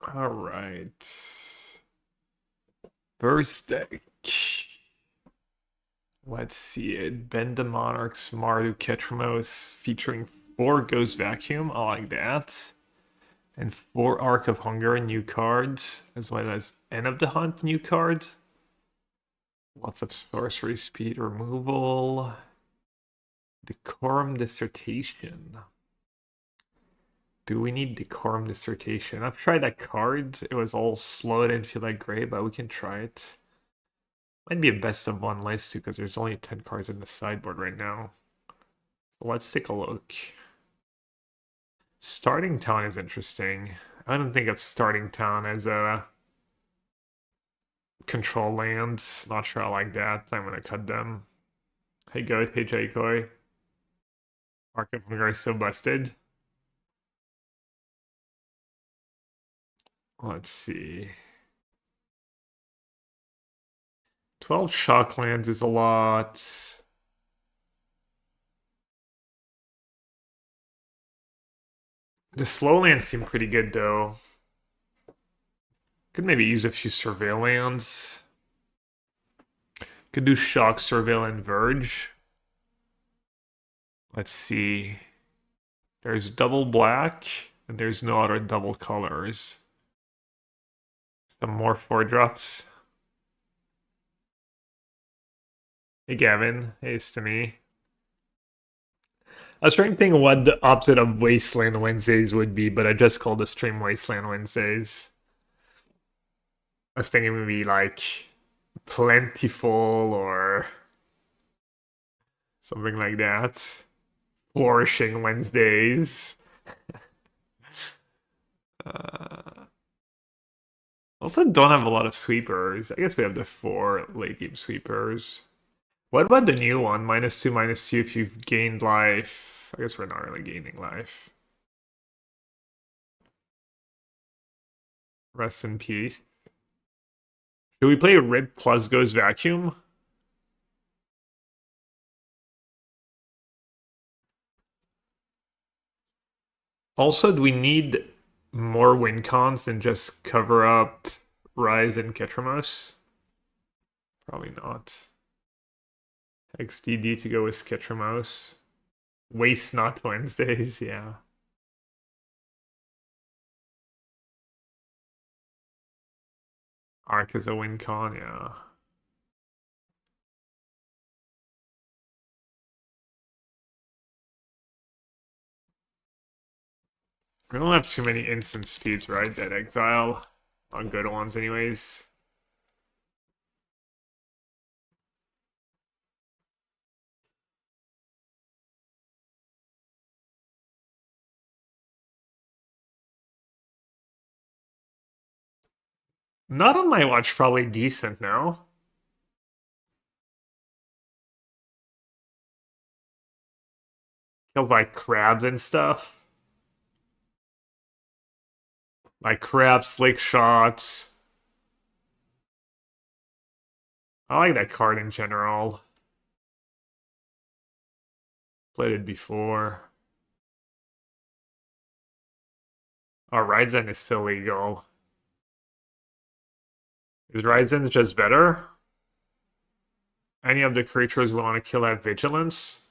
All right. First deck. Let's see it. Bend the Monarchs, Mardu, Ketramose, featuring 4 Ghost Vacuum. I like that. And 4 Arc of Hunger new cards, as well as End of the Hunt new cards. Lots of sorcery speed removal. Decorum Dissertation. Do we need Decorum Dissertation? I've tried that cards. It was all slow. It didn't feel like great, but we can try it. Might be a best of one list too, because there's only 10 cards in the sideboard right now. So let's take a look. Starting Town is interesting. I don't think of Starting Town as a control land. Not sure I like that. I'm gonna cut them. Hey Goat, hey Jaikoi. Arc of Hunger is so busted. Let's see. 12 Shocklands is a lot. The slow lands seem pretty good though. Could maybe use a few Surveillance. Could do Shock, Surveil, and Verge. Let's see. There's double black, and there's no other double colors. Some more 4-drops. Hey Gavin, hey it's to me. I was trying to think what the opposite of Wasteland Wednesdays would be, but I just called the stream Wasteland Wednesdays. I was thinking maybe like Plentiful or something like that. Flourishing Wednesdays. Also don't have a lot of sweepers. I guess we have the 4 late game sweepers. What about the new one? -2/-2 if you've gained life. I guess we're not really gaining life. Rest in peace. Should we play Rip plus Goes Vacuum? Also, do we need more win cons than just cover up Rise and Ketramose? Probably not. XDD to go with Ketramose. Waste not Wednesdays, yeah. Arc is a win con, yeah. We don't have too many instant speeds, right? That exile on good ones anyways. Not on my watch, probably decent now. Killed by crabs and stuff. Like crab slick shots. I like that card in general. Played it before. Oh, Ryzen is still legal. Is Ryzen just better? Any of the creatures we want to kill have vigilance?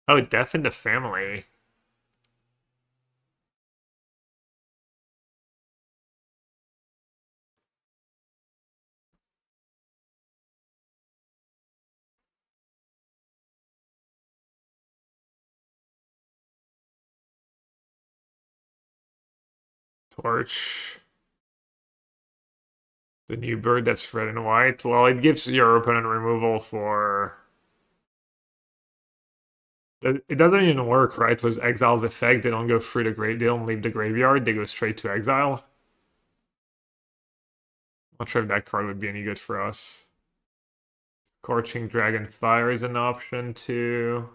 Oh, Death in the Family. Torch. The new bird that's red and white. Well, it gives your opponent removal for... It doesn't even work, right? With Exile's effect, they don't go through the grave. They don't leave the graveyard. They go straight to exile. Not sure if that card would be any good for us. Scorching Dragon Fire is an option too.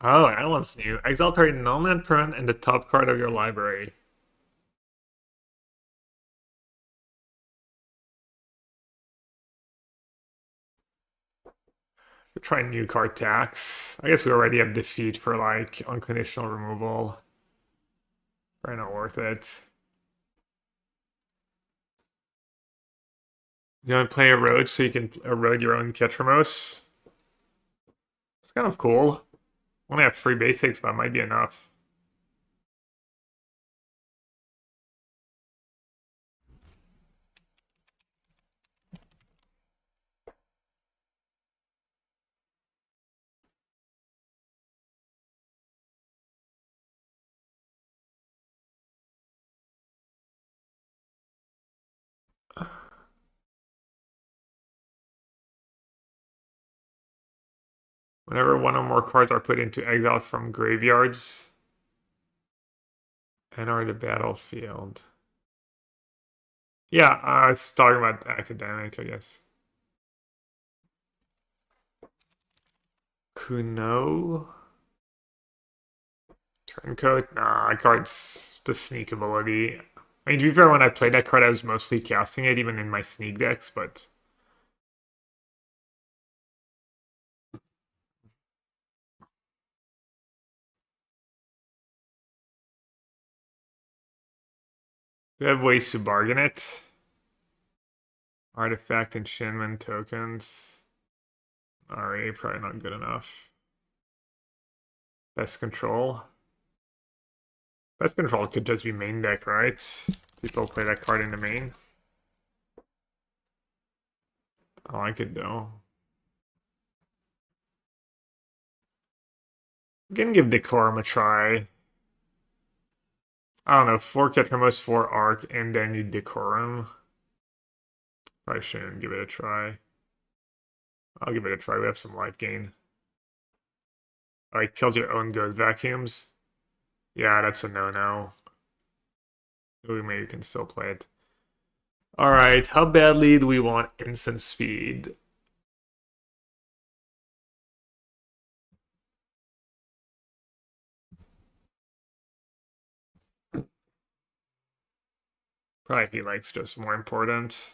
Oh, that one's new. Exile target non-land permanent and the top card of your library. We're trying new card tax. I guess we already have defeat for like unconditional removal. Probably not worth it. You want to play erode so you can erode your own Ketramose? It's kind of cool. Only have 3 basics, but it might be enough. Whenever one or more cards are put into exile from graveyards, enter the battlefield. Yeah, I was talking about academic, I guess. Kuno? Turncoat? Nah, that card's the sneak ability. I mean, to be fair, when I played that card, I was mostly casting it, even in my sneak decks, but... We have ways to bargain it. Artifact enchantment tokens. Alright, probably not good enough. Best control. Best control could just be main deck, right? People play that card in the main. I like it though. I'm gonna give Decorum a try. I don't know, 4 Ketramose, 4 Arc, and then you Decorum. Probably shouldn't give it a try. I'll give it a try, we have some life gain. Alright, kills your own ghost vacuums. Yeah, that's a no-no. Maybe you can still play it. Alright, how badly do we want instant speed? Probably he likes just more important.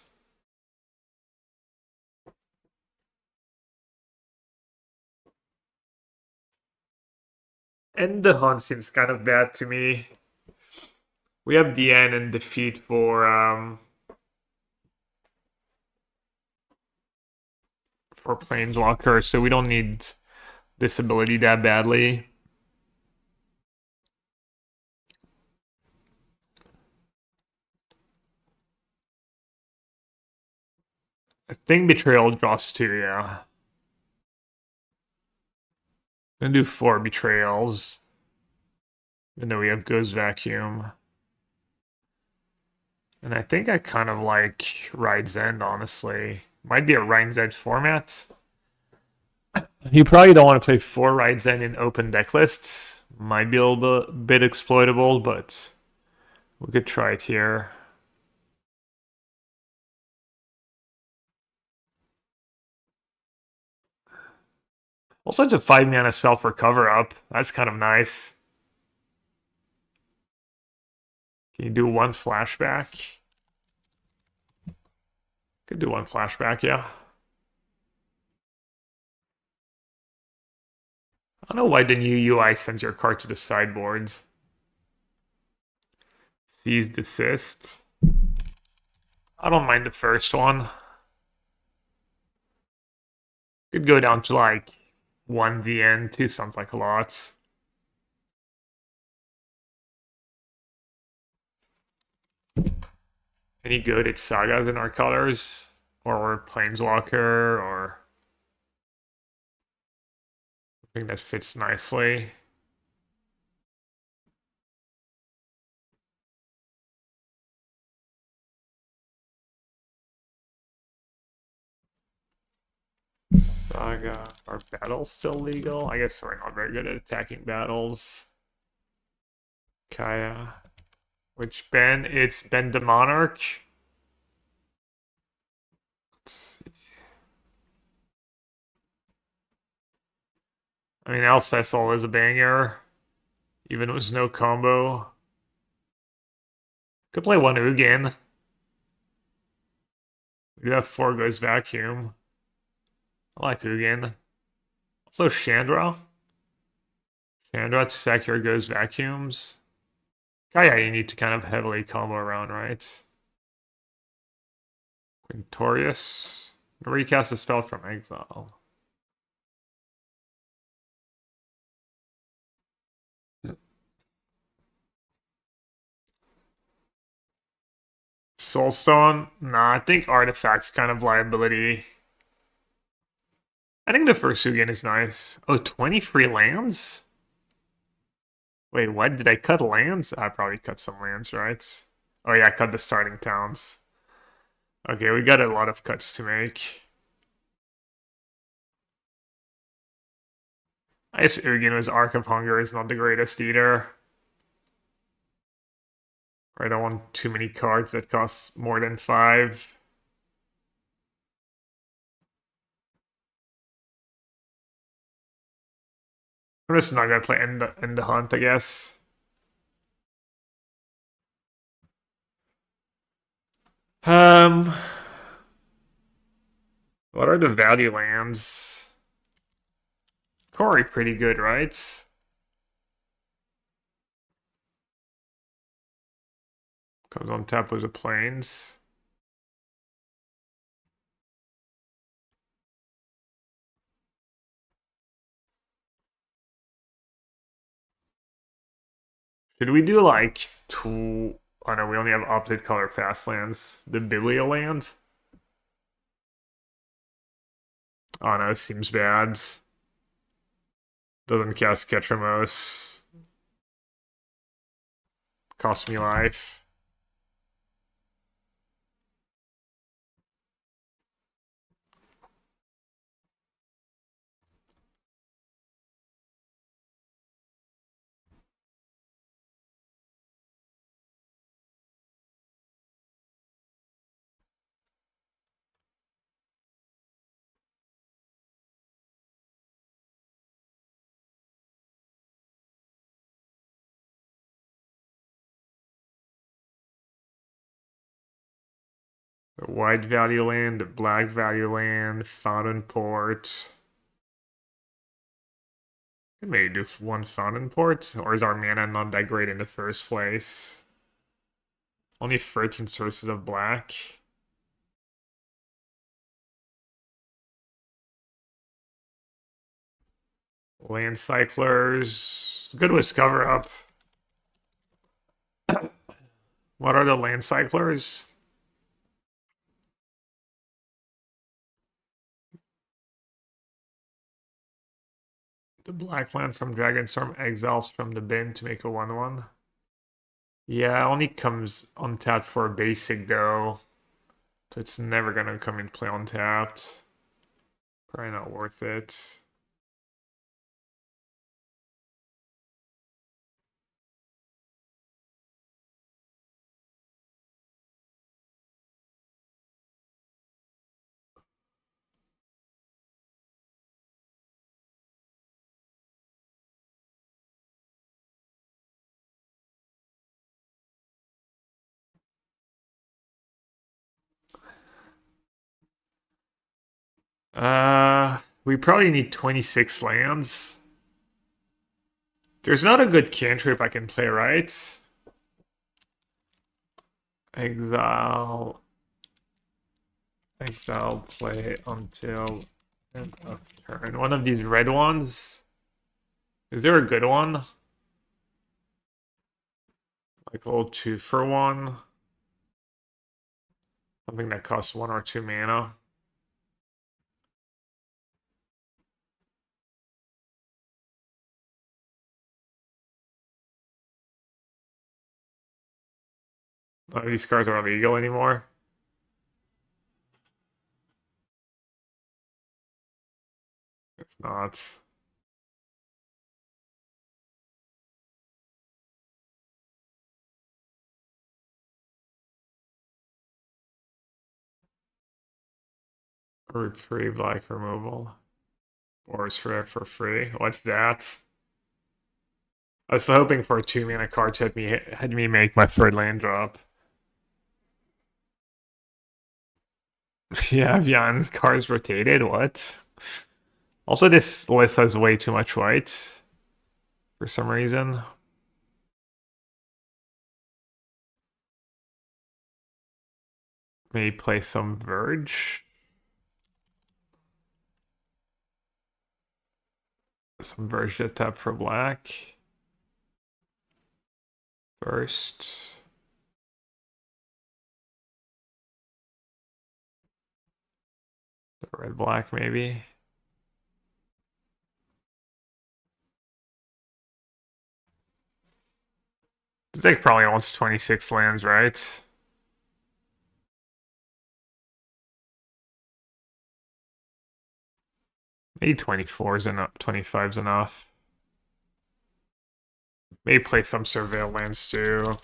And the hunt seems kind of bad to me. We have the end and defeat for Planeswalker, so we don't need this ability that badly. I think Betrayal draws 2, yeah. Gonna do 4 Betrayals. Even though we have Ghost Vacuum. And I think I kind of like Ride's End, honestly. Might be a Ride's Edge format. You probably don't want to play 4 Ride's End in open deck lists. Might be a little bit exploitable, but we could try it here. Also, it's a 5-mana spell for cover up. That's kind of nice. Can you do 1 flashback? Could do 1 flashback, yeah. I don't know why the new UI sends your card to the sideboards. Seize desist. I don't mind the first one. Could go down to like 1 DN, 2 sounds like a lot. Any good at sagas in our colors? Or Planeswalker, or I think that fits nicely. Saga. Are battles still legal? I guess we're not very good at attacking battles. Kaya. Which Ben? It's Ben the Monarch. Let's see. I mean, Alcecil is a banger, even with no combo. Could play one Ugin. We do have four goes vacuum. I like Ugin. Also Chandra. Chandra Secure goes vacuums. Oh yeah, you need to kind of heavily combo around, right? Quintorius. Recast a spell from exile. Soulstone? Nah, I think Artifact's kind of liability. I think the first Ugin is nice. Oh, 20 free lands? Wait, what? Did I cut lands? I probably cut some lands, right? Oh yeah, I cut the starting towns. Okay, we got a lot of cuts to make. I guess Ugin Arc of Hunger is not the greatest either. I don't want too many cards that cost more than 5. I'm just not gonna play End the Hunt, I guess. Um, what are the value lands? Corey, pretty good, right? Comes on top of the plains. Should we do like two? Oh no, we only have opposite color fast lands. The Biblio land? Oh no, seems bad. Doesn't cast Ketramose. Cost me life. The white value land, the black value land, Fountain Port. Maybe do one Fountain Port, or is our mana not that great in the first place? Only 13 sources of black. Land Cyclers. Good with cover up. What are the Land Cyclers? The black land from Dragonstorm exiles from the bin to make a 1/1. Yeah, only comes untapped for a basic though. So it's never gonna come in play untapped. Probably not worth it. We probably need 26 lands. There's not a good cantrip I can play, right? Exile. Exile play until end of turn. One of these red ones. Is there a good one? Like a little 2-for-1. Something that costs 1 or 2 mana. None of these cards are illegal anymore. It's not. Reprieve like removal. Boris for free. What's that? I was hoping for a 2 mana card to had me make my third land drop. Yeah, Vian's cards rotated. What? Also, this list has way too much white for some reason. Maybe play some Verge. Some Verge to tap for black. First. Red black maybe. This deck probably wants 26 lands, right? Maybe 24 is enough. 25 is enough. Maybe play some Surveil lands too.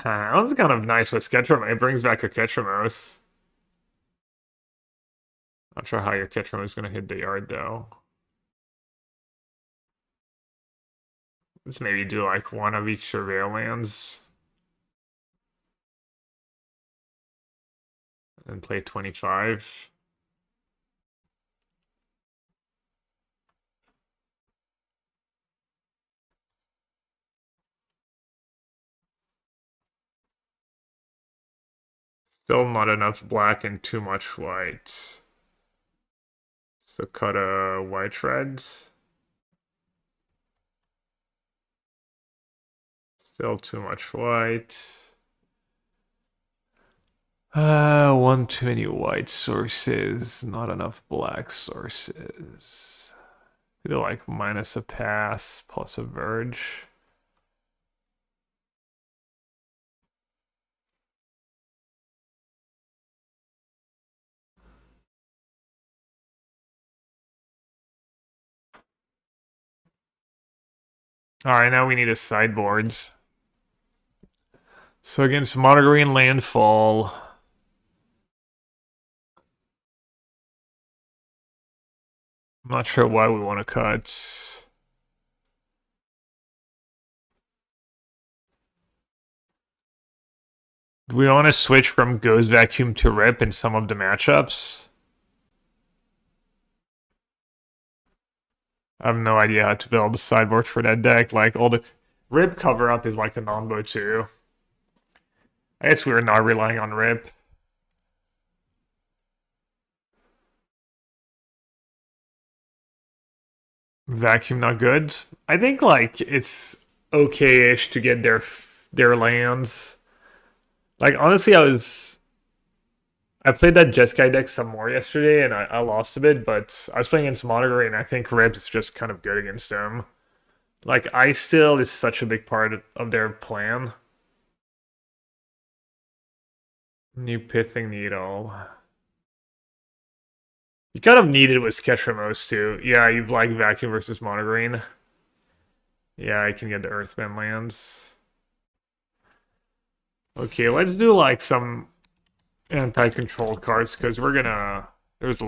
That one's kind of nice with Ketramose. It brings back a Ketramose. Not sure how your Ketramose is going to hit the yard though. Let's maybe do like one of each Surveil lands. And play 25. Still not enough black and too much white. So cut a white red. Still too much white. One too many white sources, not enough black sources. Maybe like minus a pass plus a verge. Alright, now we need a sideboards. So against Mono Green Landfall. I'm not sure why we want to cut. Do we want to switch from Goes Vacuum to Rip in some of the matchups? I have no idea how to build a sideboard for that deck. Like, all the Rip cover up is like a non-bo too. I guess we're not relying on Rip. Vacuum not good. I think like it's okay-ish to get their lands. Like honestly, I played that Jeskai deck some more yesterday and I lost a bit, but I was playing against Monitor and I think Rip's just kind of good against him. Like Ice Still is such a big part of their plan. New Pithing Needle. You kind of need it with Ketramose too. Yeah, you like Vacuum versus Monogreen. Yeah, I can get the Earthman lands. Okay, let's do like some anti-controlled cards because we're gonna. There's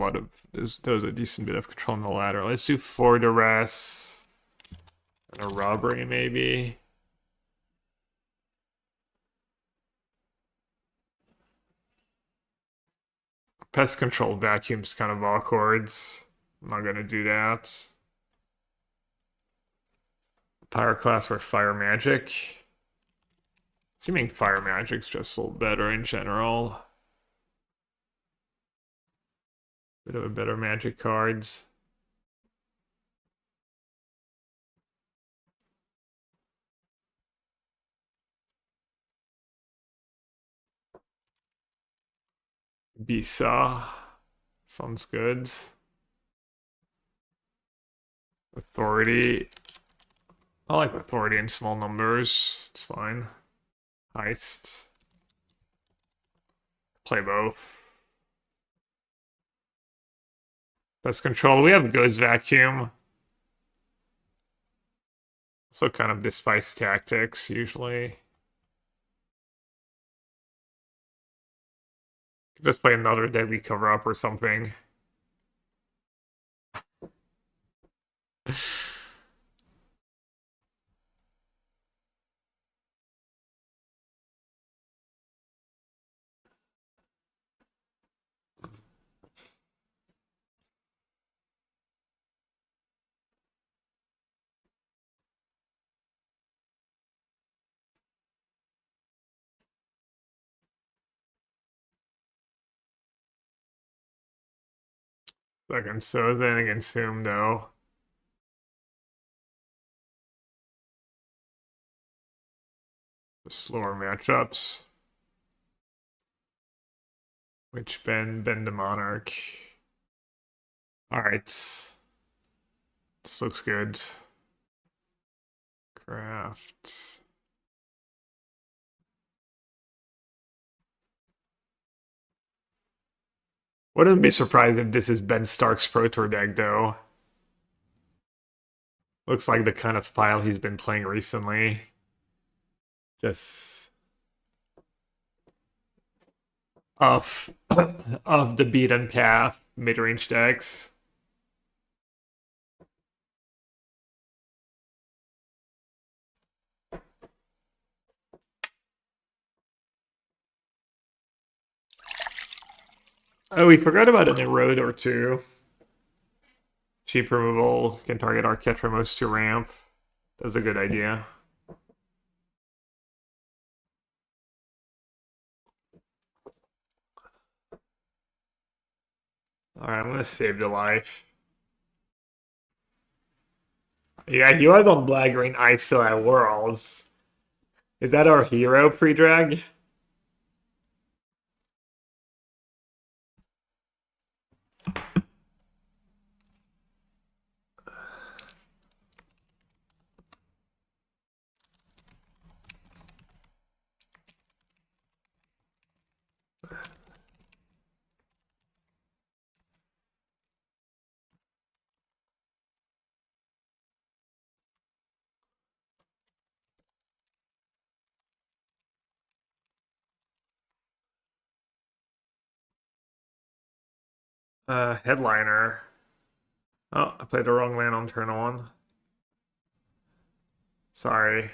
a decent bit of control on the ladder. Let's do 4 Duress and a Robbery maybe. Pest Control Vacuum's kind of awkward. I'm not gonna do that. Pyroclast or Fire Magic. Assuming Fire Magic's just a little better in general. Bit of a better magic cards. Bisa. Sounds good. Authority. I like Authority in small numbers. It's fine. Heist. Play both. Pest Control. We have Goes Vacuum. Also kind of despise tactics, usually. Just play another deadly cover up or something. Second, so then against whom though? The slower matchups. Which Ben the Monarch. Alright. This looks good. Craft. Wouldn't be surprised if this is Ben Stark's Pro Tour deck though. Looks like the kind of pile he's been playing recently. Just off of the beaten path mid-range decks. Oh, we forgot about an erode or two. Cheap removal can target our Ketramose to ramp. That's a good idea. Alright, I'm gonna save the life. Yeah, he was on Black Green Ice still at Worlds. Is that our hero pre-drag? Headliner. Oh, I played the wrong land on turn one. Sorry.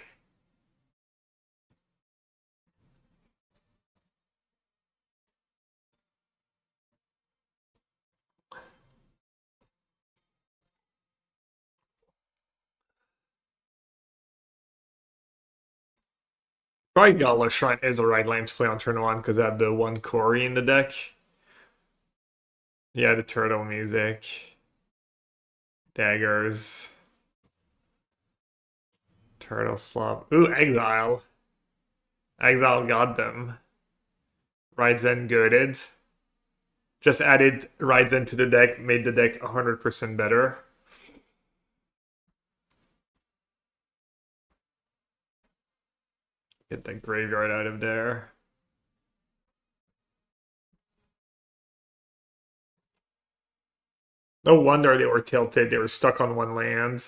Probably Godless Shrine is a right lane to play on turn one because I have the one Cory in the deck. Yeah, the turtle music. Daggers. Turtle slop. Ooh, Exile. Exile got them. Rides in goaded. Just added Rides into the deck, made the deck 100% better. Get the graveyard out of there. No wonder they were tilted. They were stuck on one land.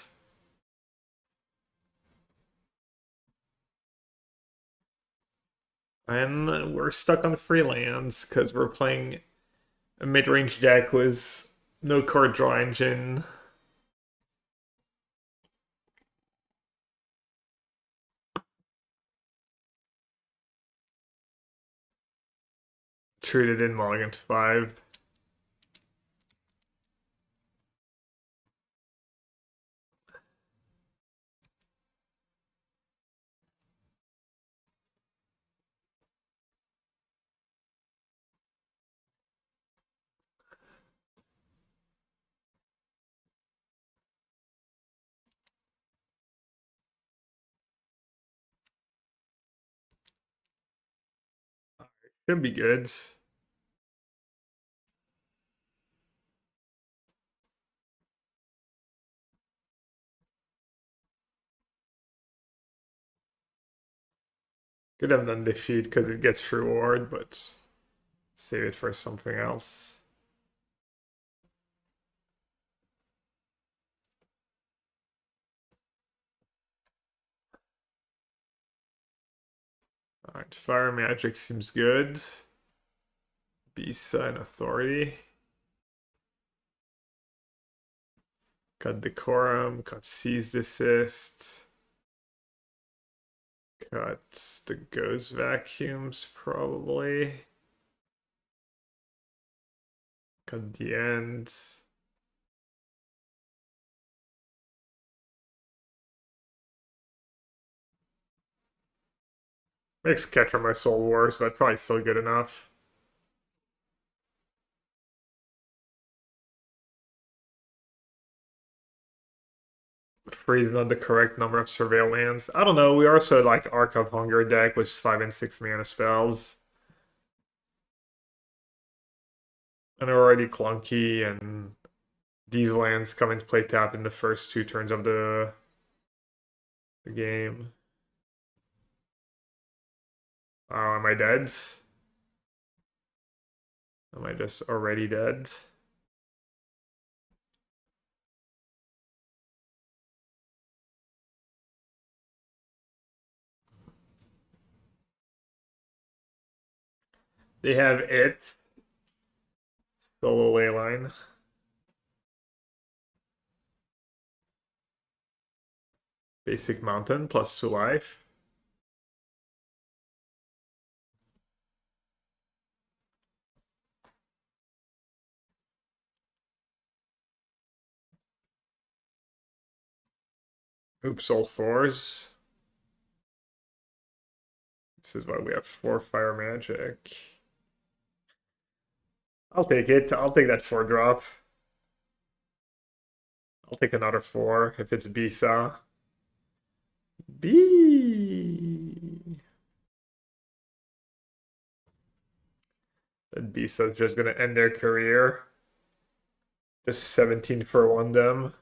And we're stuck on free lands because we're playing a mid-range deck with no card draw engine. Treated in mulligan to 5. Should be good. Could have done defeat because it gets reward, but save it for something else. Alright, fire magic seems good. Bisa and Authority. Cut Decorum, cut Seize Desist. Cut the Ghost Vacuums, probably. Cut the Ends. Makes Ketramose Soul worse, but probably still good enough. Freeze not the correct number of surveil lands. I don't know. We also like Arc of Hunger deck with 5 and 6 mana spells. And they're already clunky, and these lands come into play tap in the first 2 turns of the game. Oh, am I dead? Am I just already dead? They have it. Solo Leyline. Basic Mountain, +2 life. Oops, all 4s. This is why we have 4 fire magic. I'll take it. I'll take that 4-drop. I'll take another 4 if it's Bisa. B. That Bisa's just gonna end their career. Just 17 for 1 them.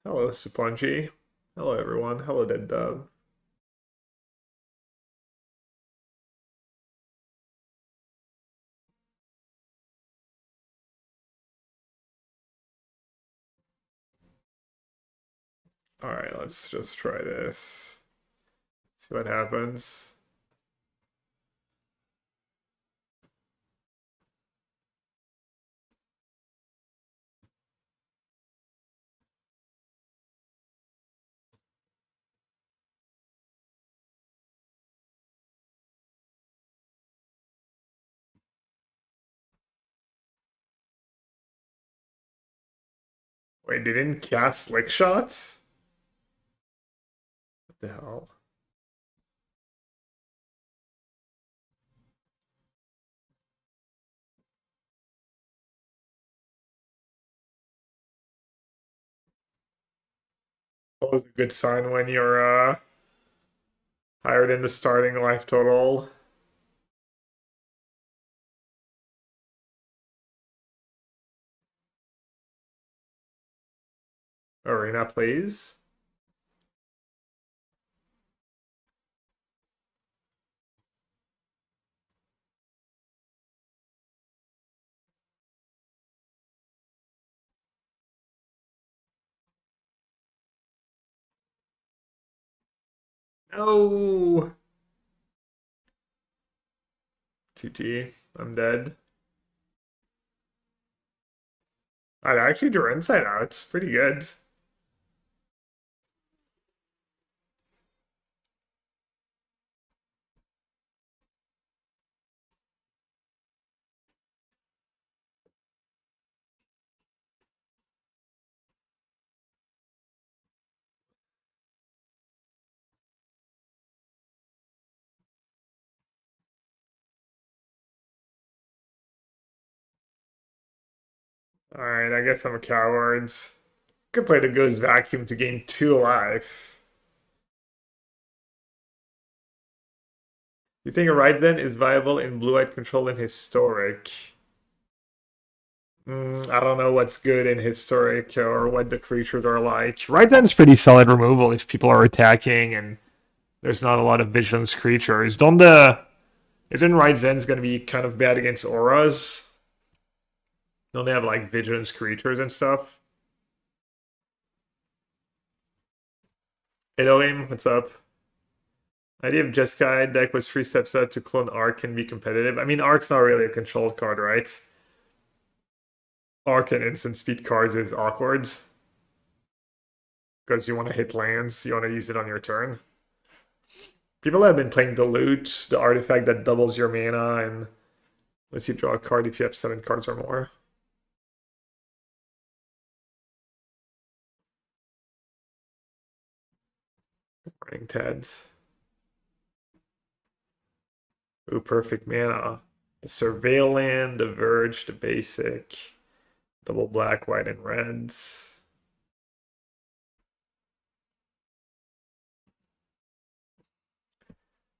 Hello, Supunji. Hello, everyone. Hello, Dead Dove. Alright, let's just try this. See what happens. Wait, they didn't cast Slick Shots? What the hell? Always a good sign when you're higher than the starting life total. Arena, please. No. GG. I'm dead. I actually drew Inside Out. It's pretty good. Alright, I guess I'm a coward. Could play the Ghost Vacuum to gain 2 life. You think a Ryzen is viable in blue-white control and historic? I don't know what's good in historic or what the creatures are like. Ryzen is pretty solid removal if people are attacking and there's not a lot of vigilance creatures. Don't the Isn't Right Zen's gonna be kind of bad against auras? Don't they have like vigilance creatures and stuff? Hey Elohim, what's up? Idea of Jeskai deck was 3 steps out to clone Arc can be competitive. I mean, Arc's not really a controlled card, right? Arc and instant speed cards is awkward because you want to hit lands, you want to use it on your turn. People have been playing Dilute, the artifact that doubles your mana and lets you draw a card if you have 7 cards or more. Morning, Ted. Ooh, perfect mana. The Surveillant, the Verge, the basic, double black, white, and reds.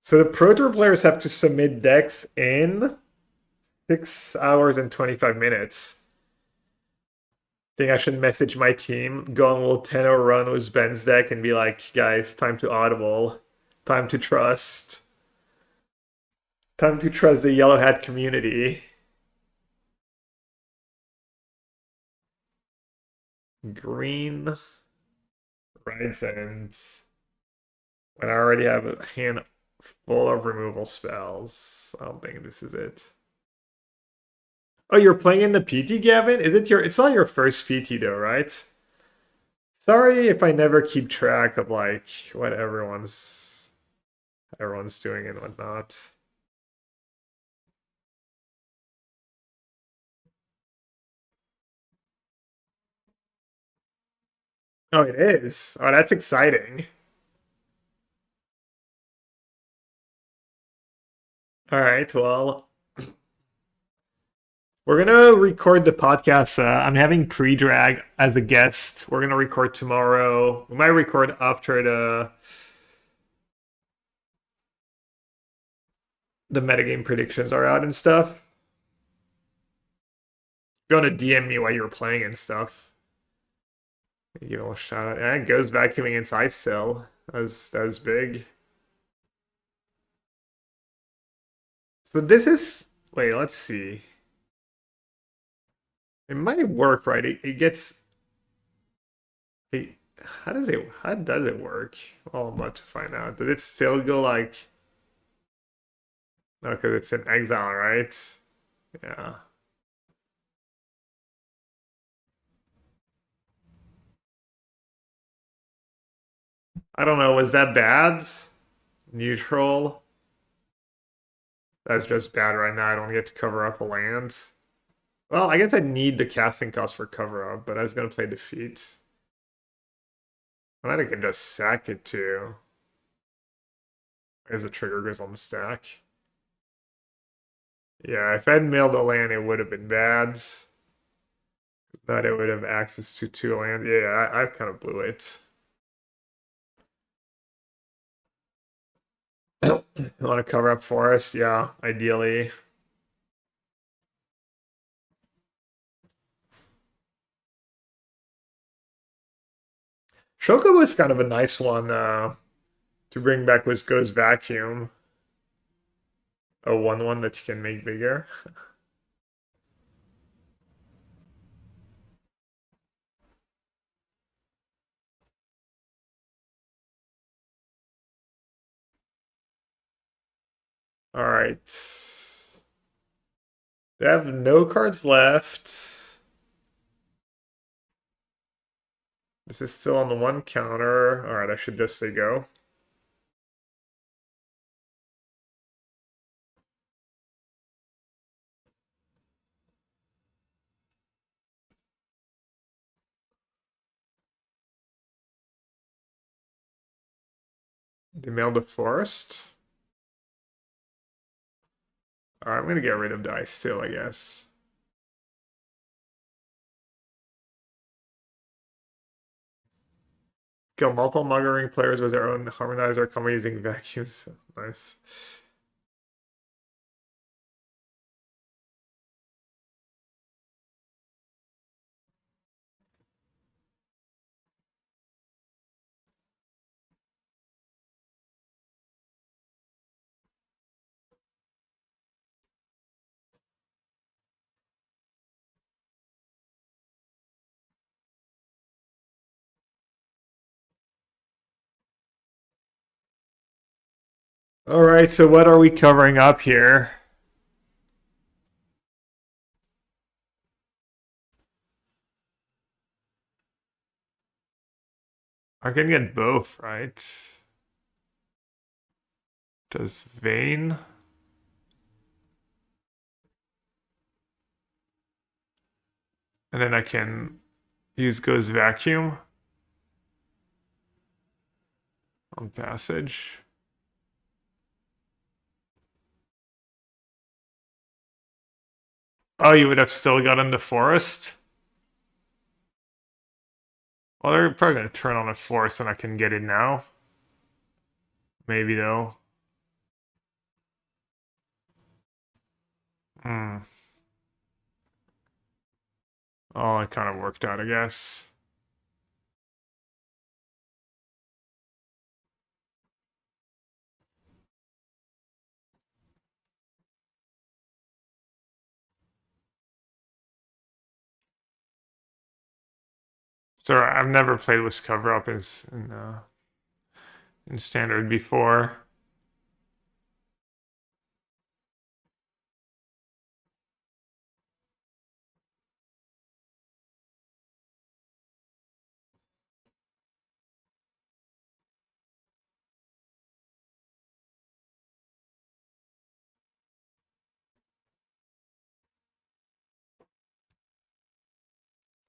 So the Pro Tour players have to submit decks in 6 hours and 25 minutes. Think I should message my team, go on a little 10-hour run with Ben's deck and be like, guys, time to audible. Time to trust. Time to trust the Yellow Hat community. Green Horizons. When I already have a hand full of removal spells. I don't think this is it. Oh, you're playing in the PT, Gavin? Is it your? It's not your first PT though, right? Sorry if I never keep track of like what everyone's doing and whatnot. Oh, it is. Oh, that's exciting. All right, well, we're gonna record the podcast. I'm having pre-drag as a guest. We're gonna record tomorrow. We might record after the metagame predictions are out and stuff. If you want to DM me while you were playing and stuff, give a little shout out. And it goes vacuuming inside still. That was big. So this is wait, let's see. It might work, right? It gets it, how does it work? Well, I'm about to find out. Does it still go like no, because it's in exile, right? Yeah. I don't know, was that bad? Neutral? That's just bad right now. I don't get to cover up a land. Well, I guess I need the casting cost for cover up, but I was gonna play defeat. And I can just sack it too. As a trigger goes on the stack. Yeah, if I'd mailed a land, it would have been bad. But it would have access to 2 lands. Yeah, I kind of blew it. You want to cover up forest? Yeah, ideally. Shokobu is kind of a nice one to bring back with Goes Vacuum. A 1/1 that you can make bigger. All right. They have no cards left. This is still on the 1 counter. All right, I should just say go. They mailed the forest. All right, I'm gonna get rid of dice still, I guess. Kill multiple muggering players with their own harmonizer combo using vacuums. Nice. All right, so what are we covering up here? I can get both, right? Does vein, and then I can use goes vacuum on passage. Oh, you would have still gotten the forest? Well, they're probably gonna turn on a forest and I can get it now. Maybe though. Hmm. Oh, it kind of worked out, I guess. So I've never played with cover up in standard before.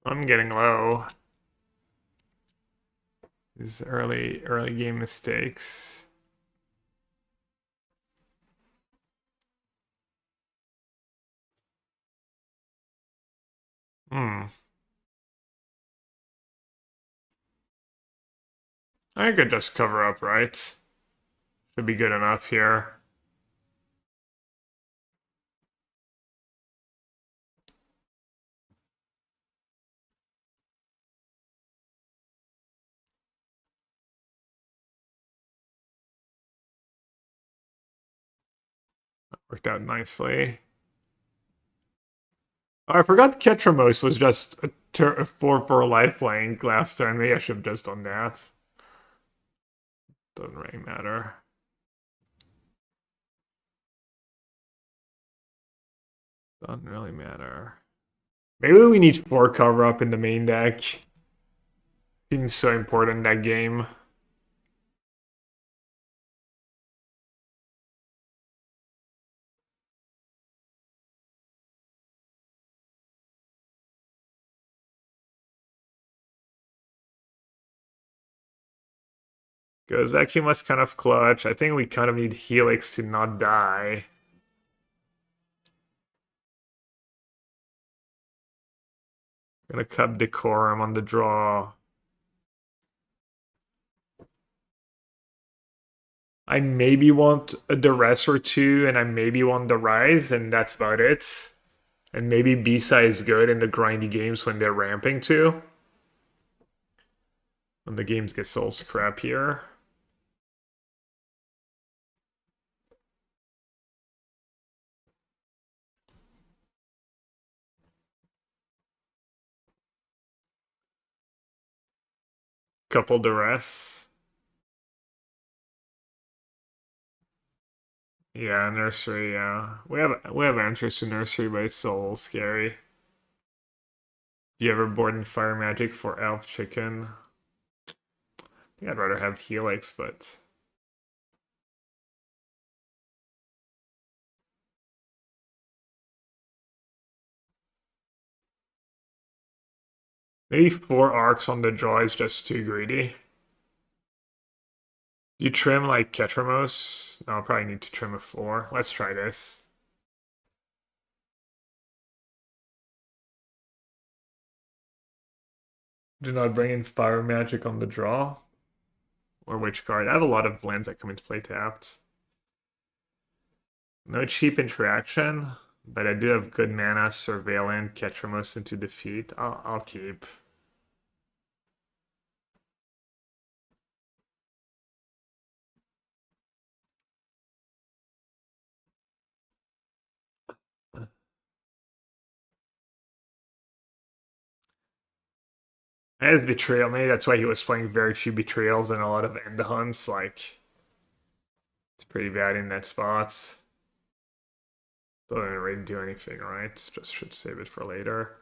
I'm getting low. These early game mistakes. Hmm. I could just cover up, right? Should be good enough here. Worked out nicely. Oh, I forgot Ketramose was just a 4-4 life link last turn. Maybe I should have just done that. Doesn't really matter. Doesn't really matter. Maybe we need 4 cover up in the main deck. Seems so important that game. Goes vacuum was kind of clutch. I think we kind of need Helix to not die. Gonna cut Decorum on the draw. I maybe want a duress or two, and I maybe want the rise, and that's about it. And maybe B-side is good in the grindy games when they're ramping too. When the games get soul scrap here. Couple duress. Yeah, nursery, yeah. We have answers to nursery, but it's still a little scary. You ever board in fire magic for elf chicken? I think I'd rather have Helix, but maybe 4 arcs on the draw is just too greedy. You trim like Ketramose? No, I'll probably need to trim a 4. Let's try this. Do not bring in fire magic on the draw. Or which card? I have a lot of lands that come into play tapped. No cheap interaction, but I do have good mana, Surveillant, Ketramose into defeat. I'll keep. As Betrayal, maybe that's why he was playing very few Betrayals and a lot of End Hunts. Like, It's pretty bad in that spot. Doesn't really do anything, right? Just should save it for later.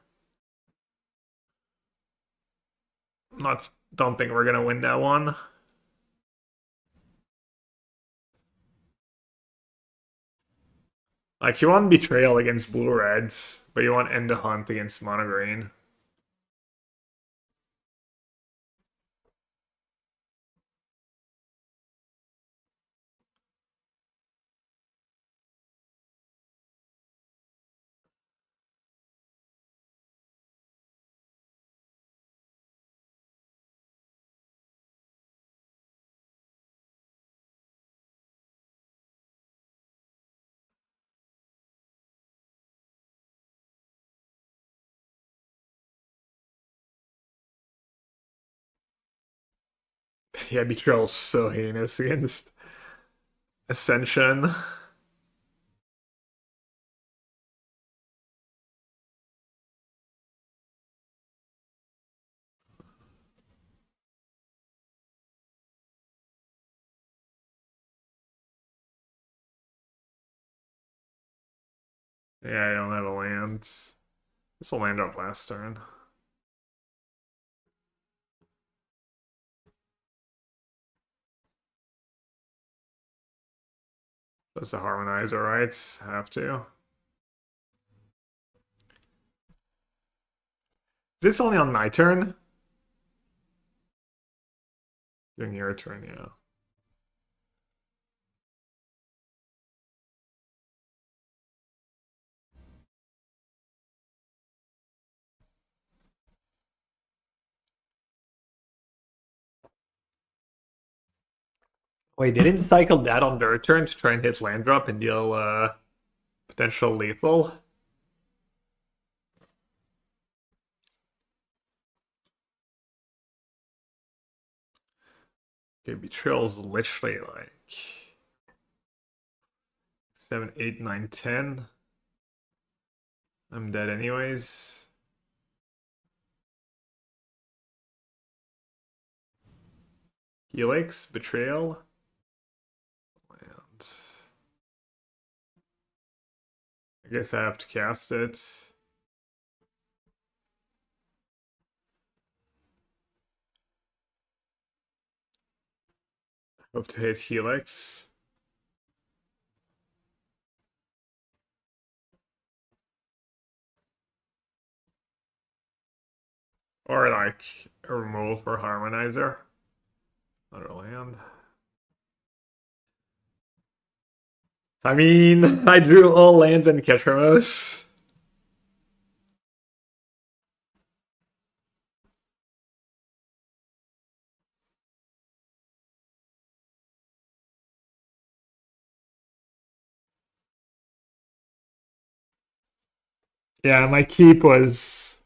Don't think we're gonna win that one. Like you want Betrayal against blue reds, but you want End the Hunt against mono green. Yeah, Betrayal's so heinous against Ascension. Yeah, I don't have a land. This will land up last turn. That's the Harmonizer, right? Have to. Is this only on my turn? During your turn, yeah. Wait, didn't cycle that on their turn to try and hit land drop and deal potential lethal? Okay, Betrayal's literally like 7, 8, 9, 10. I'm dead anyways. Helix, Betrayal. And I guess I have to cast it. Hope to hit Helix. Or like a removal for Harmonizer. Another land. I mean, I drew all lands in Ketramose. Yeah, my keep was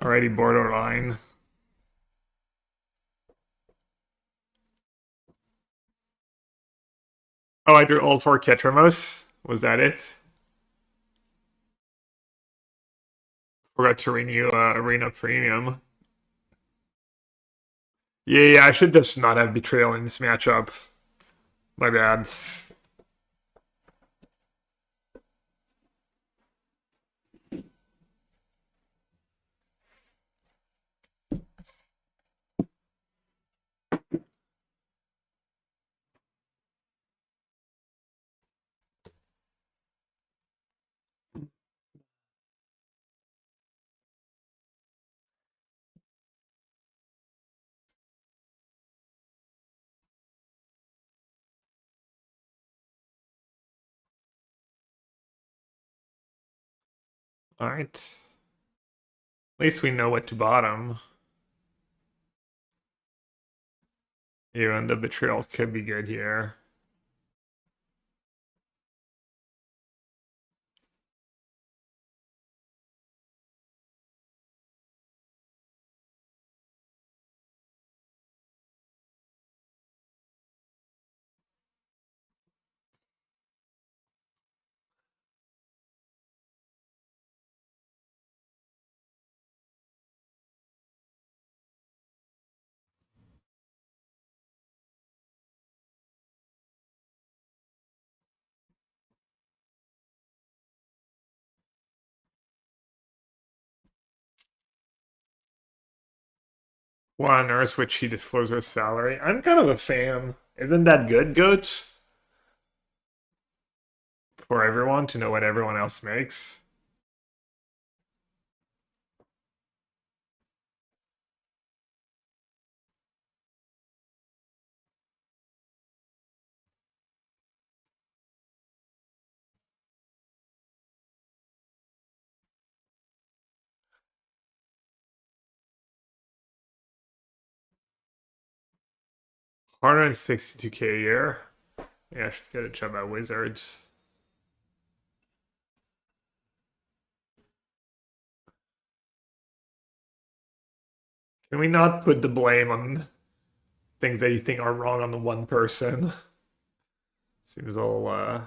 already borderline. Oh, I drew all four Ketramose. Was that it? Forgot to renew Arena Premium. Yeah, I should just not have Betrayal in this matchup. My bad. Alright. At least we know what to bottom. Even the Betrayal could be good here. Why on earth would she disclose her salary? I'm kind of a fan. Isn't that good, goats? For everyone to know what everyone else makes. $162K a year. Yeah, I should get a job at Wizards. Can we not put the blame on things that you think are wrong on the one person? Seems a little,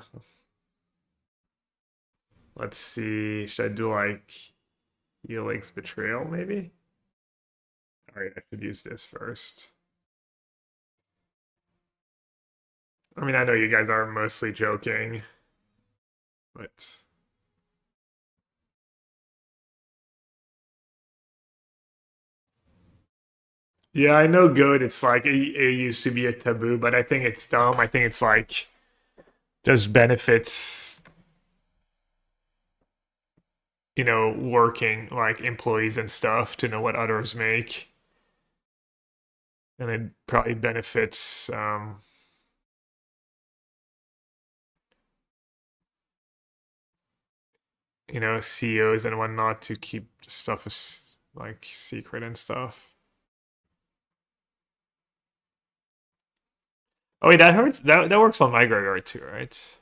let's see. Should I do like Helix Betrayal, maybe? Alright, I should use this first. I mean, I know you guys are mostly joking, but yeah, I know good. It's like it used to be a taboo, but I think it's dumb. I think it's like just benefits, working like employees and stuff to know what others make. And it probably benefits CEOs and whatnot to keep stuff like secret and stuff. Oh wait, that hurts. That works on my graveyard too, right?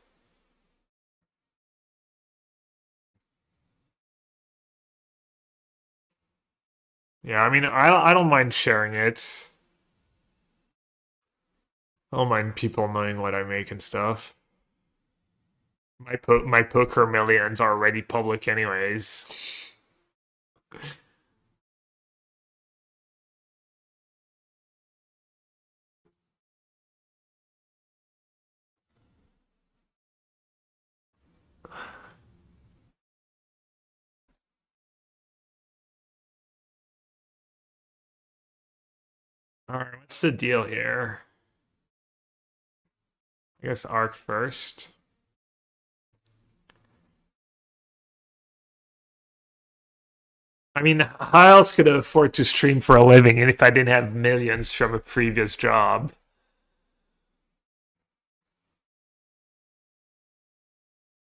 Yeah, I mean, I don't mind sharing it. I don't mind people knowing what I make and stuff. My poker millions are already public anyways. All right, what's the deal here? I guess Arc first. I mean, how else could I afford to stream for a living if I didn't have millions from a previous job?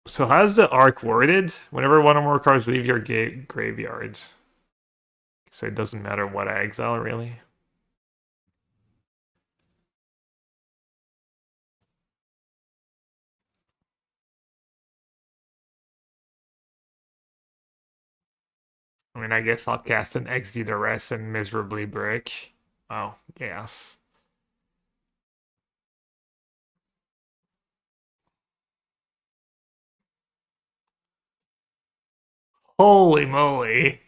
So how's the arc worded? Whenever one or more cards leave your graveyards. So it doesn't matter what I exile, really. I mean, I guess I'll cast an XD to rest and miserably brick. Oh, yes. Holy moly.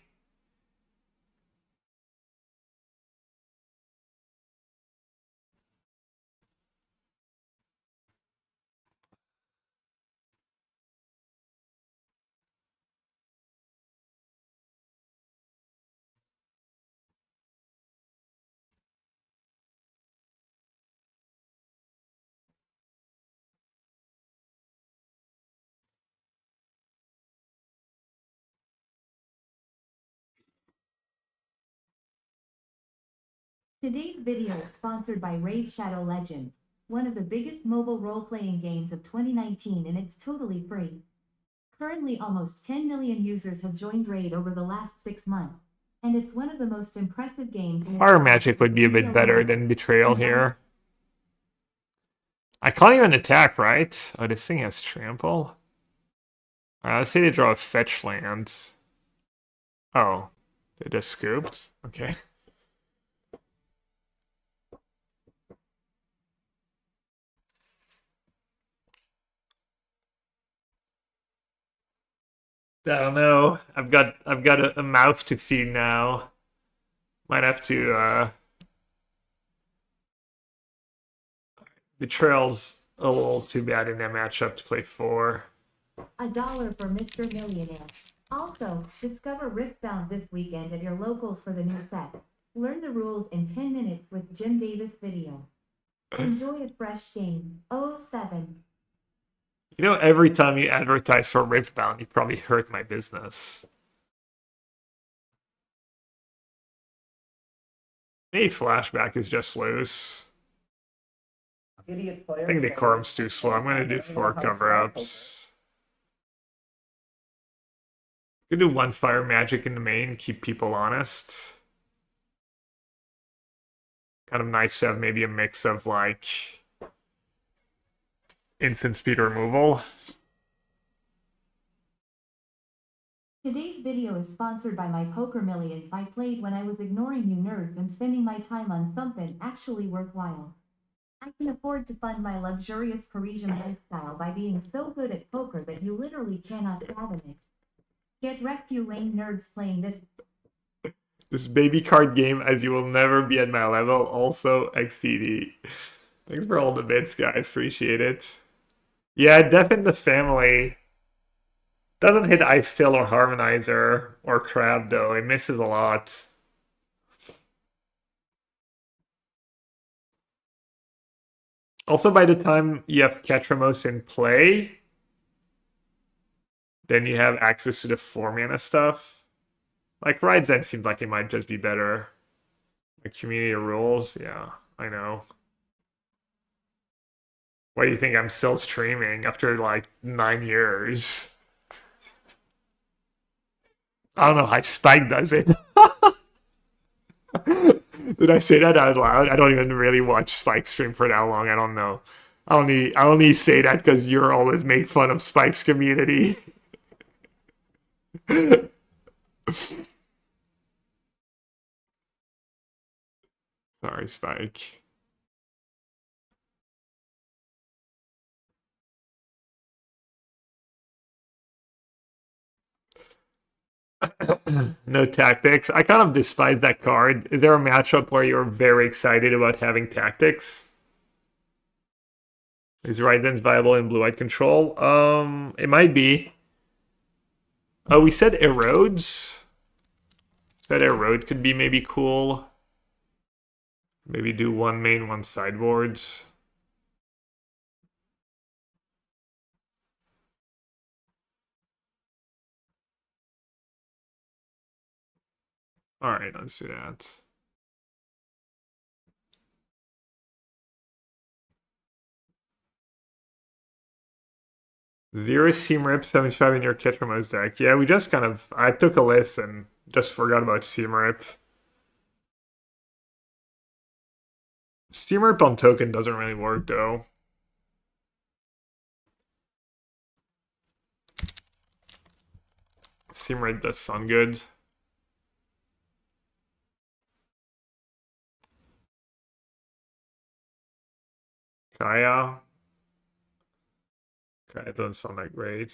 Today's video is sponsored by Raid Shadow Legends, one of the biggest mobile role-playing games of 2019, and it's totally free. Currently, almost 10 million users have joined Raid over the last 6 months, and it's one of the most impressive games in Fire magic would be a bit better than betrayal here. I can't even attack, right? Oh, this thing has trample. Alright, let's say they draw a fetch land. Oh, they just scooped? Okay. I don't know. I've got a mouth to feed now. Might have to betrayal's a little too bad in that matchup to play 4. $1 for Mr. Millionaire. Also, discover Riftbound this weekend at your locals for the new set. Learn the rules in 10 minutes with Jim Davis video. Enjoy a fresh game. 07. You know, every time you advertise for Riftbound, you probably hurt my business. Maybe Flashback is just loose. Idiot I players think the that Corm's waste too my slow. I'm time gonna do letting me 4 know how slow cover-ups. Could do 1 Fire Magic in the main, keep people honest. Kind of nice to have maybe a mix of like instant speed removal. Today's video is sponsored by my poker millions I played when I was ignoring you nerds and spending my time on something actually worthwhile. I can afford to fund my luxurious Parisian lifestyle by being so good at poker that you literally cannot fathom it. Get wrecked, you lame nerds playing This baby card game, as you will never be at my level. Also, XTD. Thanks for all the bits, guys. Appreciate it. Yeah, Death in the Family doesn't hit Ice Tail or Harmonizer or Crab, though. It misses a lot. Also, by the time you have Ketramose in play, then you have access to the 4-mana stuff. Like, Ride Zen seems like it might just be better. Like, community rules, yeah, I know. Why do you think I'm still streaming after, like, 9 years? I don't know how Spike does it. Did I say that out loud? I don't even really watch Spike stream for that long. I don't know. I only say that because you're always make fun of Spike's community. Sorry, Spike. No tactics. I kind of despise that card. Is there a matchup where you're very excited about having tactics? Is Raiden viable in blue-white control? It might be. Oh, we said erodes. Said erode could be maybe cool. Maybe do 1 main, 1 sideboards. Alright, let's do that. Zero Seam Rip, 75 in your Ketramose deck. Yeah, we just kind of... I took a list and just forgot about Seam Rip. Seam Rip on token doesn't really work, though. Seam Rip does sound good. Kaya. Kaya doesn't sound that great.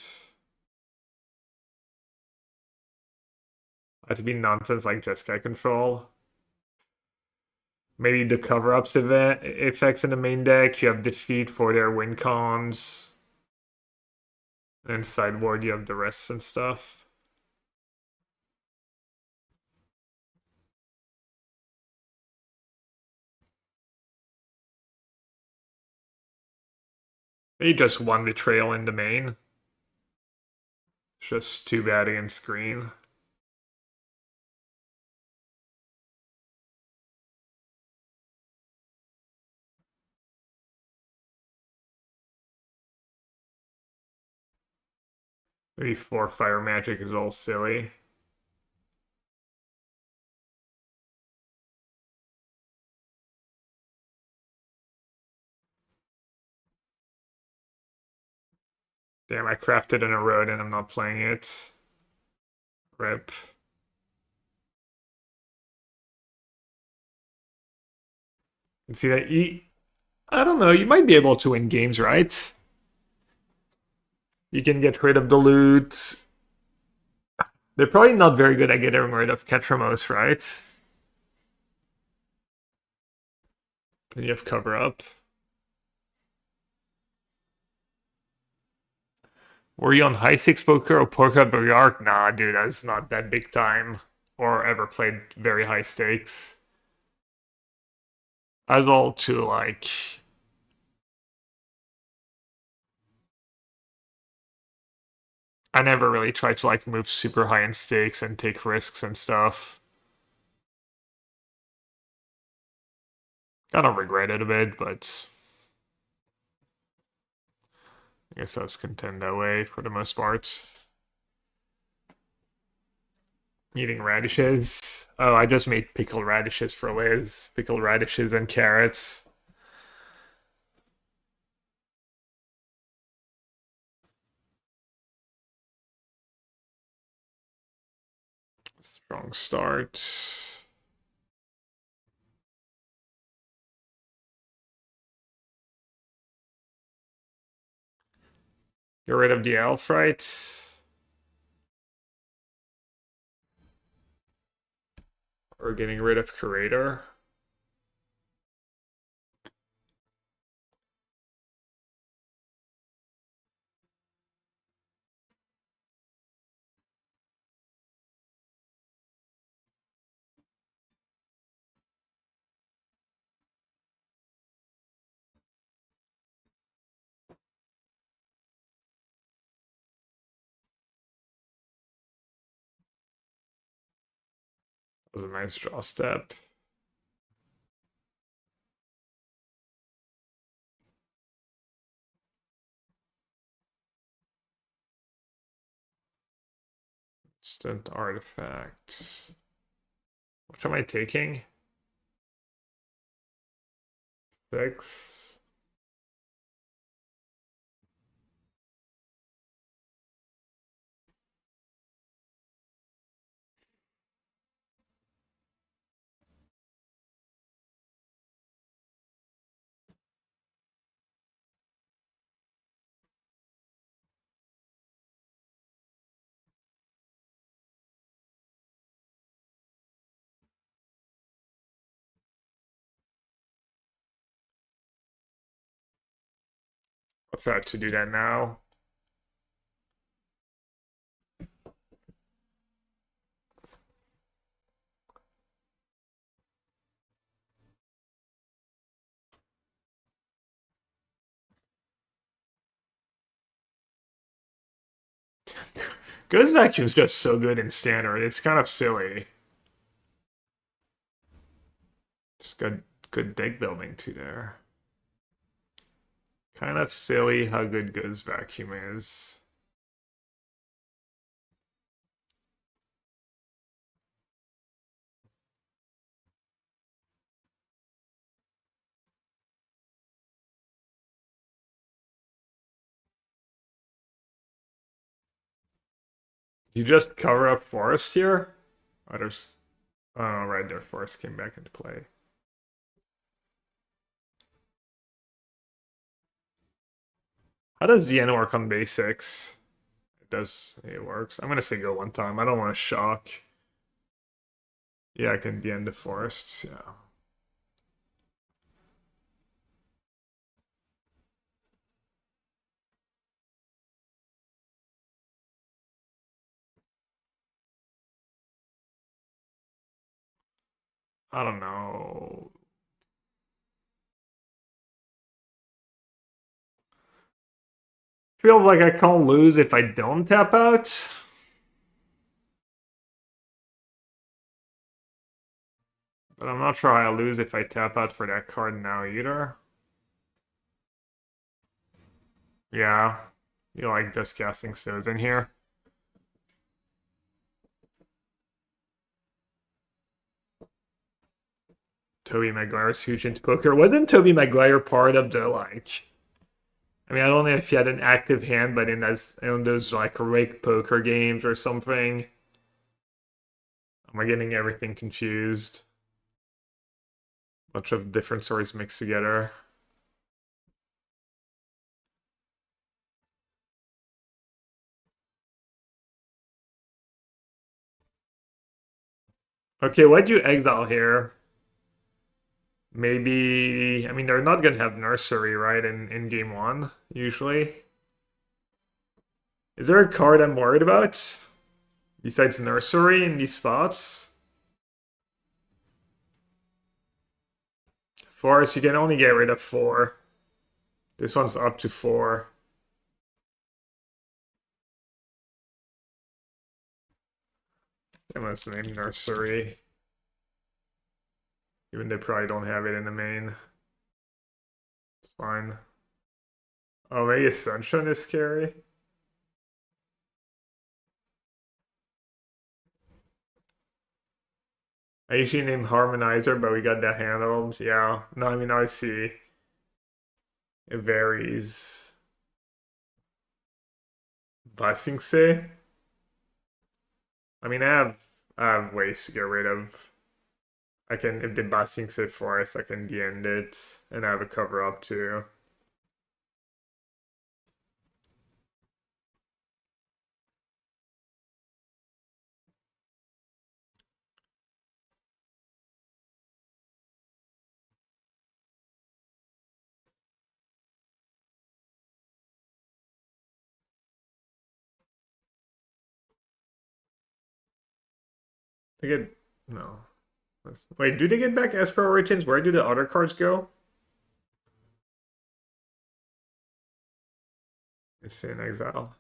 Have to be nonsense like Jeskai control. Maybe the cover-ups event effects in the main deck. You have defeat for their win cons. And sideboard you have the rest and stuff. Maybe just 1 betrayal in the main. It's just too bad against green. Maybe 4 fire magic is all silly. Damn, I crafted an erode and I'm not playing it. Rip. You see that I don't know, you might be able to win games, right? You can get rid of the loot. They're probably not very good at getting rid of Ketramose, right? Then you have cover up. Were you on high six poker or poker at Nah, dude, that's not that big time. Or ever played very high stakes. as well to like I never really tried to like move super high in stakes and take risks and stuff. Kind of regret it a bit, but I guess I was content that way for the most part. Eating radishes. Oh, I just made pickled radishes for Liz. Pickled radishes and carrots. Strong start. Get rid of the elf, right? Or getting rid of curator. That was a nice draw step. Instant artifact. What am I taking? 6. I'll try to do that now. Ghost Vacuum is just so good in standard. It's kind of silly. Just good deck building too there. Kind of silly how good Ghost Vacuum is. You just cover up Forest here? Oh, there's... Oh, right there, Forest came back into play. How does Yen work on basics? It does, it works. I'm gonna say go one time. I don't want to shock. Yeah, I can DN the Forests, yeah. I don't know. Feels like I can't lose if I don't tap out. But I'm not sure how I lose if I tap out for that card now either. Yeah. You like just casting So's in here. Tobey Maguire's huge into poker. Wasn't Tobey Maguire part of the like... I mean, I don't know if he had an active hand, but in those like rigged poker games or something. Am I getting everything confused? Bunch of different stories mixed together. Okay, why'd you exile here? Maybe, I mean, they're not gonna have Nursery, right, in game one, usually. Is there a card I'm worried about? Besides Nursery in these spots? Forest, you can only get rid of 4. This one's up to 4. And let's name Nursery. Even they probably don't have it in the main. It's fine. Oh, maybe Sunshine is scary. I usually name Harmonizer, but we got that handled. Yeah. No, I mean, I see. It varies. Blessing Say? I mean, I have ways to get rid of. I can, if the Blessing Say Forest, I can de-end it. And I have a cover up too. They get, no. Wait, do they get back Esper Origins? Where do the other cards go? It's in exile.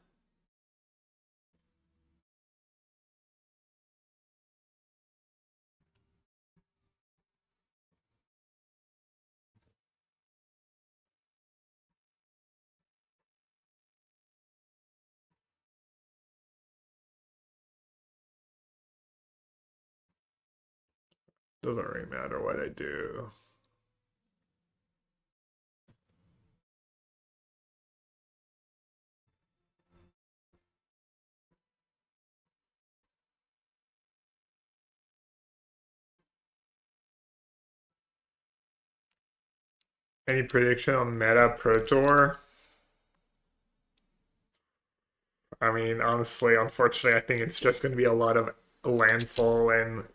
Doesn't really matter what I do. Any prediction on meta Pro Tour? I mean, honestly, unfortunately, I think it's just going to be a lot of landfall and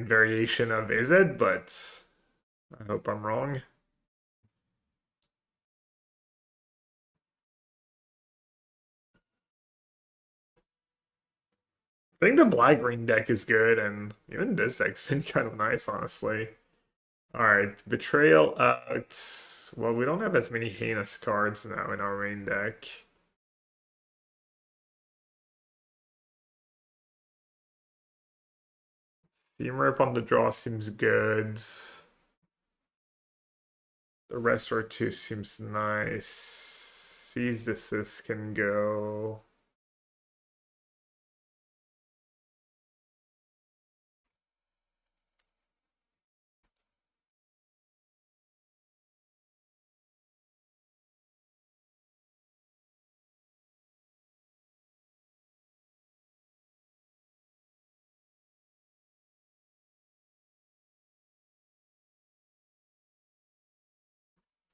variation of is it, but I hope I'm wrong. I think the black-green deck is good, and even this deck's been kind of nice, honestly. Alright, Betrayal out. Well, we don't have as many heinous cards now in our main deck. Steam Rip on the draw seems good. The Restore 2 seems nice. Seize Desist can go.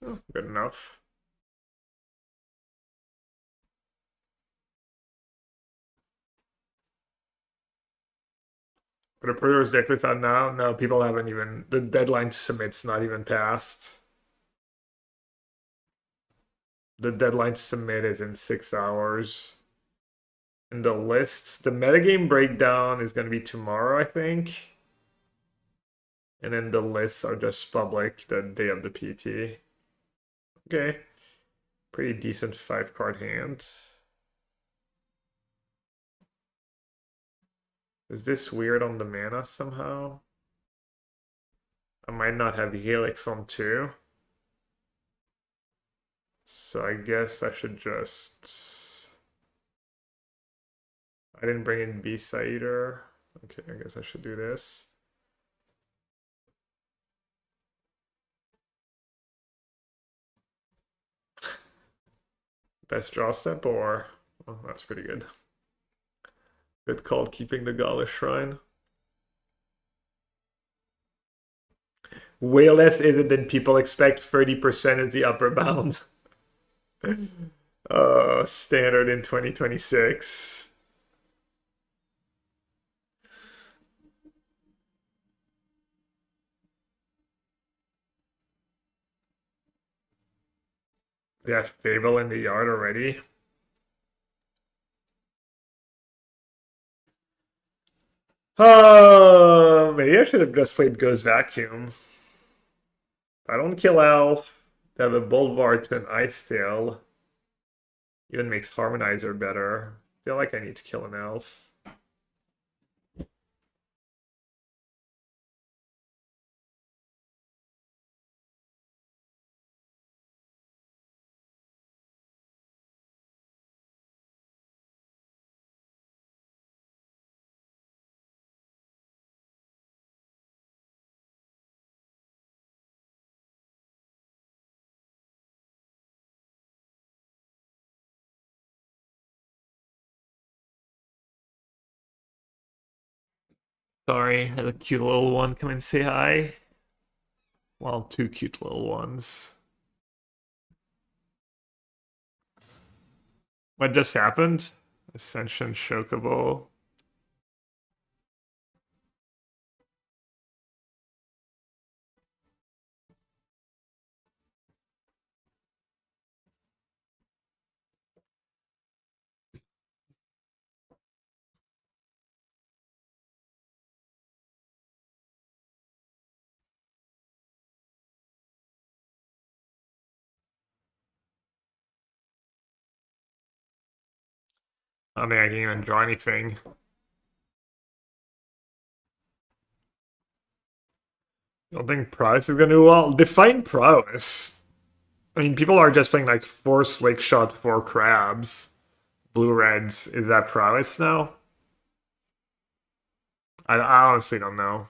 Oh, good enough. But the Predator's deck is out now. No, people haven't even. The deadline to submit's not even passed. The deadline to submit is in 6 hours. And the lists, the metagame breakdown is going to be tomorrow, I think. And then the lists are just public the day of the PT. Okay. Pretty decent 5-card hand. Is this weird on the mana somehow? I might not have Helix on 2. So I guess I should just... I didn't bring in Bisa either. Okay, I guess I should do this. Best draw step or... Oh, that's pretty good. Good call, keeping the Gala Shrine. Way less is it than people expect. 30% is the upper bound. Standard in 2026. They have Fable in the yard already. Maybe I should have just played Goes Vacuum. I don't kill Elf. They have a Boulevard to an Ice Tail. Even makes Harmonizer better. I feel like I need to kill an Elf. Sorry, had a cute little one come and say hi. Well, two cute little ones. What just happened? Ascension Chocobo. I don't think I can even draw anything. I don't think prowess is gonna do well. Define prowess. I mean, people are just playing like 4 Slake Shot, 4 Crabs. Blue Reds. Is that prowess now? I honestly don't know.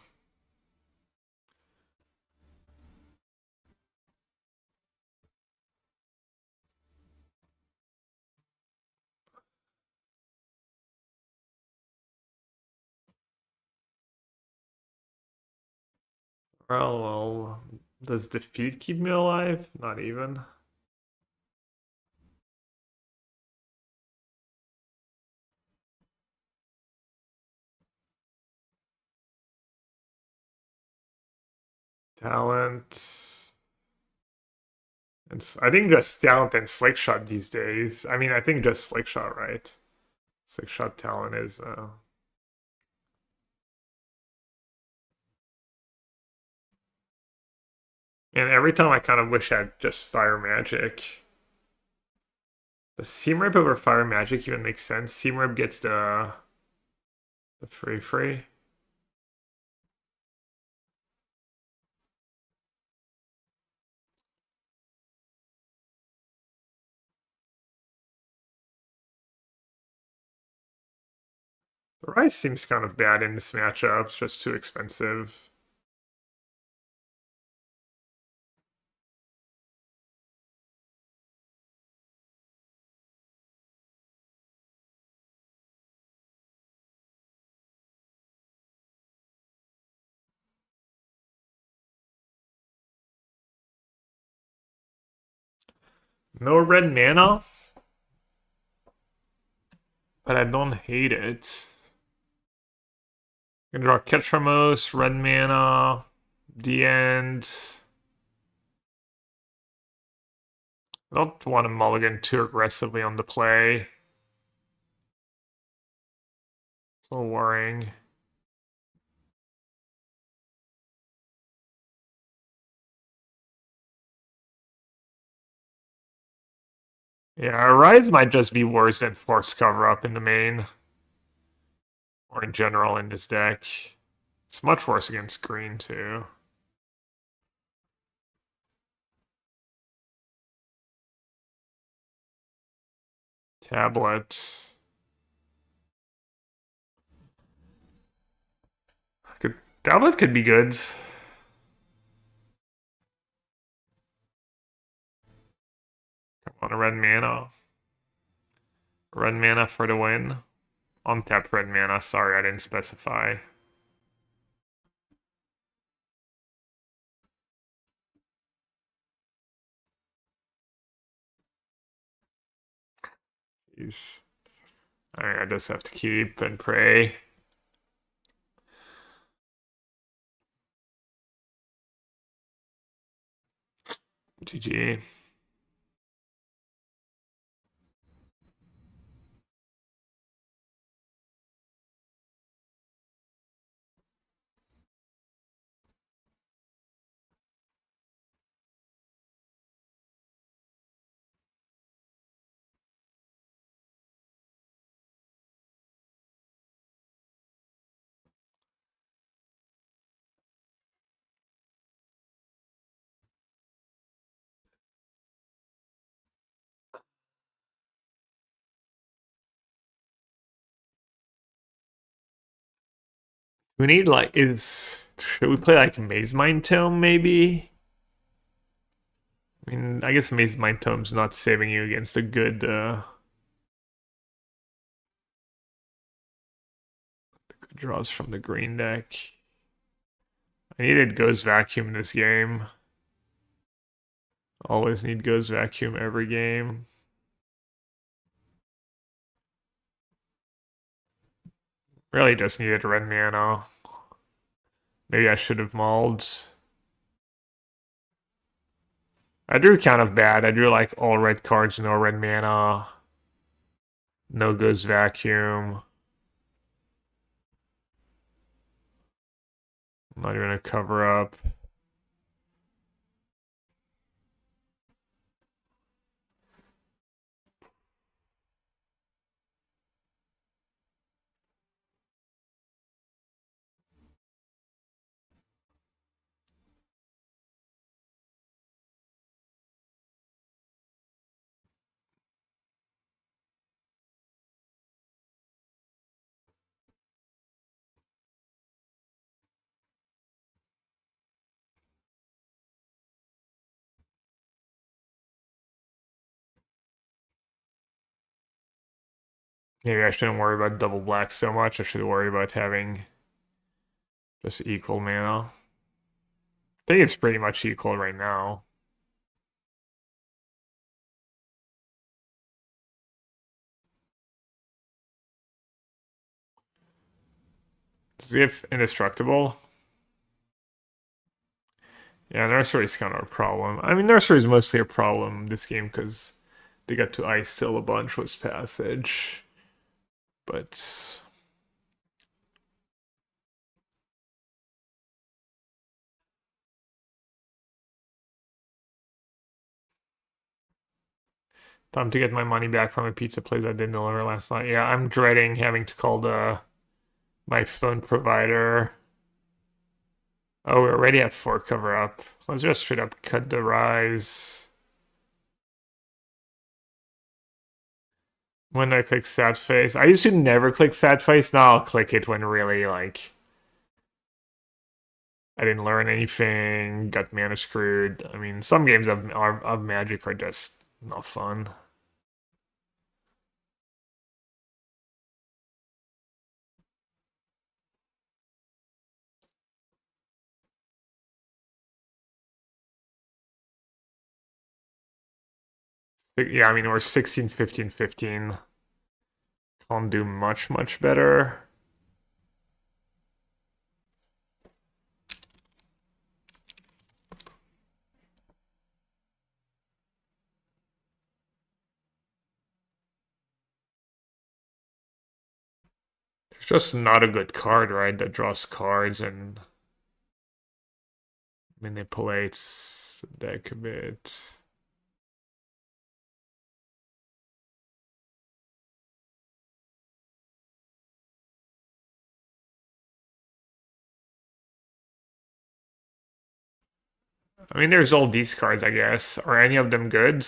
Well, does defeat keep me alive? Not even. Talent. I think just talent and Slake Shot these days. I mean, I think just Slake Shot, right? Slake Shot talent is. And every time I kind of wish I had just Fire Magic. Does Seam Rip over Fire Magic even make sense? Seam Rip gets the free. The Rise seems kind of bad in this matchup. It's just too expensive. No red mana, but I don't hate it. I'm gonna draw Ketramose, red mana, the end. I don't want to mulligan too aggressively on the play. It's a little worrying. Yeah, Rise might just be worse than Force Cover Up in the main. Or in general in this deck. It's much worse against green, too. Tablet. Tablet could be good. Come on, a red mana. Red mana for the win. Untapped red mana. Sorry, I didn't specify. Jeez. Alright, I just have to keep and pray. GG. We need like should we play like Maze Mind Tome maybe? I mean, I guess Maze Mind Tome's not saving you against a good draws from the green deck. I needed Ghost Vacuum in this game. Always need Ghost Vacuum every game. Really just needed red mana. Maybe I should have mauled. I drew kind of bad. I drew like all red cards, no red mana. No Ghost Vacuum. I'm not even a cover up. Maybe I shouldn't worry about double black so much. I should worry about having just equal mana. I think it's pretty much equal right now. Does he have indestructible? Yeah, Nursery's kind of a problem. I mean, Nursery's mostly a problem this game because they got to ice still a bunch with passage. But time to get my money back from a pizza place I didn't deliver last night. Yeah, I'm dreading having to call my phone provider. Oh, we already have 4 cover up. Let's just straight up cut the rise. When I click sad face, I used to never click sad face. Now I'll click it when really like I didn't learn anything, got mana screwed. I mean, some games of Magic are just not fun. Yeah, I mean, we're 16, 15, 15. Can't do much better. It's just not a good card, right? That draws cards and manipulates the deck a bit. I mean, there's all these cards, I guess. Are any of them good?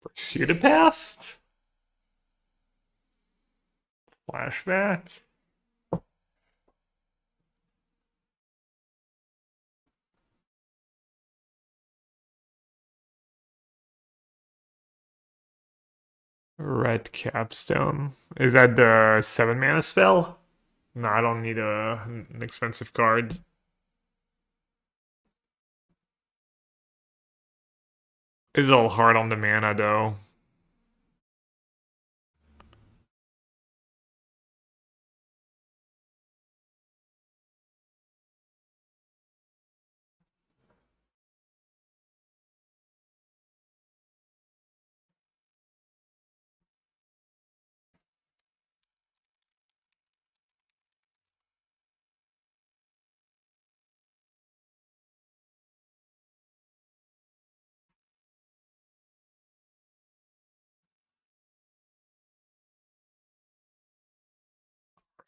Pursue the Past? Flashback? Red Capstone. Is that the 7 mana spell? No, I don't need an expensive card. It's all hard on the mana though.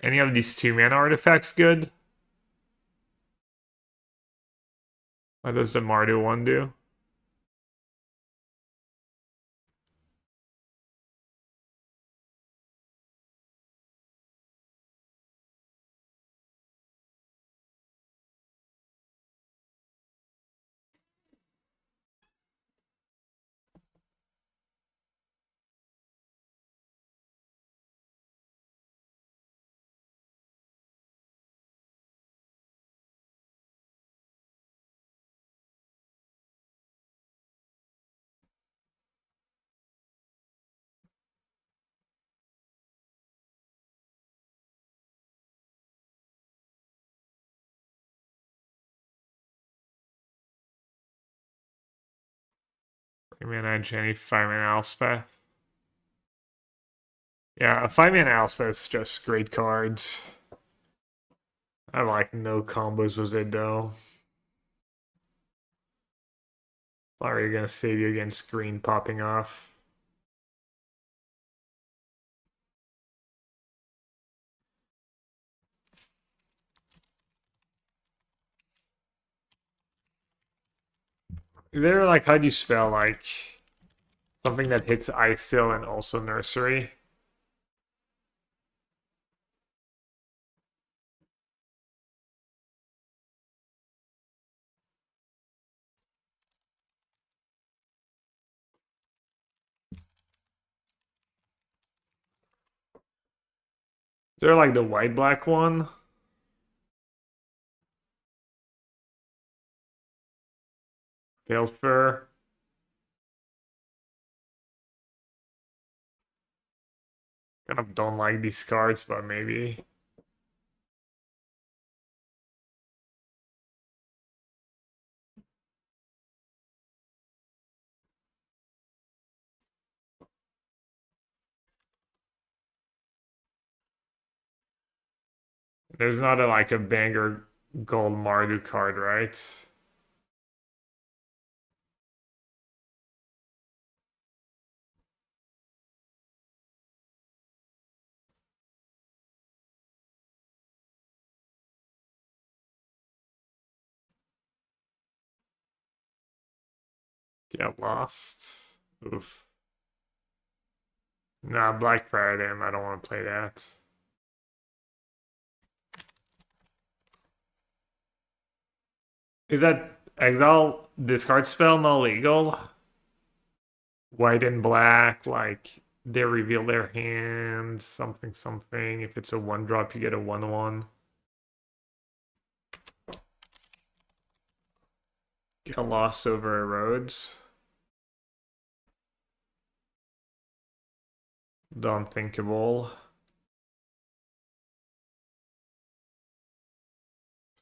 Any of these 2-mana artifacts good? What does the Mardu one do? Mana Jenny, 5-mana Elspeth. Yeah, 5-mana Elspeth's just great cards. I have like no combos with it though. Sorry, gonna save you against green popping off. Is there like, how do you spell like something that hits Ice Still and also Nursery? Is there like the white-black one? Pale Fur? Kind of don't like these cards, but maybe. There's not a, like a banger gold Mardu card, right? Get lost. Oof. Nah, Black Paradigm, I don't want to play that. Is that exile discard spell not legal? White and black, like they reveal their hand, something, something. If it's a 1-drop, you get a 1/1. Get lost over roads. The unthinkable.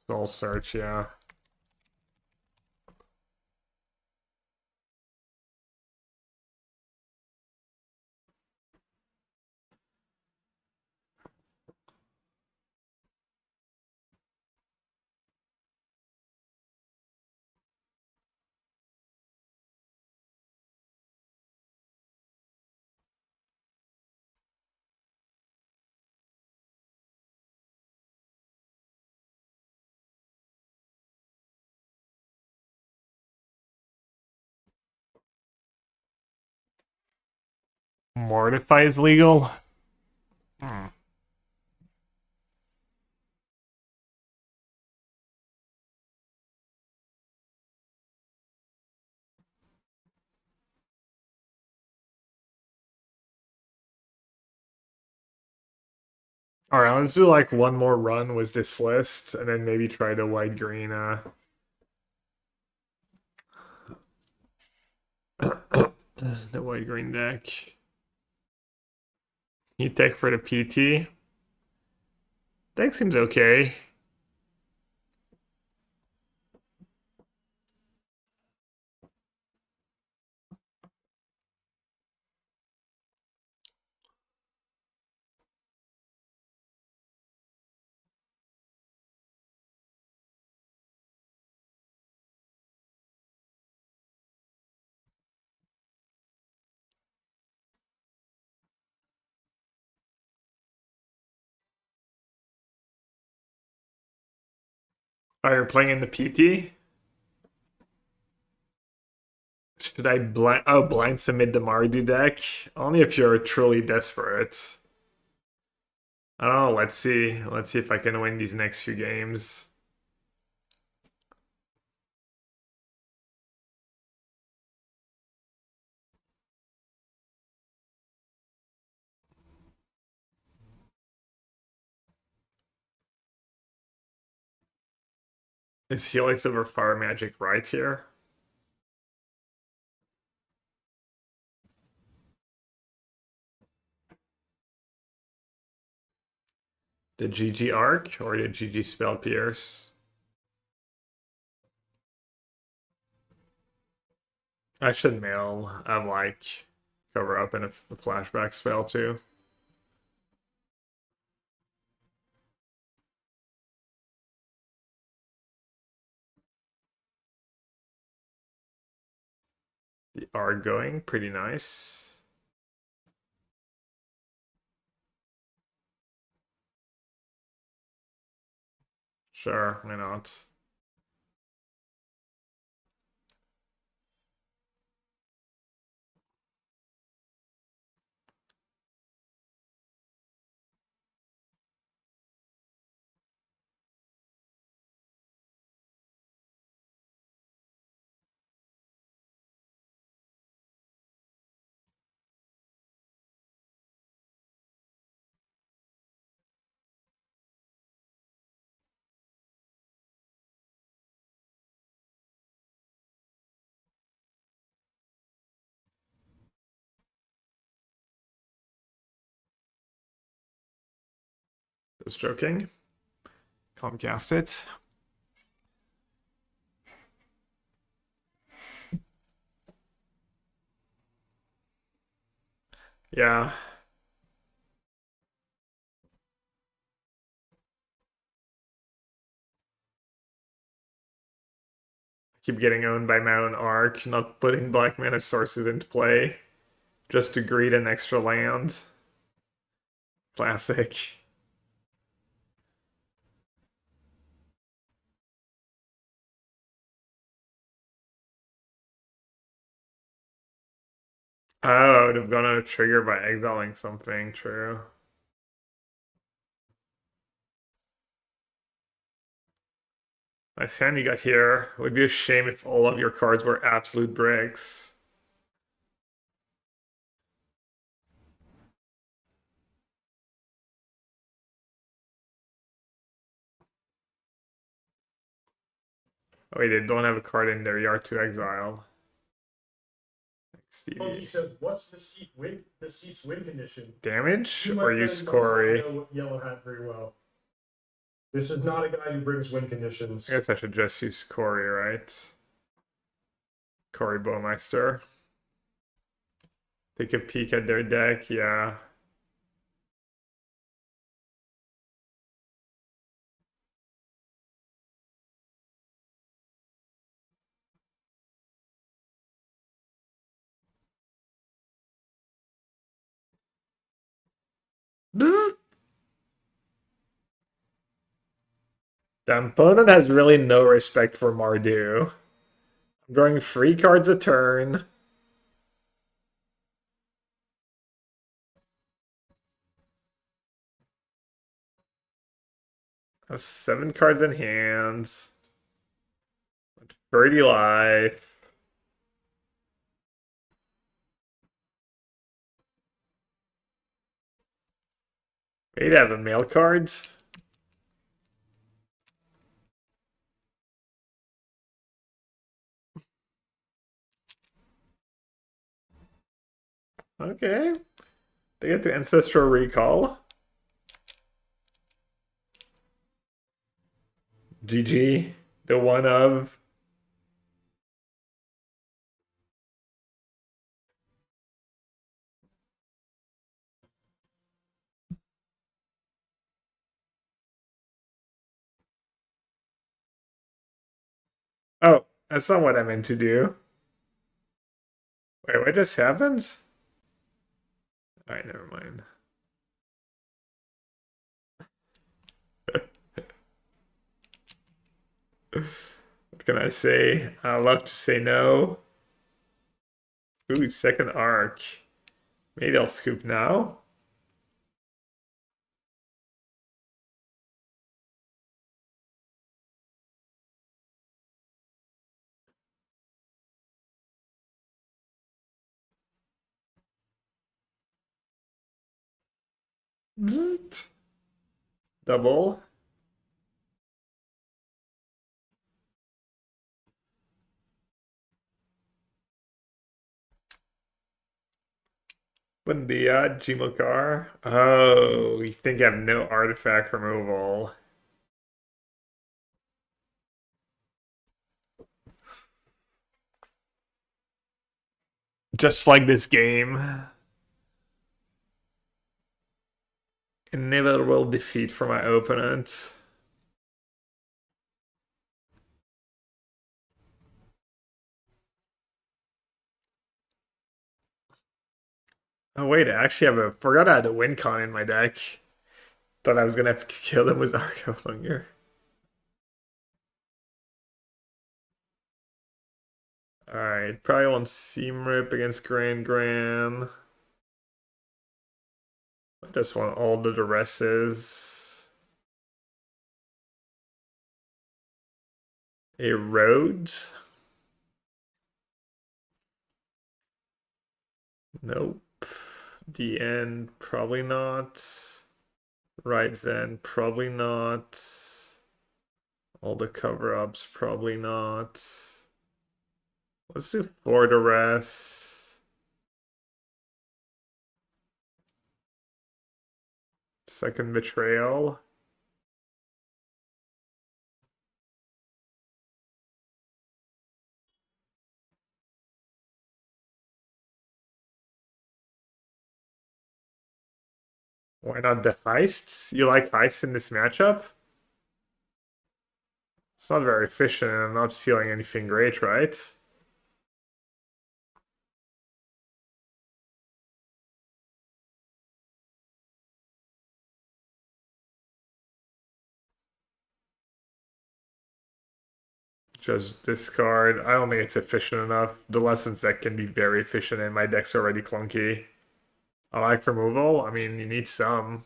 Soul Search, yeah. Mortify is legal? Hmm. Alright, let's do like one more run with this list, and then maybe try the white-green, the white-green deck. You take for the PT. Deck seems okay. Oh, you're playing in the PT? Should I blind submit the Mardu deck? Only if you're truly desperate. I don't know, let's see. Let's see if I can win these next few games. Is Helix over Fire Magic right here? The GG Arc or the GG Spell Pierce? I should mail like cover up and a flashback spell too. The Arc going, pretty nice. Sure, why not? Just joking. Comcast it. Yeah. Keep getting owned by my own arc, not putting black mana sources into play just to greed an extra land. Classic. Oh, I would have gone on a trigger by exiling something, true. Nice hand you got here. It would be a shame if all of your cards were absolute bricks. Oh, wait, they don't have a card in their yard to exile. Monkey says, "What's the Seath's win condition?" Damage You, my or friend, use must Corey? not know Yellow Hat very well. This is not a guy who brings win conditions. I guess I should just use Corey, right? Corey Bowmeister. Take a peek at their deck, yeah. The opponent has really no respect for Mardu. I'm drawing 3 cards a turn. I have 7 cards in hand. 30 life. Maybe I have a mail cards. Okay. They get the Ancestral Recall. GG. The one of. Oh, that's not what I meant to do. Wait, what just happened? Alright, never mind. What can I say? I love to say no. Ooh, second arc. Maybe I'll scoop now. Bzzzt. Double. Bundia, Jimokar. Oh, you think I have no artifact removal. Just like this game. Inevitable defeat for my opponent. Oh wait, I actually have a forgot I had a win con in my deck. Thought I was gonna have to kill them with Arco Hunger. Alright, probably want Seam Rip against Grand Gram. I just want all the duresses. A Rhodes? Nope. DN, probably not. Right Zen, probably not. All the cover-ups, probably not. Let's do 4 duress. Second Betrayal. Why not the heists? You like heists in this matchup? It's not very efficient, and I'm not stealing anything great, right? Just discard. I don't think it's efficient enough. The lessons deck can be very efficient, and my deck's already clunky. I like removal. I mean, you need some.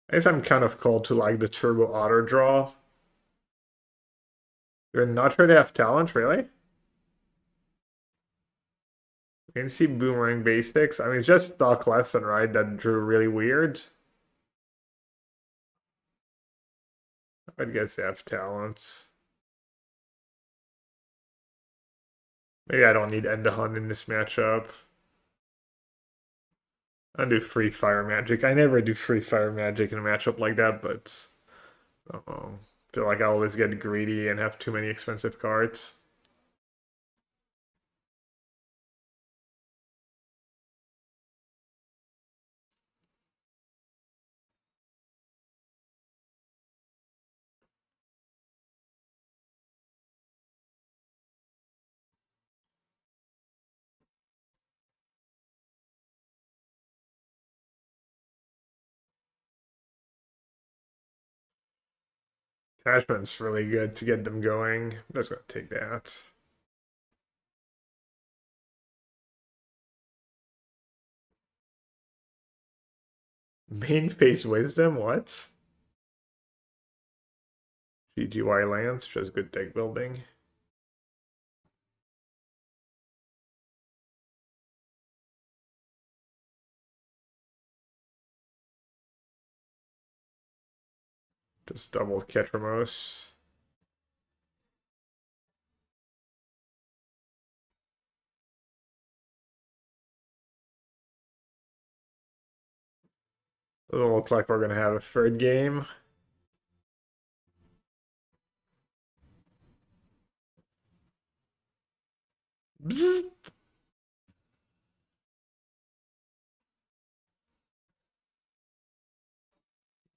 I guess I'm kind of called to like the turbo auto draw. You're not ready to have talent, really? You can see Boomerang Basics. I mean, it's just stock lesson, right? That drew really weird. I'd guess they have talents. Maybe I don't need End to Hunt in this matchup. I do free fire magic. I never do free fire magic in a matchup like that, but I feel like I always get greedy and have too many expensive cards. Attachment's really good to get them going. I'm just gonna take that. Main phase wisdom, what? GGY Lance, just good deck building. Just double Ketramose. Doesn't look like we're gonna have a third game. Bzzzt.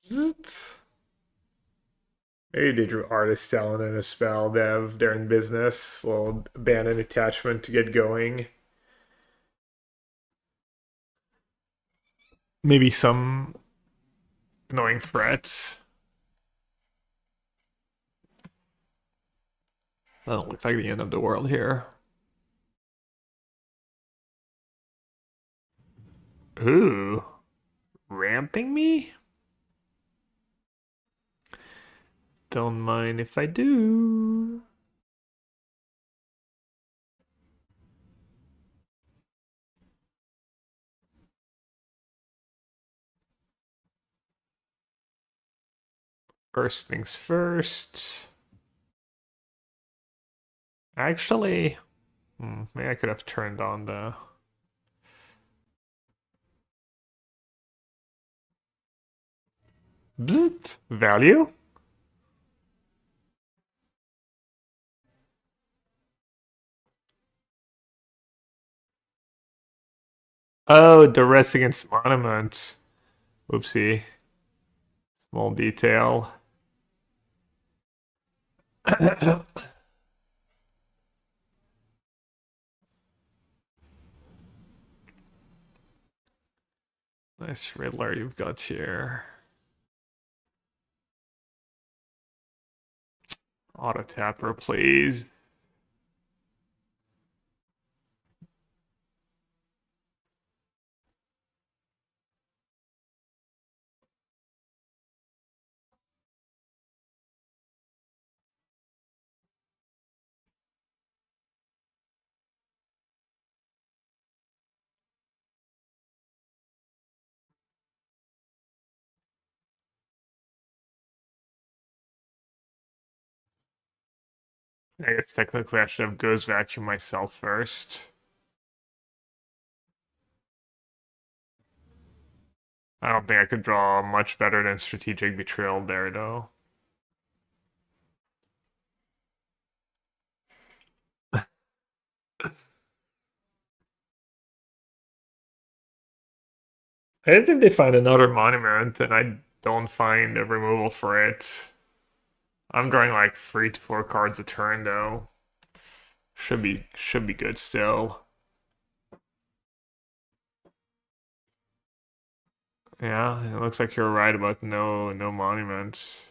Bzzzt. Maybe they drew artist talent in a spell dev. They're in business. We'll abandon attachment to get going. Maybe some annoying threats. Doesn't look like the end of the world here. Ooh. Ramping me? Don't mind if I do. First things first. Actually, maybe I could have turned on the value. Oh, duress against monuments. Whoopsie. Small detail. Nice Riddler you've got here. Auto tapper, please. I guess technically I should have Goes Vacuum myself first. I don't think I could draw much better than Strategic Betrayal there, though. I didn't think they find another monument, and I don't find a removal for it. I'm drawing like 3 to 4 cards a turn, though. Should be good still. Yeah, it looks like you're right about no monuments.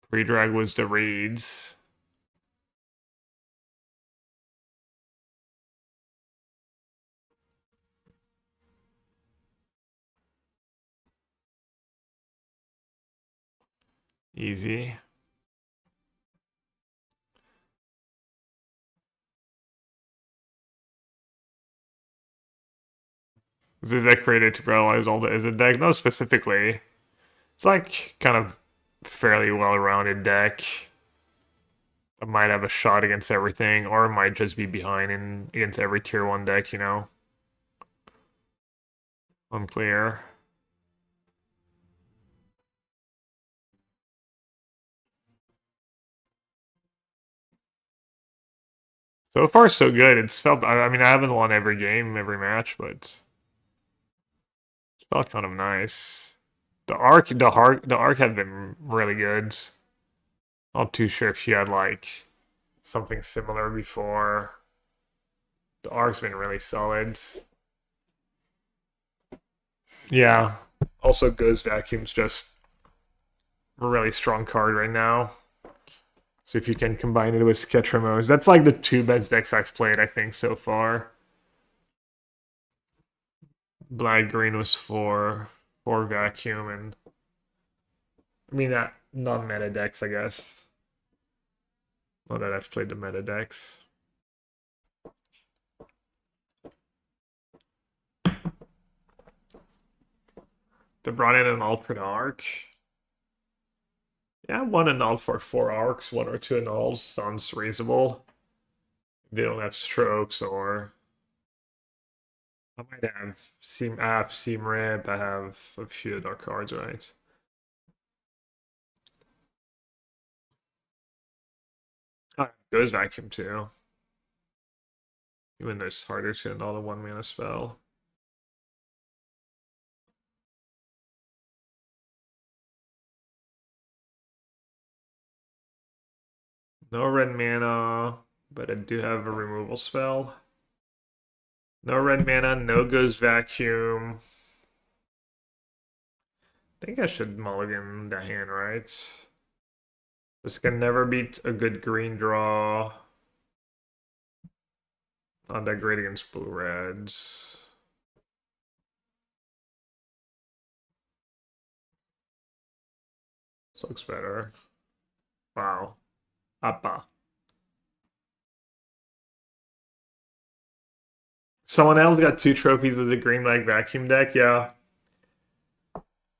Pre-drag was the raids. Easy. Is this deck created to paralyze all the is it deck? No, specifically. It's like kind of fairly well-rounded deck. It might have a shot against everything, or it might just be behind in against every tier 1 deck, you know? Unclear. So far, so good. It's felt. I mean, I haven't won every game, every match, but it felt kind of nice. The arc had been really good. Not too sure if you had like something similar before. The arc's been really solid. Yeah. Also, Goes Vacuum's just a really strong card right now. So if you can combine it with Ketramose, that's like the 2 best decks I've played, I think, so far. Black Green was for Vacuum, and I mean that non-meta decks, I guess. Not that I've played the meta decks. They brought in an alt for the arc. Yeah, 1 and alt for 4 arcs, 1 or 2 and alts sounds reasonable. They don't have strokes or I might have Seam Rip, I have a few other cards, right? Goes Vacuum too. Even though it's harder to install the 1 mana spell. No red mana, but I do have a removal spell. No red mana, no goes vacuum. I think I should mulligan the hand, right? This can never beat a good green draw. Not that great against blue reds. This looks better. Wow. Appa. Someone else got 2 trophies of the green leg vacuum deck, yeah.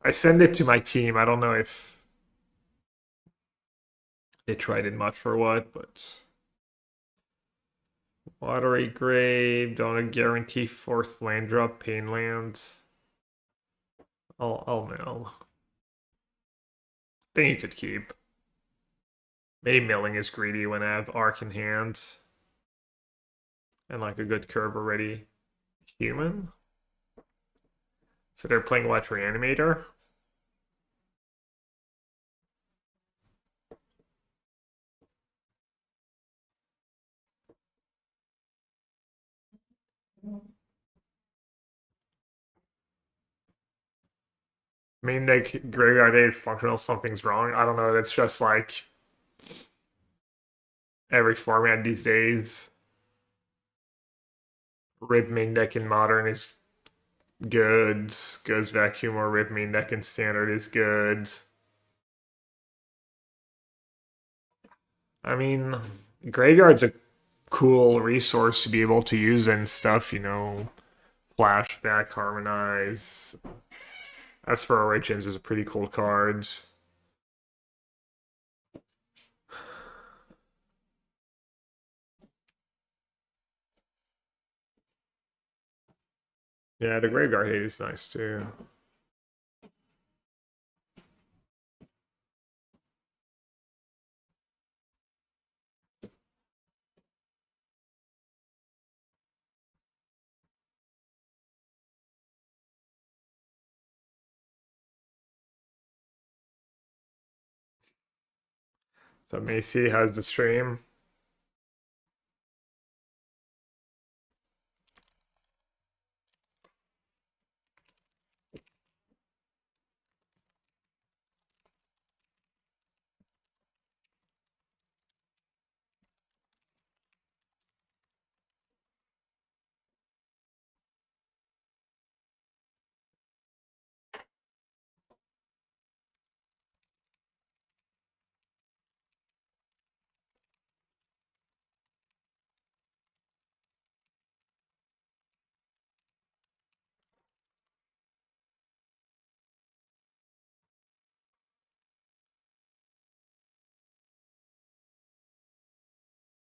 I send it to my team. I don't know if they tried it much or what, but Watery Grave, don't guarantee 4th land drop, pain lands. I'll mill. Think you could keep. Maybe milling is greedy when I have Arc in hand. And like a good curve already. Human? So they're playing what, Reanimator? Main deck Graveyard A is functional, something's wrong. I don't know, that's just like every format these days. Rib main deck in Modern is good. Goes Vacuum or Rib main deck in Standard is good. I mean, Graveyard's a cool resource to be able to use and stuff, you know, flashback, harmonize. As for Origins, is a pretty cool cards. Yeah, the Graveyard Hate is nice too. So Macy has the stream.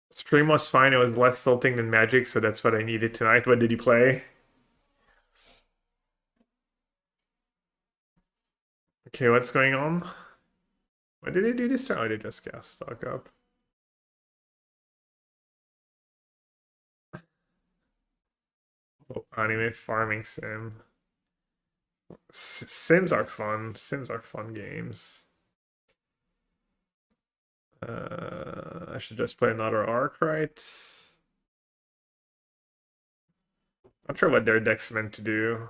Stream was fine. It was less tilting than Magic, so that's what I needed tonight. What did you play? Okay, what's going on? What did they do this time? Oh, they just cast stock up. Oh, anime farming sim. Sims are fun. Sims are fun games. I should just play another arc, right? Not sure what their deck's meant to do.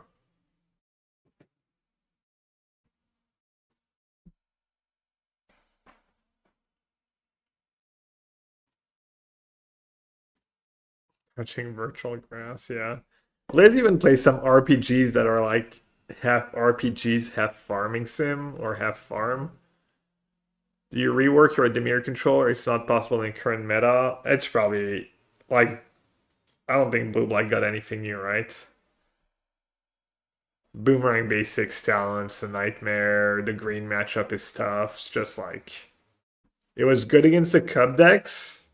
Touching virtual grass, yeah. Let's even play some RPGs that are like half RPGs, half farming sim, or half farm. Do you rework your Demir controller? It's not possible in current meta. It's probably like I don't think Blue Black got anything new, right? Boomerang basics talents, a nightmare. The green matchup is tough. It's just like it was good against the Cub decks,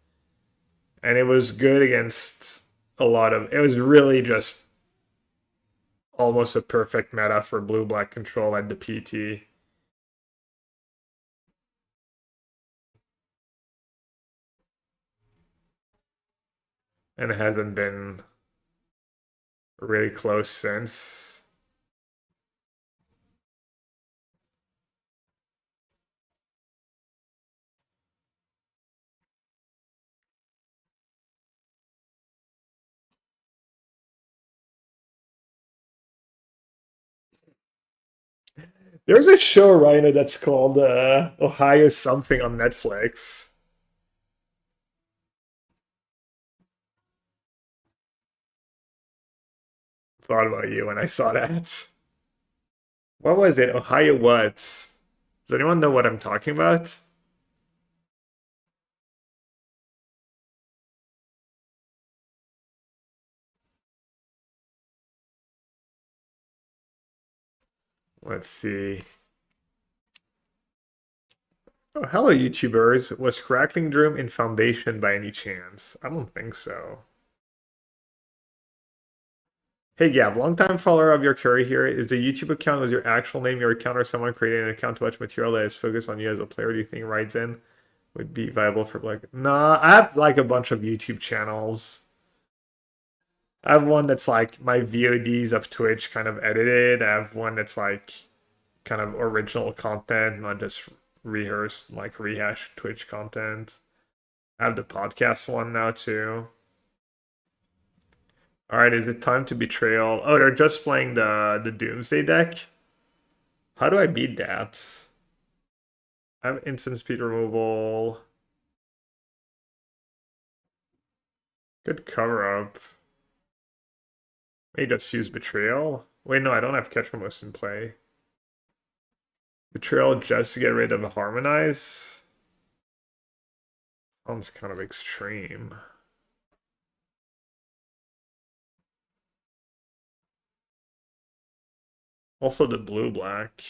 and it was good against a lot of. It was really just almost a perfect meta for Blue Black control at the PT. And it hasn't been really close since. There's a show right now that's called Ohio something on Netflix. Thought about you when I saw that. What was it? Ohio what? Does anyone know what I'm talking about? Let's see. Oh, hello, YouTubers. Was Crackling Droom in Foundation by any chance? I don't think so. Hey Gab, longtime follower of your curry here. Is the YouTube account with your actual name your account or someone creating an account to watch material that is focused on you as a player? Do you think writes in would be viable for like? Nah, I have like a bunch of YouTube channels. I have one that's like my VODs of Twitch kind of edited. I have one that's like kind of original content, not just rehearsed, like rehashed Twitch content. I have the podcast one now too. All right, is it time to betrayal? Oh, they're just playing the Doomsday deck. How do I beat that? I have instant speed removal. Good cover up. Maybe just use betrayal. Wait, no, I don't have Ketramose in play. Betrayal just to get rid of harmonize. Sounds kind of extreme. Also the blue-black.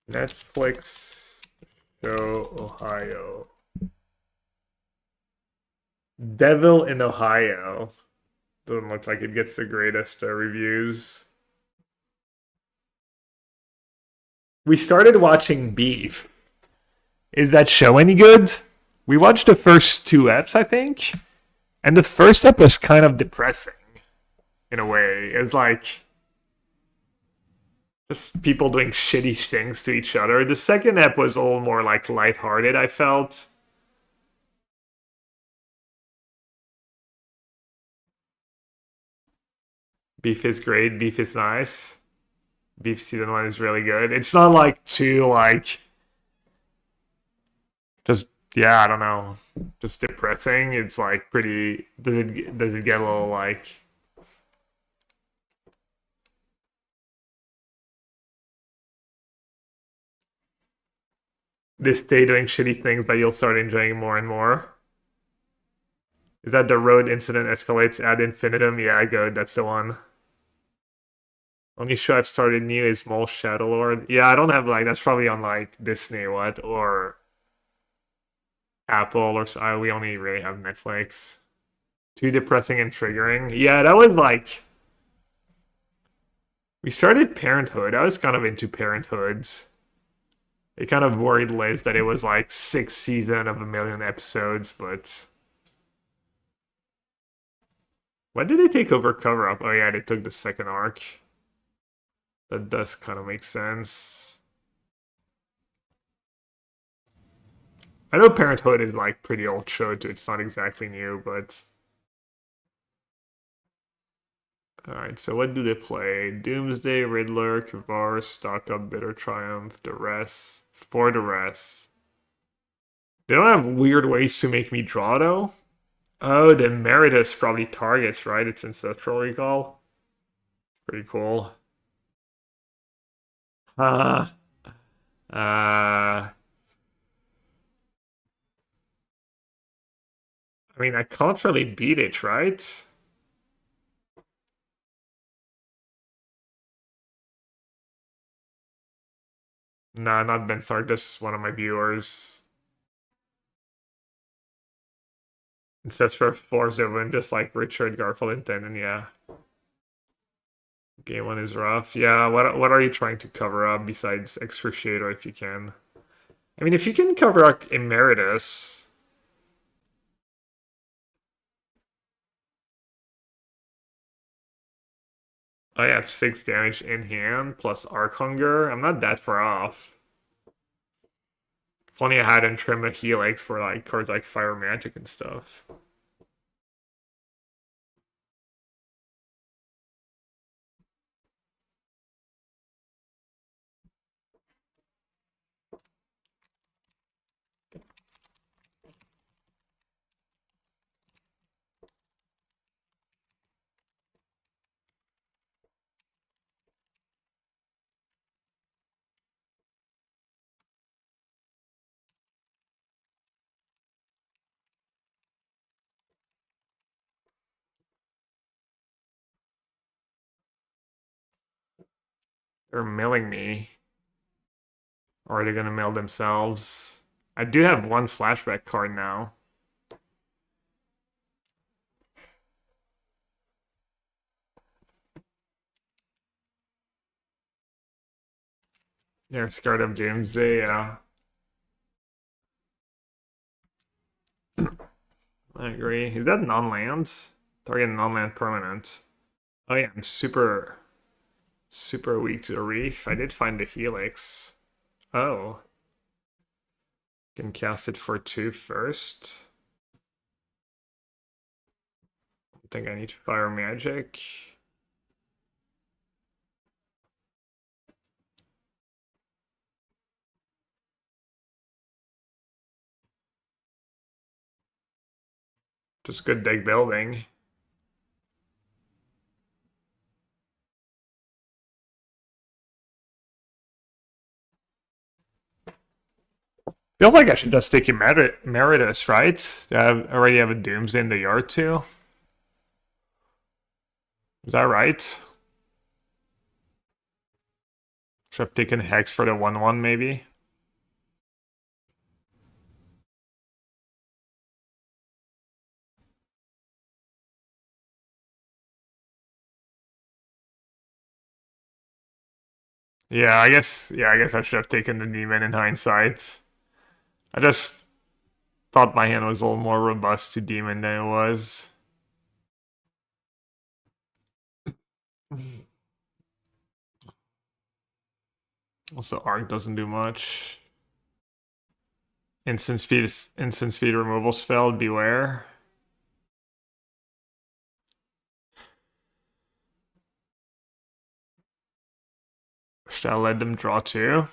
Netflix show Ohio. Devil in Ohio. Doesn't look like it gets the greatest reviews. We started watching Beef. Is that show any good? We watched the first 2 eps, I think. And the first ep was kind of depressing. In a way. It was like just people doing shitty things to each other. The second ep was a little more like lighthearted, I felt. Beef is great. Beef is nice. Beef season 1 is really good. It's not like too like just yeah, I don't know, just depressing. It's like pretty. Does it get a little like? They stay doing shitty things, but you'll start enjoying more and more. Is that the road incident escalates ad infinitum? Yeah, good. That's the one. Only show I've started new is Mole Shadow Lord. Yeah, I don't have like that's probably on like Disney what or Apple or so. We only really have Netflix. Too depressing and triggering. Yeah, that was like we started Parenthood. I was kind of into Parenthoods. It kind of worried Liz that it was like 6 seasons of 1,000,000 episodes, but when did they take over cover up? Oh yeah, they took the second arc. That does kind of make sense. I know Parenthood is like pretty old show too. It's not exactly new, but all right. So what do they play? Doomsday, Riddler, Kavar, Stock Up, Bitter Triumph, Duress. For Duress. They don't have weird ways to make me draw though. Oh, the Meritus probably targets, right? It's Ancestral Recall. Pretty cool. Uh, I mean, I can't really beat it, right? Nah, not Ben Stark, just one of my viewers. It says for 4-0, just like Richard Garfield and yeah. Game 1 is rough. Yeah, what are you trying to cover up besides Excruciator if you can? I mean, if you can cover up Emeritus. I have 6 damage in hand plus Arc Hunger. I'm not that far off. If only I hadn't trimmed a Helix for like cards like Fire Magic and stuff. They're milling me. Or are they gonna mill themselves? I do have one flashback card now. They're scared of Doomsday, yeah. I agree. Is that non-lands? Target non-land permanent. Oh yeah, I'm super weak to the reef. I did find the helix. Oh. Can cast it for 2 first. I think I need to fire magic. Just good deck building. Feels like I should just take a Meritus, right? I already have a Doomsday in the yard too. Is that right? Should have taken Hex for the 1/1 maybe. I guess I should have taken the Demon in hindsight. I just thought my hand was a little more robust to Demon than it was. Also, Arc doesn't do much. Instant speed removal spell, beware. Should I let them draw 2?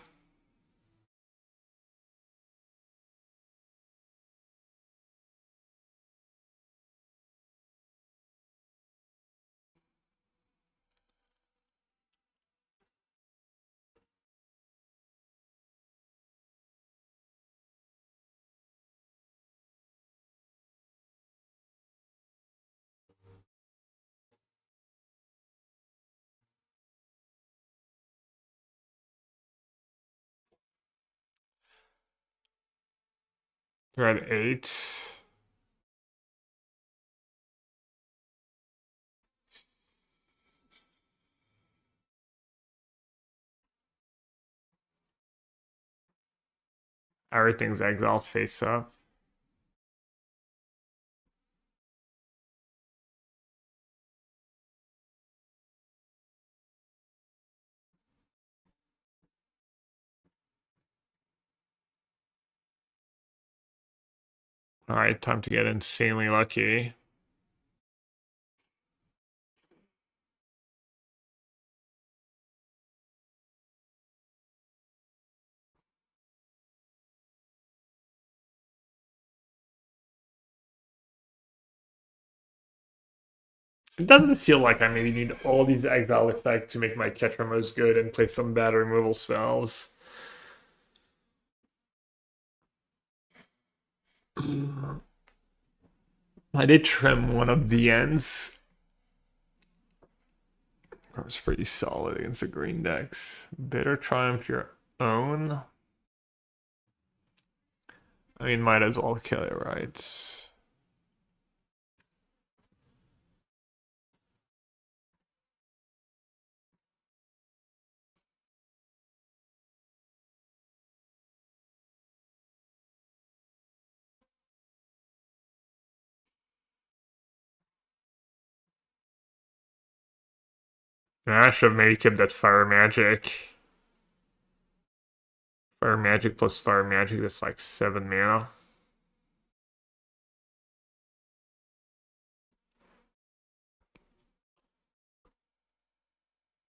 You're at 8. Everything's exiled face up. Alright, time to get insanely lucky. It doesn't feel like I maybe need all these exile effects to make my Ketramose good and play some bad removal spells. I did trim one of the ends. That was pretty solid against the green decks. Bitter Triumph your own. I mean, might as well kill it, right? I should have maybe kept that Fire Magic. Fire Magic plus Fire Magic, that's like 7 mana.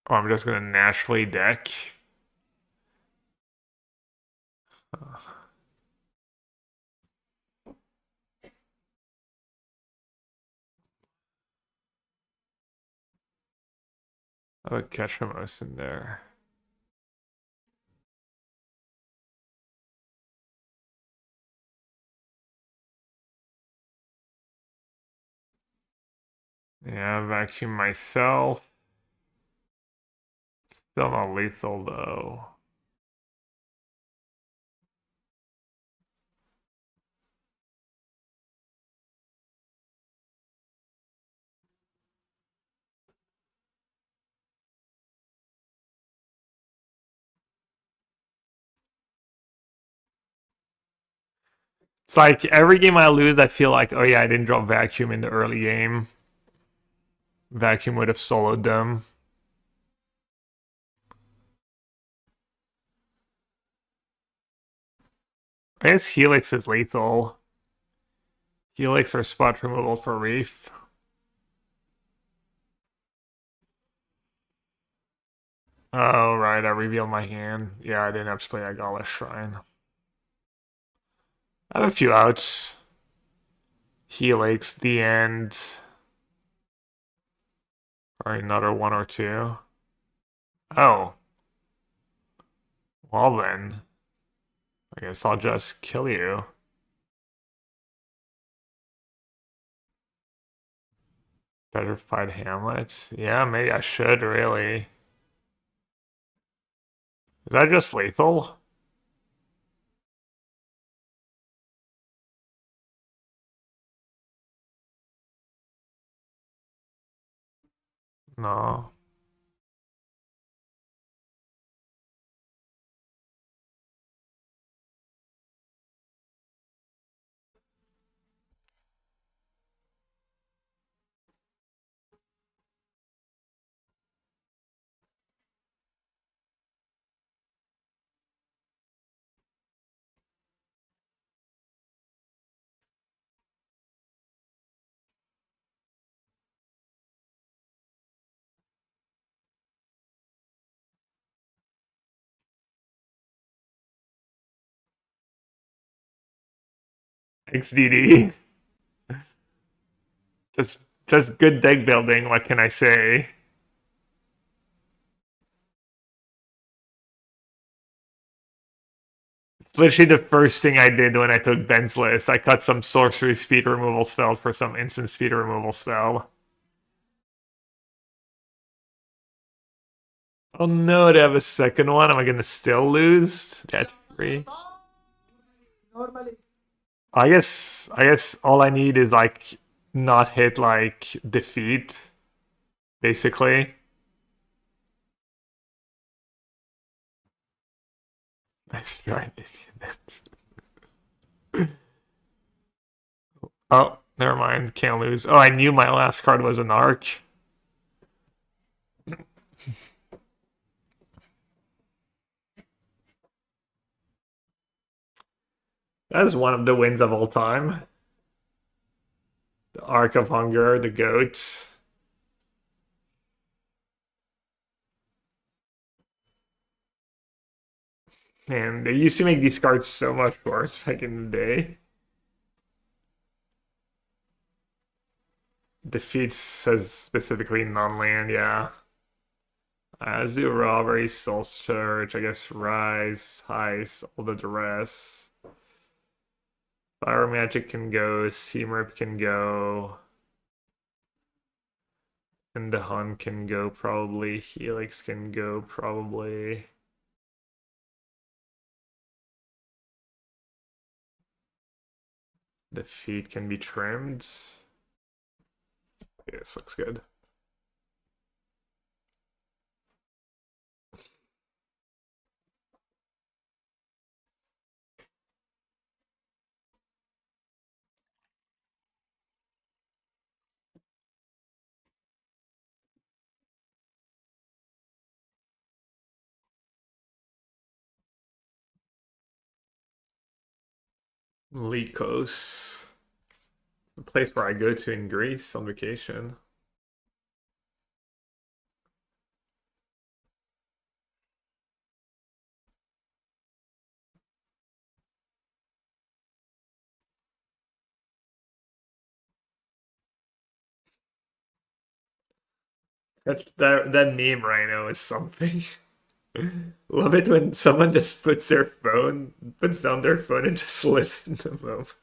Oh, I'm just gonna naturally deck. I'll have a Ketramose in there. Yeah, vacuum myself. Still not lethal though. It's like every game I lose, I feel like, oh yeah, I didn't drop Vacuum in the early game. Vacuum would have soloed them. I guess Helix is lethal. Helix or spot removal for Reef. Oh, right, I revealed my hand. Yeah, I didn't have to play a Gala Shrine. I have a few outs. Helix, the end. Or another one or two. Oh. Well then. I guess I'll just kill you. Petrified Hamlet? Yeah, maybe I should, really. Is that just lethal? No. XDD. Just just good deck building, what can I say? It's literally the first thing I did when I took Ben's list. I cut some sorcery speed removal spell for some instant speed removal spell. Oh no, to have a second one? Am I gonna still lose? That's free. Normally, I guess all I need is like not hit like defeat, basically. Nice try. Oh, never mind. Can't lose. Oh, I knew my last card was an arc. That is one of the wins of all time. The Arc of Hunger, the goats. Man, they used to make these cards so much worse back in the day. Defeat says specifically non-land, yeah. Azure Robbery, Soul Search, I guess Rise, Heist, all the rest. Fire Magic can go, Seamrip can go. And the Hun can go probably. Helix can go probably. The feet can be trimmed. Yeah, this looks good. Lycos. The place where I go to in Greece on vacation. That meme right now is something. Love it when someone just puts down their phone and just lives in the moment.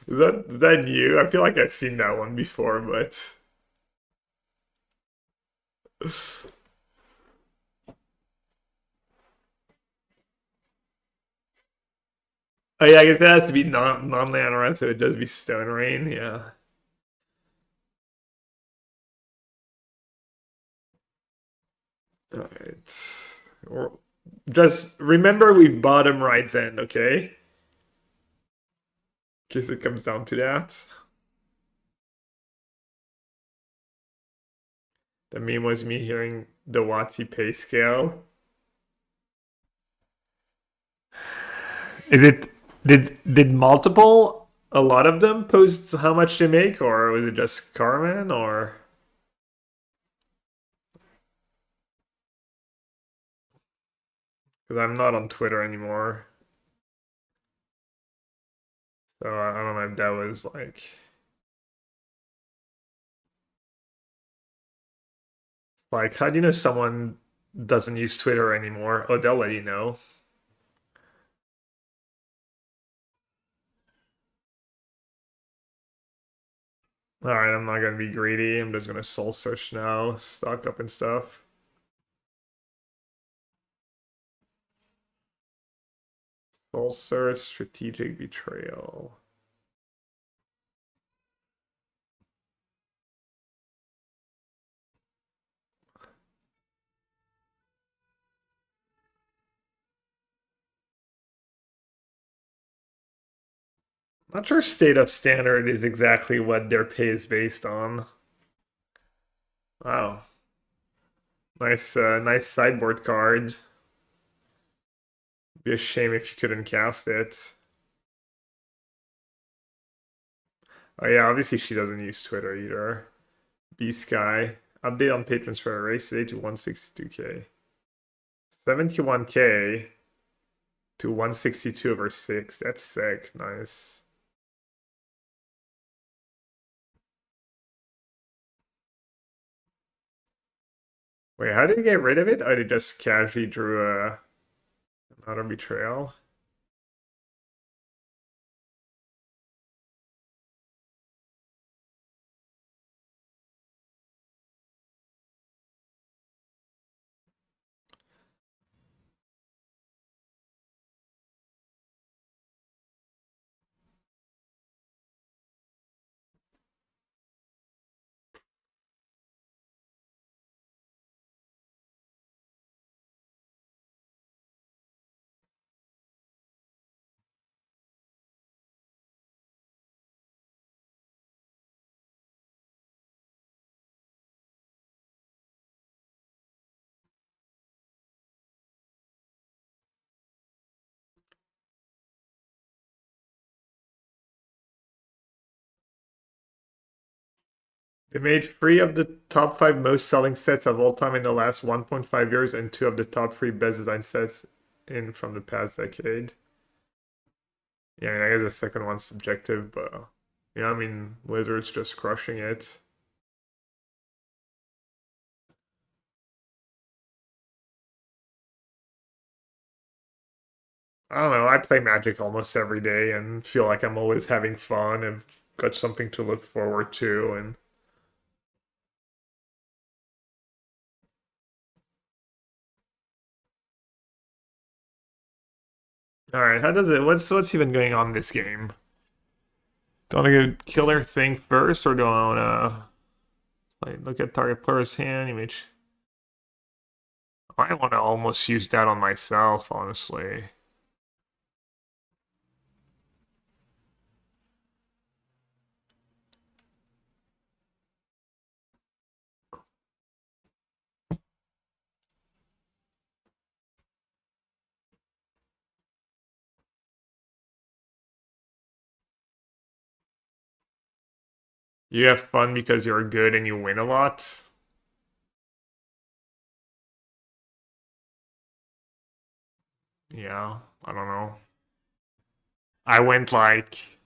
Is that new? I feel like I've seen that one before, but Oh yeah, I guess it has to be non-land run, so it would just be Stone Rain, yeah. Alright. Just remember we've bottom right end, okay? In case it comes down to that. The meme was me hearing the Watsy pay scale. Is it did multiple a lot of them post how much they make, or was it just Carmen, or because I'm not on Twitter anymore, so I don't know if that was like how do you know someone doesn't use Twitter anymore? Oh, they'll let you know. All right, I'm not gonna be greedy. I'm just gonna soul search now, stock up and stuff. Soul search, strategic betrayal. Not sure state of standard is exactly what their pay is based on. Wow, nice sideboard card. Be a shame if you couldn't cast it. Oh yeah, obviously she doesn't use Twitter either. B-Sky. Update on patrons for a race today to 162k. 71k to 162 over 6. That's sick. Nice. Wait, how did he get rid of it? Oh, they just casually drew another betrayal. They made 3 of the top 5 most selling sets of all time in the last 1.5 years and 2 of the top 3 best design sets in from the past decade. Yeah, I mean, I guess the second one's subjective, but yeah, I mean, Wizards just crushing it. I don't know, I play Magic almost every day and feel like I'm always having fun and got something to look forward to and Alright, how does it what's even going on in this game? Do I want to go kill their thing first or do I wanna look at target player's hand, image? I wanna almost use that on myself, honestly. You have fun because you're good and you win a lot. Yeah, I don't know. I went like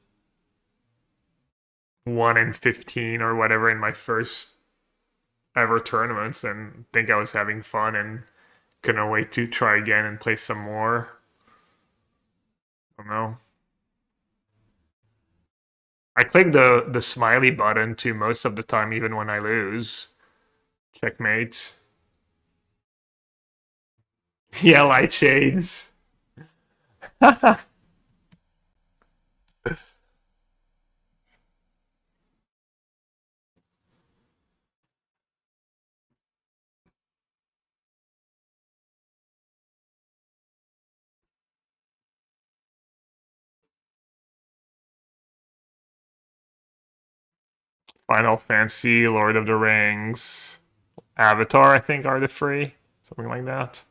1-15 or whatever in my first ever tournaments and think I was having fun and couldn't wait to try again and play some more. I don't know. I click the smiley button too most of the time, even when I lose. Checkmate. Yeah, light shades. Final Fantasy, Lord of the Rings, Avatar, I think, are the free. Something like that.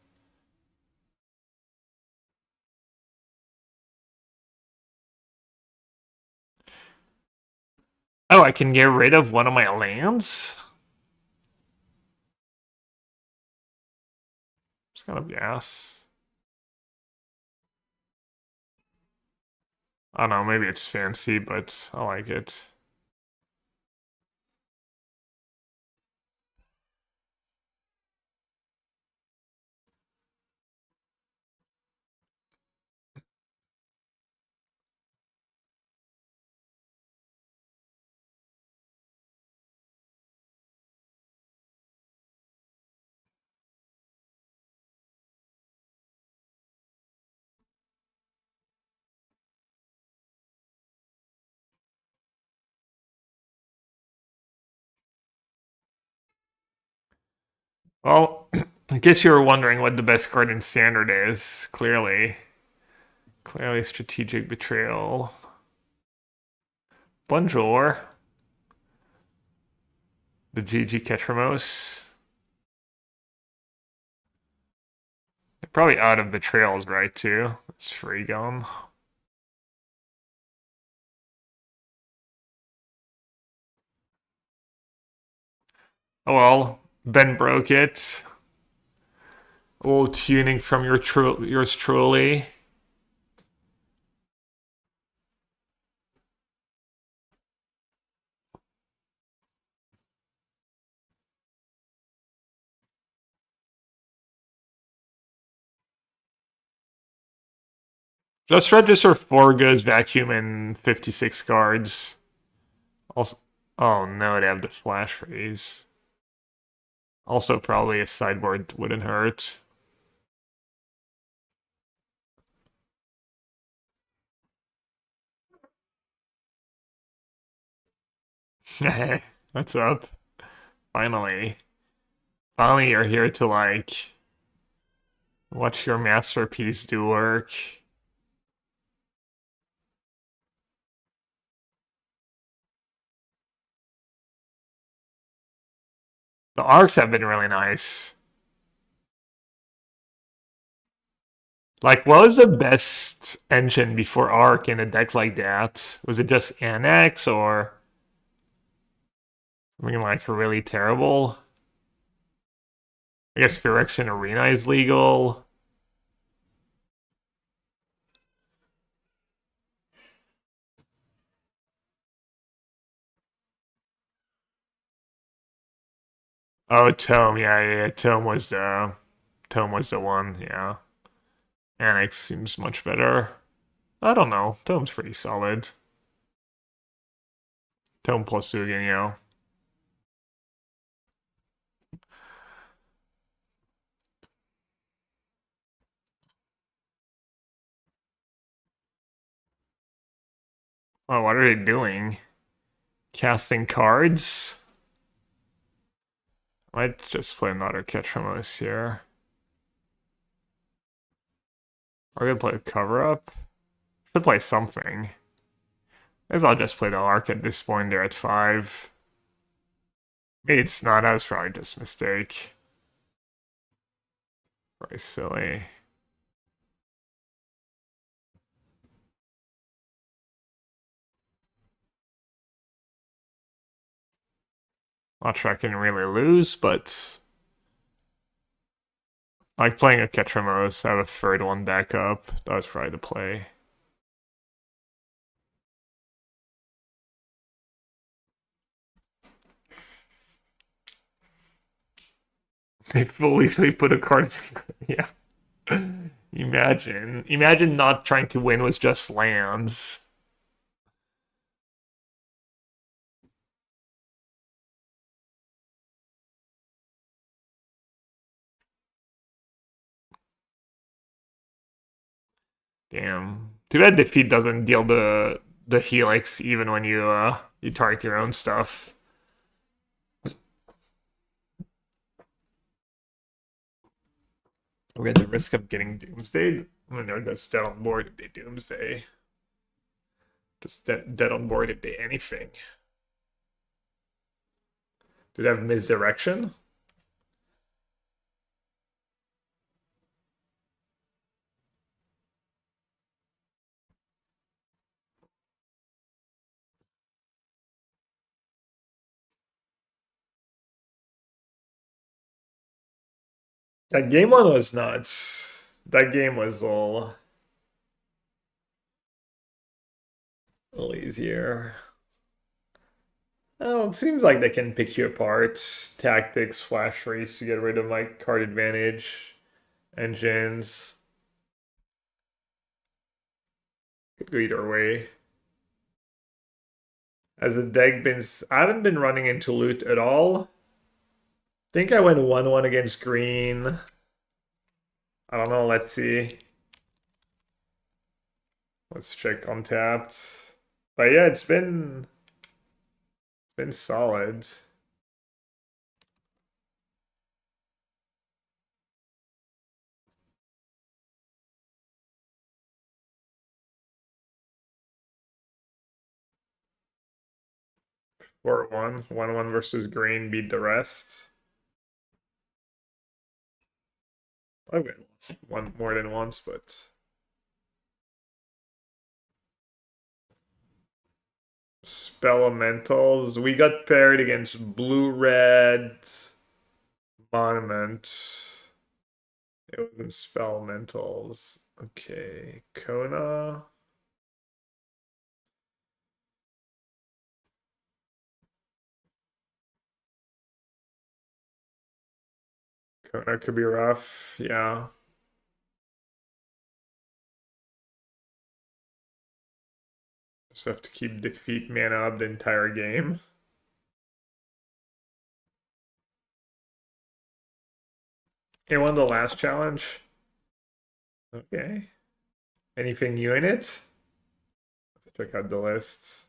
Oh, I can get rid of one of my lands? It's kind of gas. I don't know, maybe it's fancy, but I like it. Well, I guess you were wondering what the best card in Standard is. Clearly Strategic Betrayal. Bonjour. The GG Ketramose. They're probably out of Betrayals, right, too? It's free gum. Oh well, Ben broke it. A little tuning from yours truly. Just register 4 goods, vacuum, and 56 cards. Also, oh no, they have the flash freeze. Also, probably a sideboard wouldn't hurt. What's up? Finally. Finally, you're here to, like, watch your masterpiece do work. The arcs have been really nice. Like, what was the best engine before Arc in a deck like that? Was it just Annex or something like really terrible? I guess Phyrexian Arena is legal. Oh, Tome, yeah. Tome was the one, yeah. Annex seems much better. I don't know. Tome's pretty solid. Tome plus Dugan, you know. Oh, what are they doing? Casting cards? Might just play another Ketramose here. Are we gonna play a cover up? Should play something. Guess I'll just play the Arc at this point. They're at 5. Maybe it's not. That was probably just a mistake. Very silly. Not sure I can really lose, but I like playing a Ketramose. I have a third one back up. That was probably the play. They fully put a card. Yeah. Imagine not trying to win with just lands. Damn. Too bad defeat doesn't deal the helix even when you target your own stuff. We had the risk of getting doomsday. I don't know, just dead on board if they doomsday. Just dead on board if they anything. Do they have misdirection? That game one was nuts. That game was all a little easier. Oh, it seems like they can pick you apart. Tactics, flash race to get rid of my card advantage, engines. Could go either way. As a deck been, I haven't been running into loot at all. Think I went 1-1 against green. I don't know, let's see. Let's check Untapped. But yeah, it's been solid. Or 1-1 versus green beat the rest. I've been one more than once, but Spelementals. We got paired against blue-red Monument. It was in Spelementals. Okay, Kona. Kona could be rough, yeah. Just have to keep defeat mana up the entire game. It won the last challenge. Okay. Anything new in it? Let's check out the lists.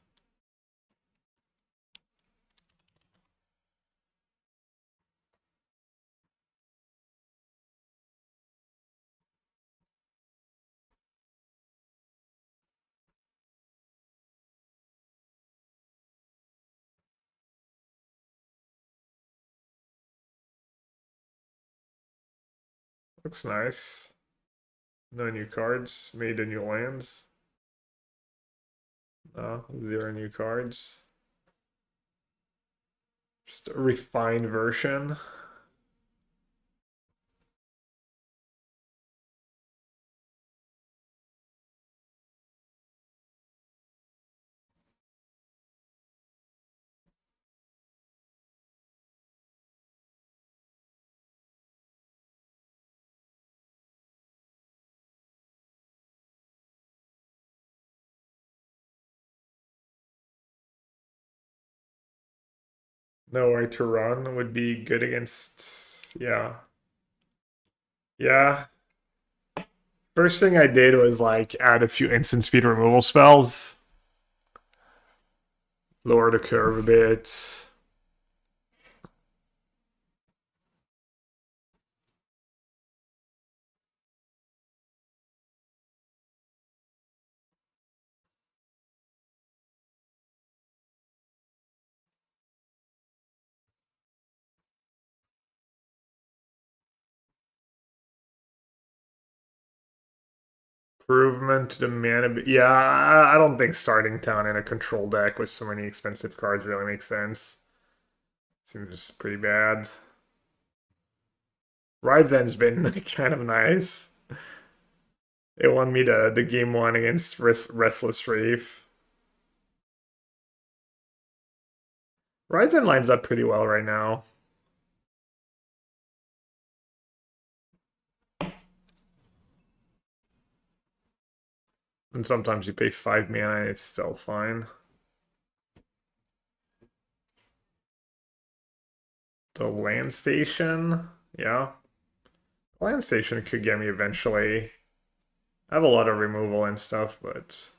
Looks nice. No new cards. Made the new lands. No, 0 new cards. Just a refined version. Nowhere to run would be good against, yeah. Yeah. First thing I did was like add a few instant speed removal spells. Lower the curve a bit. Improvement to the mana. Yeah, I don't think starting town in a control deck with so many expensive cards really makes sense. Seems pretty bad. Ryzen's been kind of nice. It won me the game one against Restless Reef. Ryzen lines up pretty well right now. And sometimes you pay 5 mana and it's still fine. The land station, yeah. Land station could get me eventually. I have a lot of removal and stuff, but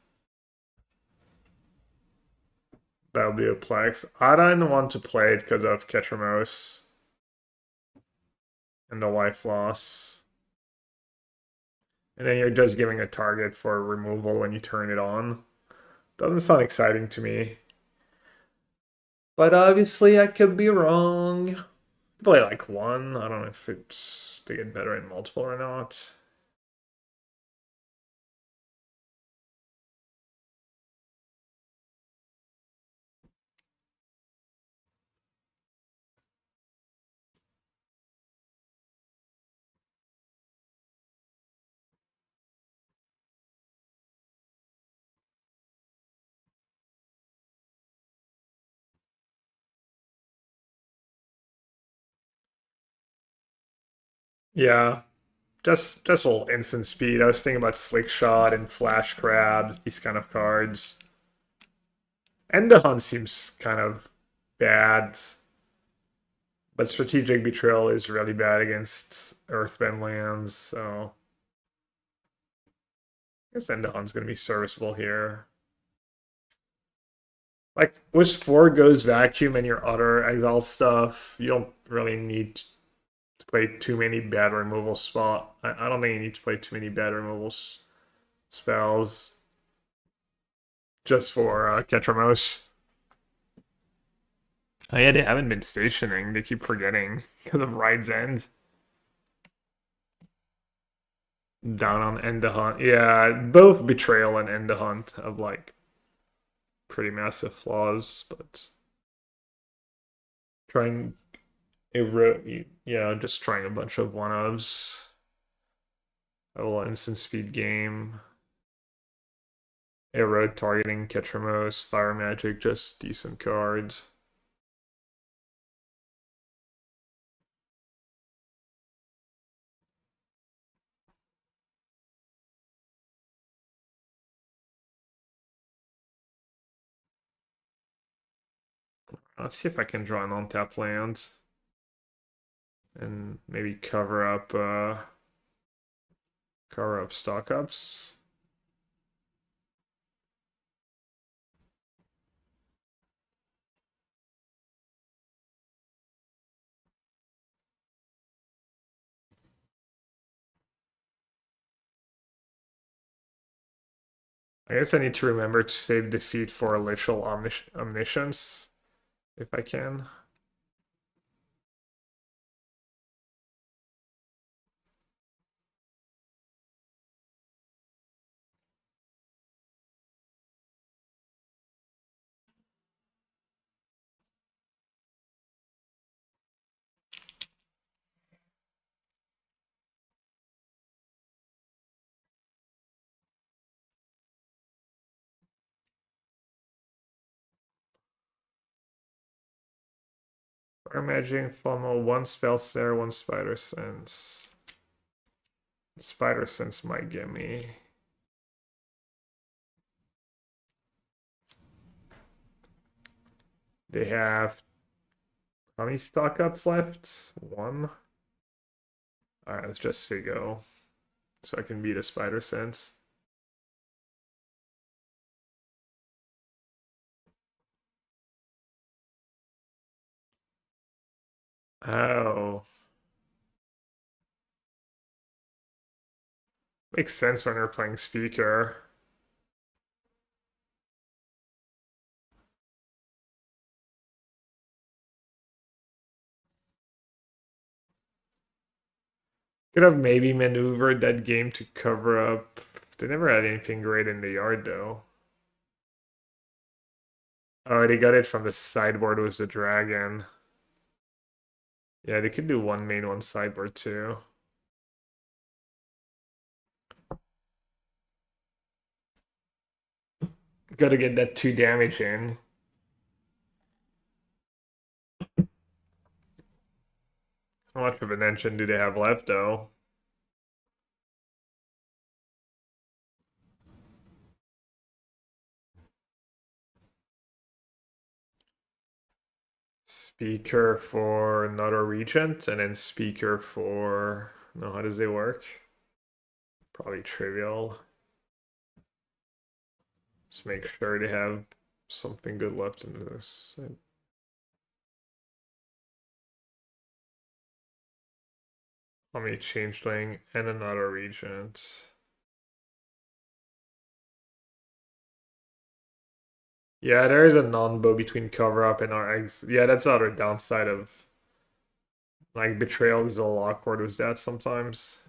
that'll be a Plex. I don't want to play it because of Ketramose and the life loss. And then you're just giving a target for removal when you turn it on. Doesn't sound exciting to me. But obviously I could be wrong. Play like one. I don't know if it's to get better in multiple or not. Yeah, just a little instant speed. I was thinking about Slick Shot and Flash Crabs, these kind of cards. And the Hunt seems kind of bad. But Strategic Betrayal is really bad against Earthbound lands, so I guess End Hunt's gonna be serviceable here. Like with 4 Goes Vacuum and your other exile stuff, you don't really need to play too many bad removal spot. I don't think you need to play too many bad removal spells just for Ketramose. Oh yeah, they haven't been stationing. They keep forgetting because of Ride's End. Down on End the Hunt. Yeah, both Betrayal and End the Hunt have like pretty massive flaws, but trying just trying a bunch of one-ofs. A little instant speed game. Erode targeting, Ketramose, Fire Magic, just decent cards. Let's see if I can draw an on-tap land. And maybe cover up stock ups. I guess I need to remember to save defeat for literal omniscience, if I can. Fire Magic, Funnel, 1 Spell Stare, 1 Spider Sense. Spider Sense might get me. They have how many stock ups left? 1. Alright, let's just say go. So I can beat a Spider Sense. Oh. Makes sense when we're playing Speaker. Could have maybe maneuvered that game to cover up. They never had anything great in the yard though. Oh, they got it from the sideboard was the dragon. Yeah, they could do 1 main, 1 sideboard too. Gotta get that 2 damage in. How much of an engine do they have left though? Speaker for another regent, and then speaker for... No, how does it work? Probably trivial. Just make sure they have something good left in this. How many changeling and another regent? Yeah, there is a non-bow between cover up and our eggs. Yeah, that's the other downside of like betrayal is a little awkward with that sometimes.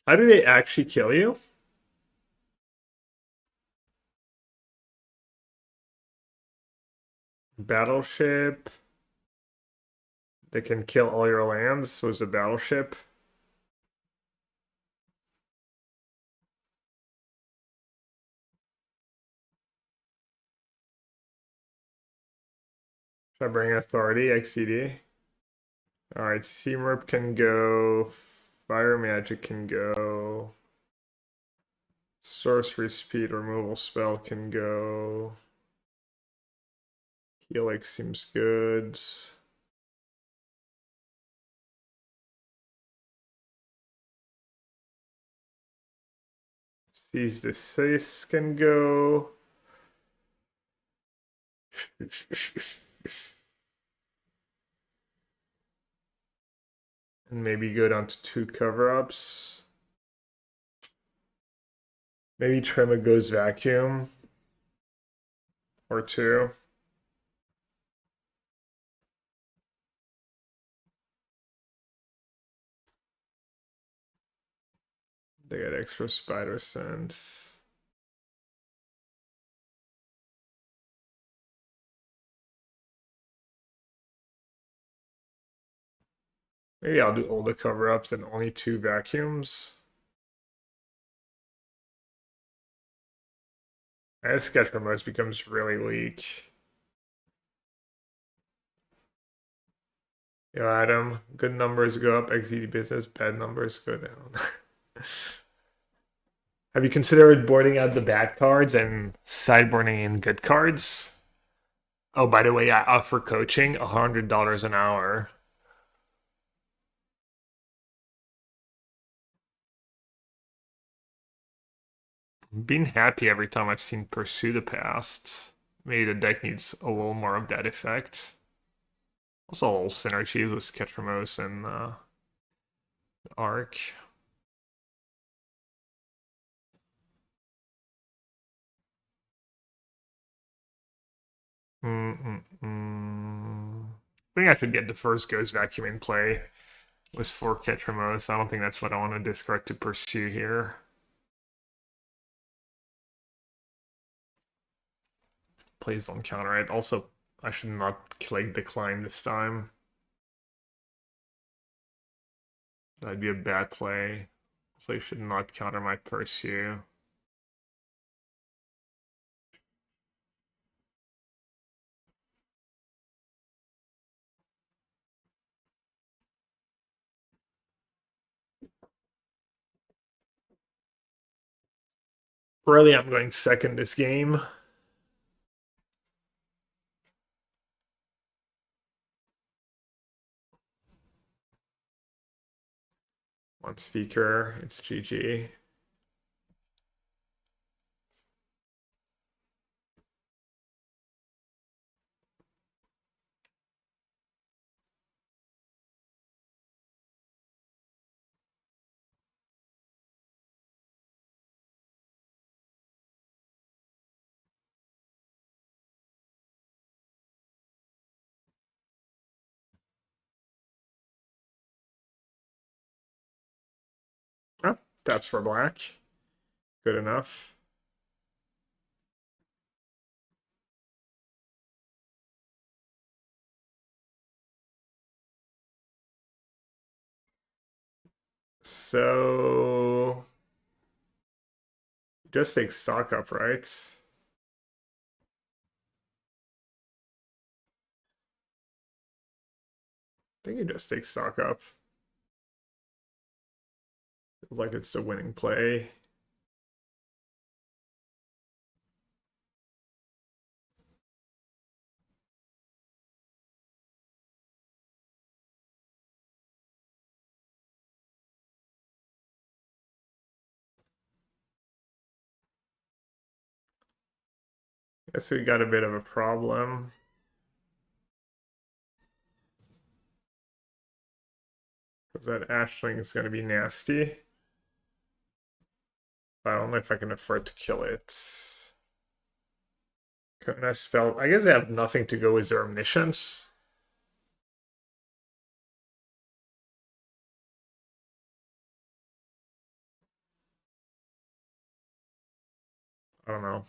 How do they actually kill you? Battleship. They can kill all your lands with a battleship. Should I bring authority, XCD? Alright, Seamrip can go. Fire Magic can go. Sorcery Speed removal spell can go. Helix seems good. Seize the Sis can go. And maybe go down to 2 cover-ups. Maybe Trema goes vacuum. Or 2. They got extra spider sense. Maybe I'll do all the cover-ups and only 2 vacuums. As Ketramose becomes really weak. Yo, Adam, good numbers go up, XD business, bad numbers go down. Have you considered boarding out the bad cards and sideboarding in good cards? Oh, by the way, I offer coaching $100 an hour. Been happy every time I've seen Pursue the Past. Maybe the deck needs a little more of that effect. Also, a little synergy with Ketramose and Arc. I think I should get the first Ghost Vacuum in play with 4 Ketramose. I don't think that's what I want to discard to Pursue here. Please don't counter it. Also, I should not click decline this time. That'd be a bad play. So you should not counter my Pursue. Really, I'm going second this game. One speaker, it's GG. Oh, taps for black. Good enough. So just take stock up, right? I think you just take stock up. Feels like it's the winning play. Guess we got a bit of a problem. Because that Ashling is going to be nasty. I don't know if I can afford to kill it. Can I spell? I guess they have nothing to go with their omniscience. I don't know.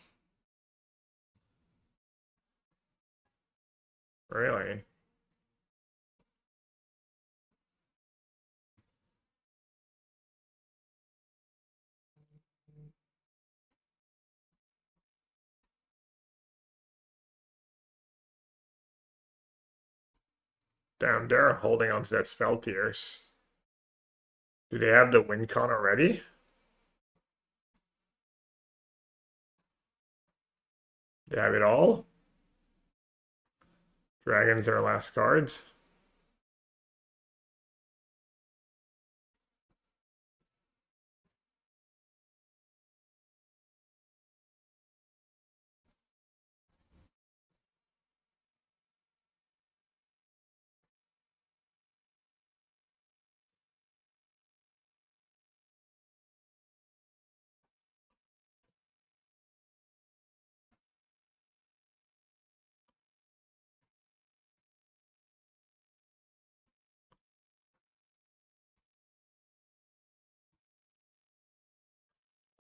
Really? Damn, they're holding on to that spell pierce. Do they have the win con already? They have it all? Dragons are last cards.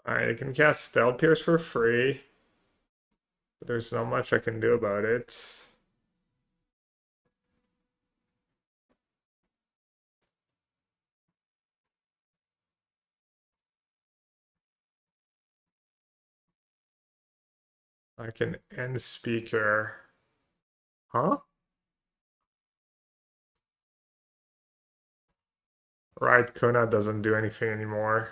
Alright, I can cast Spell Pierce for free. But there's not much I can do about it. I can end speaker. Huh? Right, Kona doesn't do anything anymore.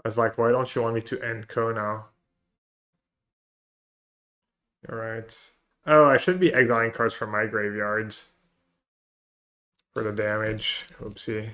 I was like, why don't you want me to end Kona? Alright. Oh, I should be exiling cards from my graveyards for the damage. Oopsie.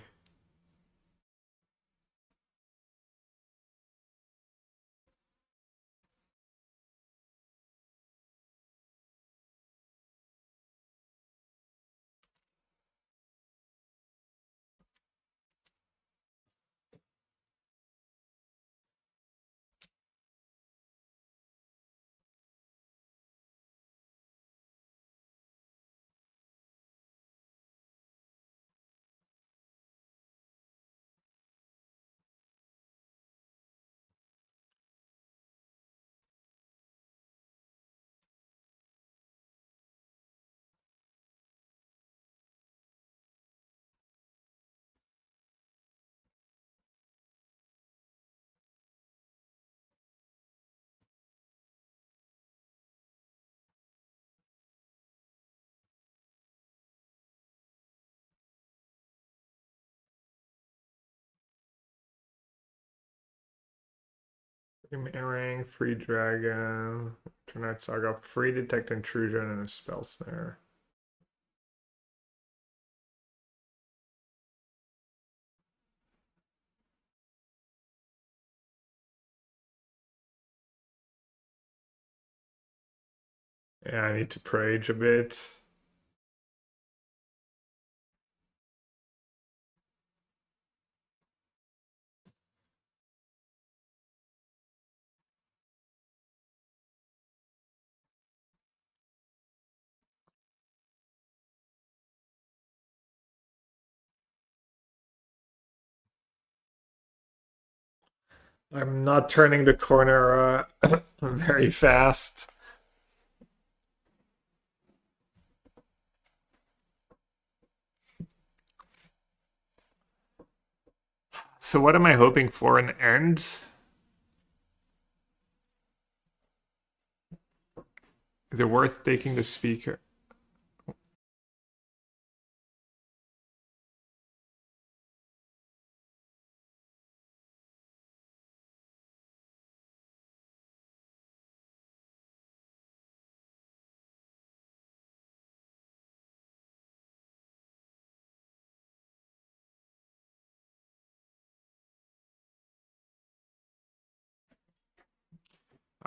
Earring, free dragon, Tonight Saga, free detect intrusion, and a spell snare. Yeah, I need to prage a bit. I'm not turning the corner very fast. So what am I hoping for? An end? Is it worth taking the speaker?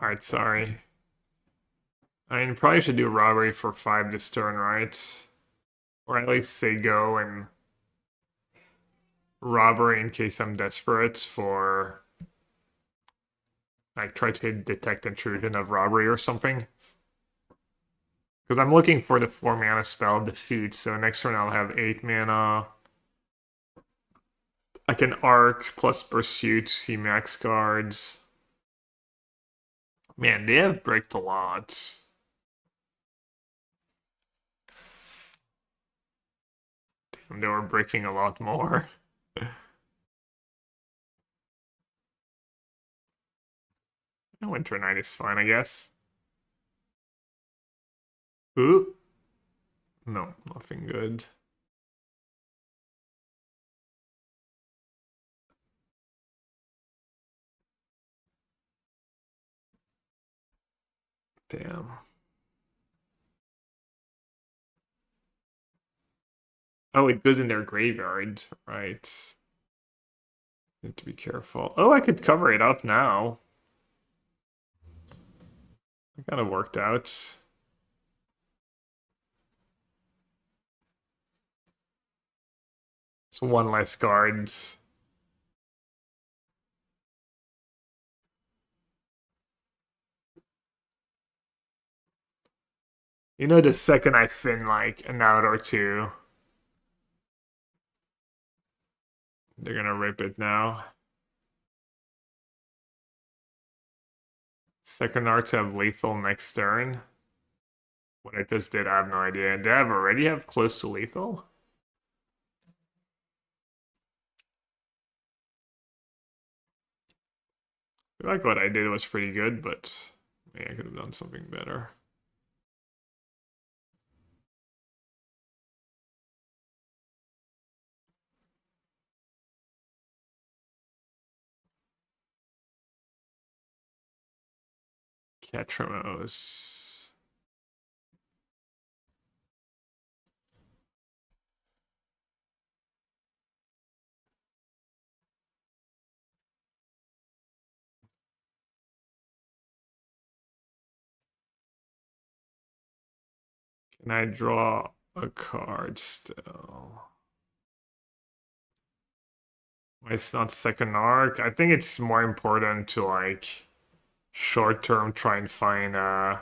Alright, sorry. I mean, probably should do robbery for 5 this turn, right? Or at least say go and robbery in case I'm desperate for, like, try to detect intrusion of robbery or something. Because I'm looking for the 4 mana spell defeat, so next turn I'll have 8 mana. I can arc plus pursuit, see max cards. Man, they have bricked a lot. Damn, they were breaking a lot more. Winter Night is fine, I guess. Ooh. No, nothing good. Damn. Oh, it goes in their graveyard, right? Need to be careful. Oh, I could cover it up now. It kind of worked out. It's one less cards. You know, the second I fin like an out or two, they're gonna rip it now. Second arts have lethal next turn. What I just did, I have no idea. Did I already have close to lethal? I feel like what I did was pretty good, but maybe I could have done something better. Ketramose. Can I draw a card still? Why it's not second arc? I think it's more important to like short term try and find an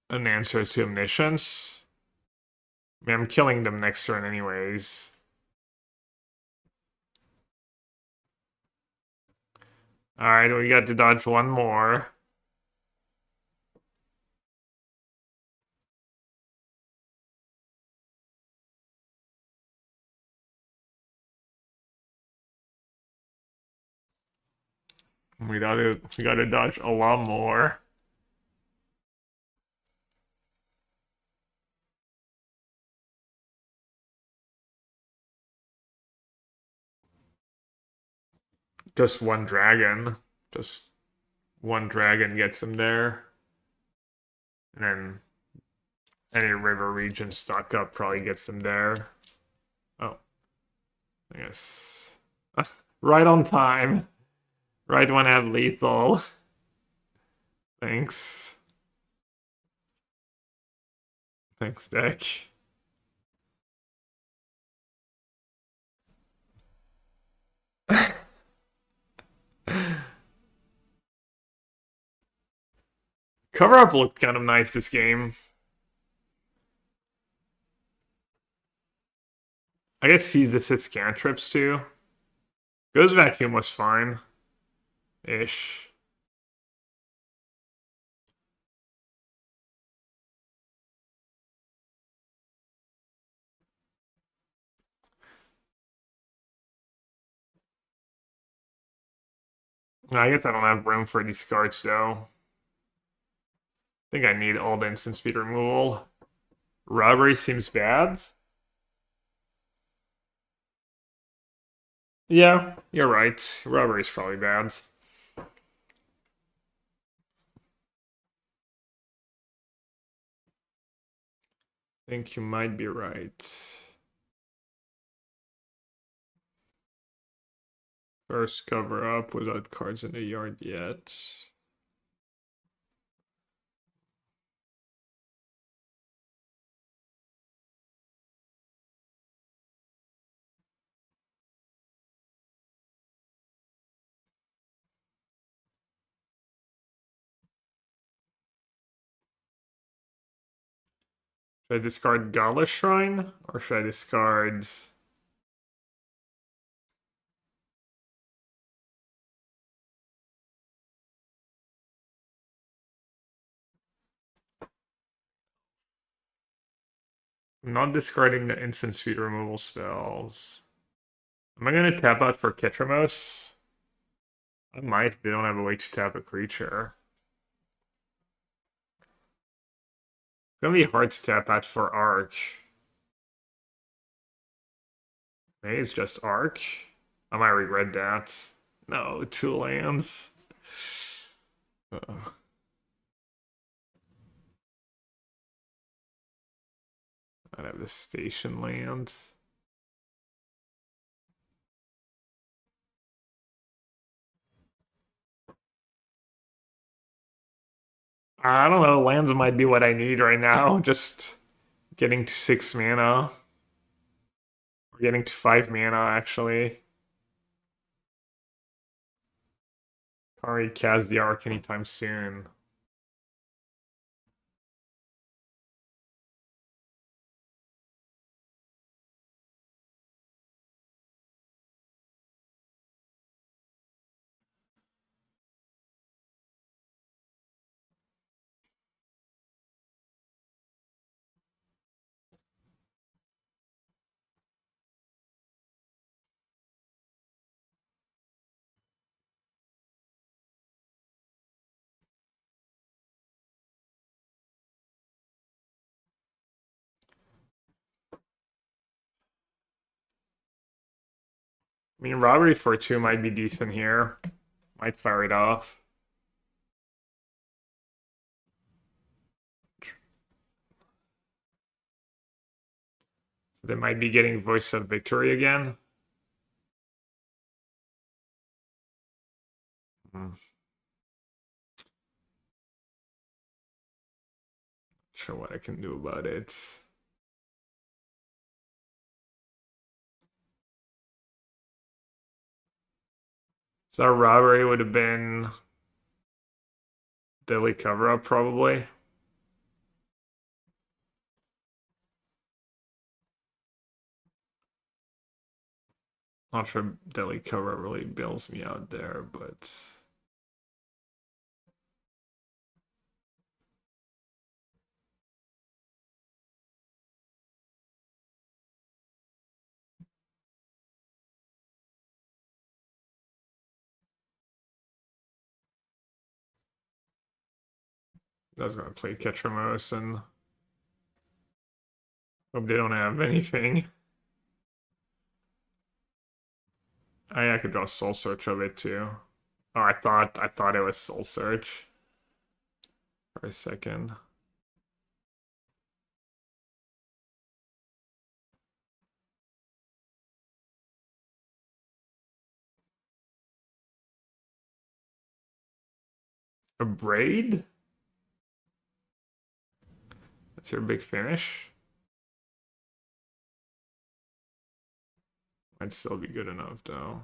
answer to omniscience. I mean, I'm killing them next turn anyways. Alright, we got to dodge one more. We gotta dodge a lot more. Just one dragon. Just one dragon gets him there. And then any river region stock up probably gets them there. Oh. I guess. Right on time. Right when I have lethal. Thanks. Thanks, deck. Cover up looked kind of nice this game. I guess sees this hits cantrips too. Goes vacuum was fine. Ish. I guess I don't have room for these cards though. I think I need all the instant speed removal. Robbery seems bad. Yeah, you're right. Robbery's probably bad. I think you might be right. First cover up without cards in the yard yet. Should I discard Godless Shrine? Or should I discard... I'm not discarding the instant speed removal spells. Am I gonna tap out for Ketramose? I might, they don't have a way to tap a creature. It's gonna be hard to tap out for Arc. Maybe it's just Arc. I might regret that. No, 2 lands. I'd have the station land. I don't know, lands might be what I need right now. Just getting to 6 mana. Or getting to 5 mana, actually. Can't really cast the Arc anytime soon. I mean, Robbery for 2 might be decent here. Might fire it off. They might be getting Voice of Victory again. Sure what I can do about it. So Robbery would have been Deadly Cover-Up, probably. Not sure Deadly Cover-Up really bails me out there, but... I was going to play Ketramose and hope they don't have anything. I could draw Soul Search of it too. Oh, I thought it was Soul Search for a second. A Braid? That's your big finish. Might still be good enough though.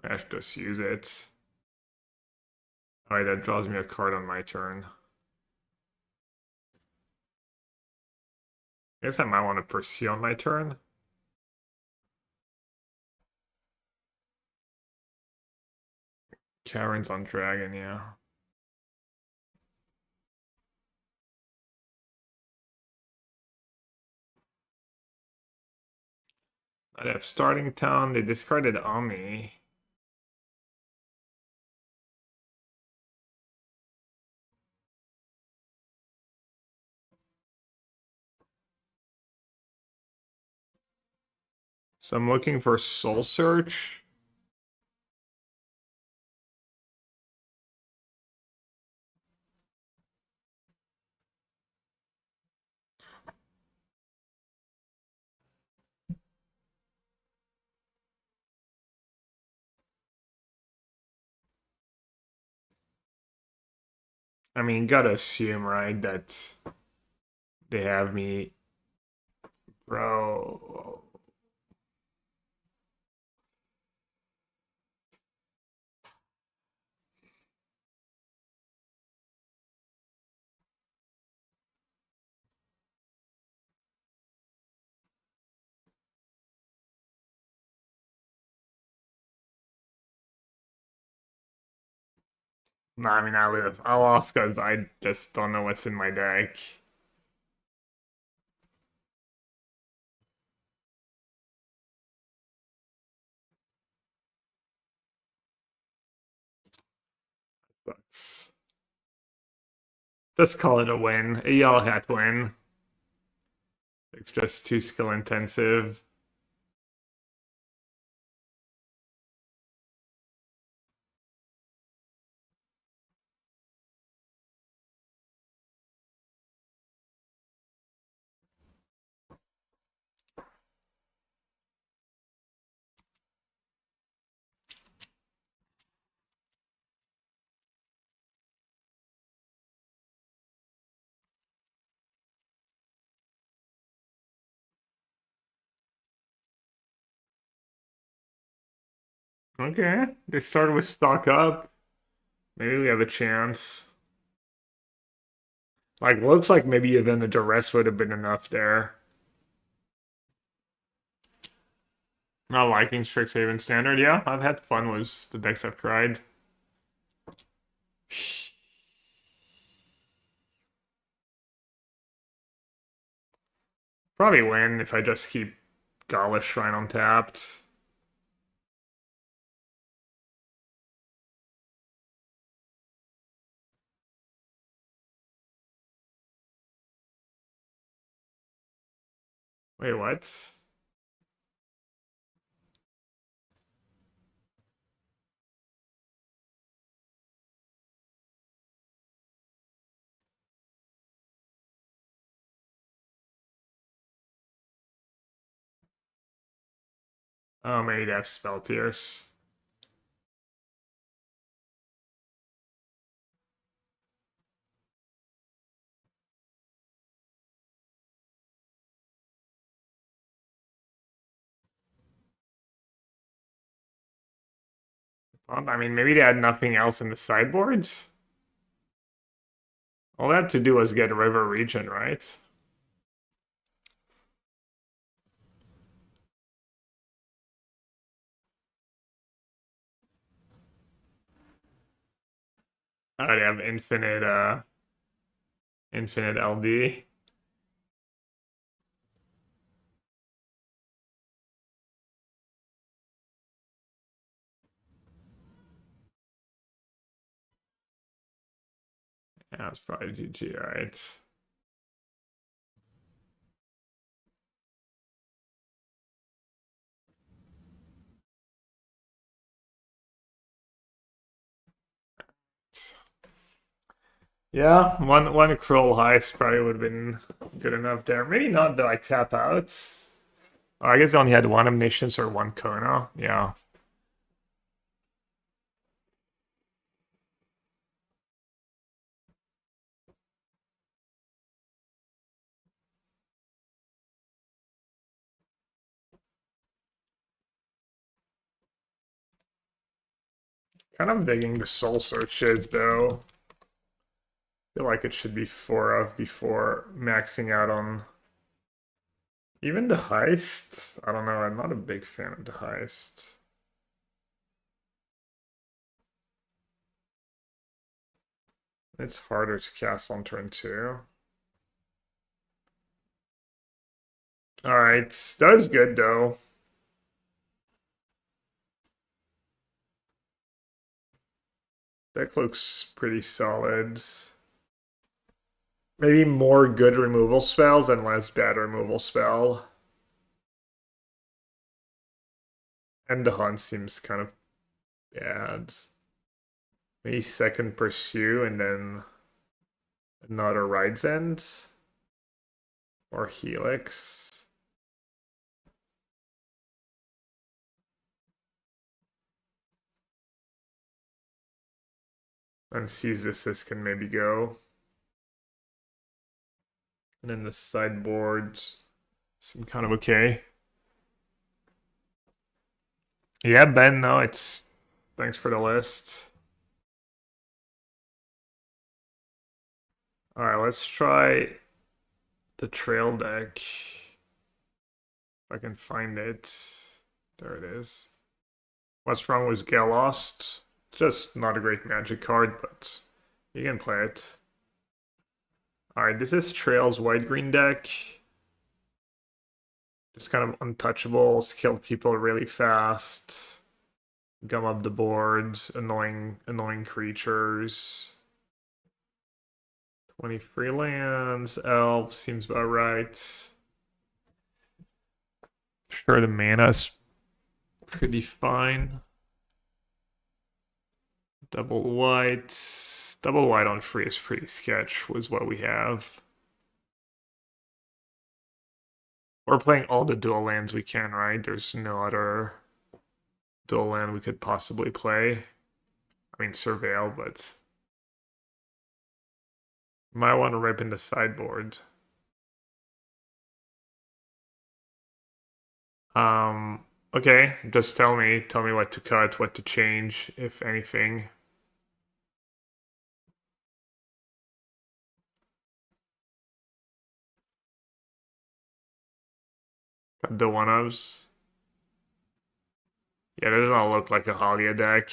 I should just use it. Alright, that draws me a card on my turn. I guess I might want to pursue on my turn. Karen's on Dragon, yeah. I'd have Starting Town. They discarded Ami. So I'm looking for Soul Search. I mean, gotta assume, right, that they have me, bro. No, I mean, I lost because I just don't know what's in my deck. Sucks. Just call it a win. A yellow hat win. It's just too skill intensive. Okay, they started with stock up. Maybe we have a chance. Like, looks like maybe even a duress would have been enough there. Not liking Strixhaven Standard. Yeah, I've had fun with the decks I've tried. Probably win if I just keep Gala Shrine untapped. Wait, what? Oh, maybe they have Spell Pierce. Well, I mean, maybe they had nothing else in the sideboards. All they had to do was get River Region, right? Oh, they have infinite LD. Yeah, it's probably GG, right? Yeah, one cruel heist probably would have been good enough there. Maybe not that I tap out. Oh, I guess I only had one omniscience or one Kona. Yeah. Kind of digging the soul searches though. Feel like it should be 4 of before maxing out on even the heist. I don't know, I'm not a big fan of the heist. It's harder to cast on turn 2. Alright, that was good though. Deck looks pretty solid. Maybe more good removal spells and less bad removal spell. And the hunt seems kind of bad. Maybe second pursue and then another ride's end. Or helix. And sees this can maybe go. And then the sideboards seem kind of okay. Yeah, Ben, no, it's thanks for the list. Alright, let's try the trail deck. If I can find it. There it is. What's wrong with Galost? Just not a great magic card, but you can play it. Alright, this is Trail's white-green deck. Just kind of untouchables, kill people really fast, gum up the boards, annoying creatures. 20 free lands, elf seems about right. Sure, the mana's pretty fine. Double white on free is pretty sketch, was what we have. We're playing all the dual lands we can, right? There's no other dual land we could possibly play. I mean, Surveil, but might want to rip in the sideboard. Okay, just tell me what to cut, what to change, if anything. Cut the one-ofs. Yeah, that does not look like a Halia deck.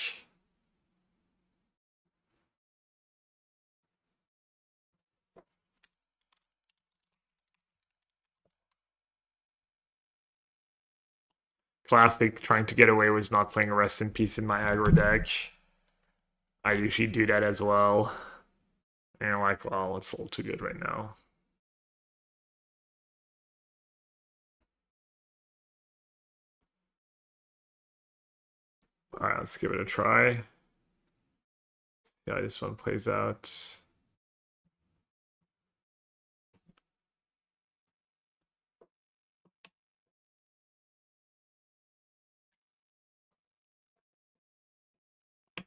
Classic, trying to get away with not playing a Rest in Peace in my aggro deck. I usually do that as well. And I'm like, well, it's a little too good right now. Alright, let's give it a try. Yeah, this one plays out.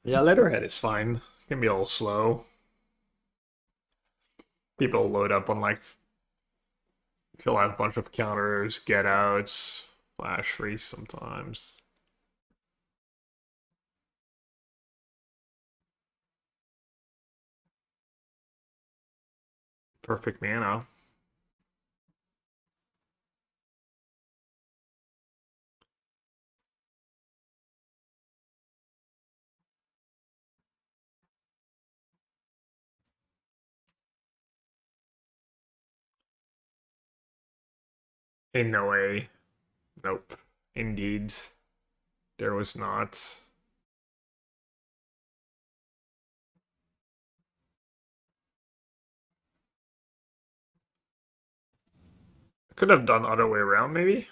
Yeah, Letterhead is fine. It's gonna be a little slow. People load up on like kill out a bunch of counters, get outs, flash freeze sometimes. Perfect mana. In no way. Nope. Indeed. There was not. Could have done other way around, maybe?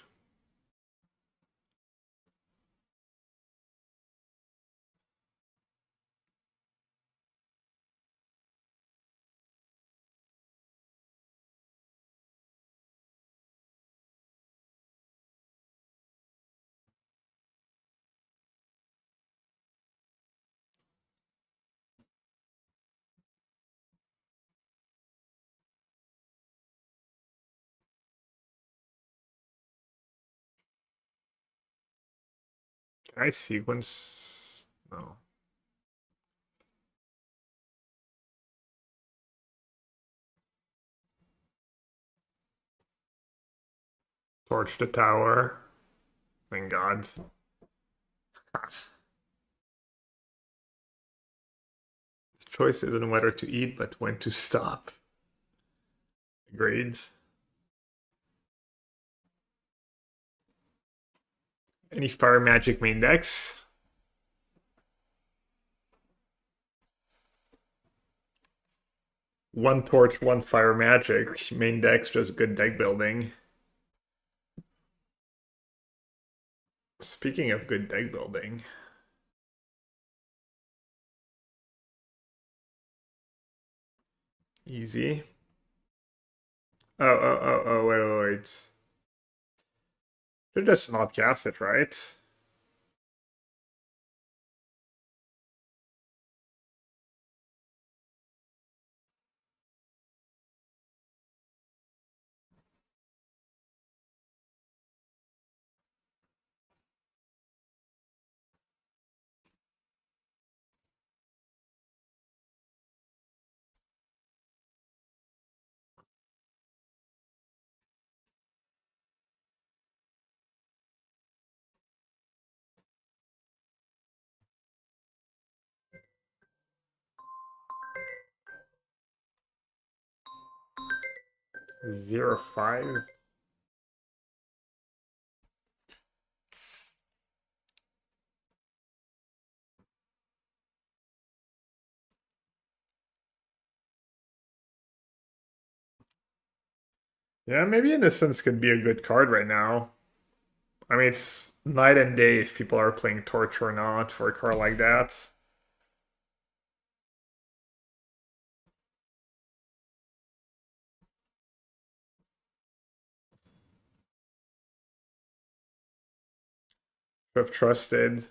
Can I sequence? No. Torch the tower. Thank God. The choice isn't whether to eat, but when to stop. Agreed. Any fire magic main decks? One torch, one fire magic. Main deck's just good deck building. Speaking of good deck building. Easy. Wait. Should just not cast it, right? 0-5. Yeah, maybe Innocence could be a good card right now. I mean, it's night and day if people are playing Torch or not for a card like that. Should have trusted.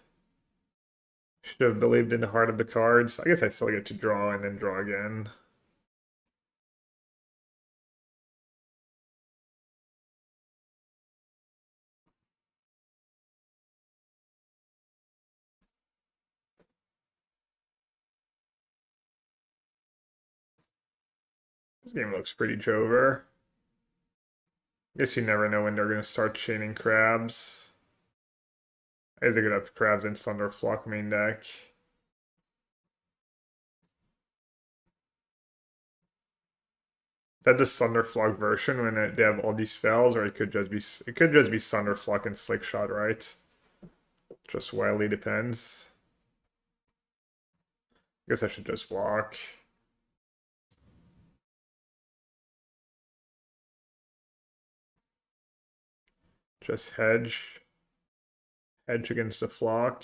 Should have believed in the heart of the cards. I guess I still get to draw and then draw again. This game looks pretty Jover. Guess you never know when they're going to start chaining crabs. I guess they could have crabs and Thunderflock main deck. That the Thunderflock version when they have all these spells, or it could just be Thunderflock and Slickshot, right? Just wildly depends. I guess I should just block. Just hedge. Hedge against the flock.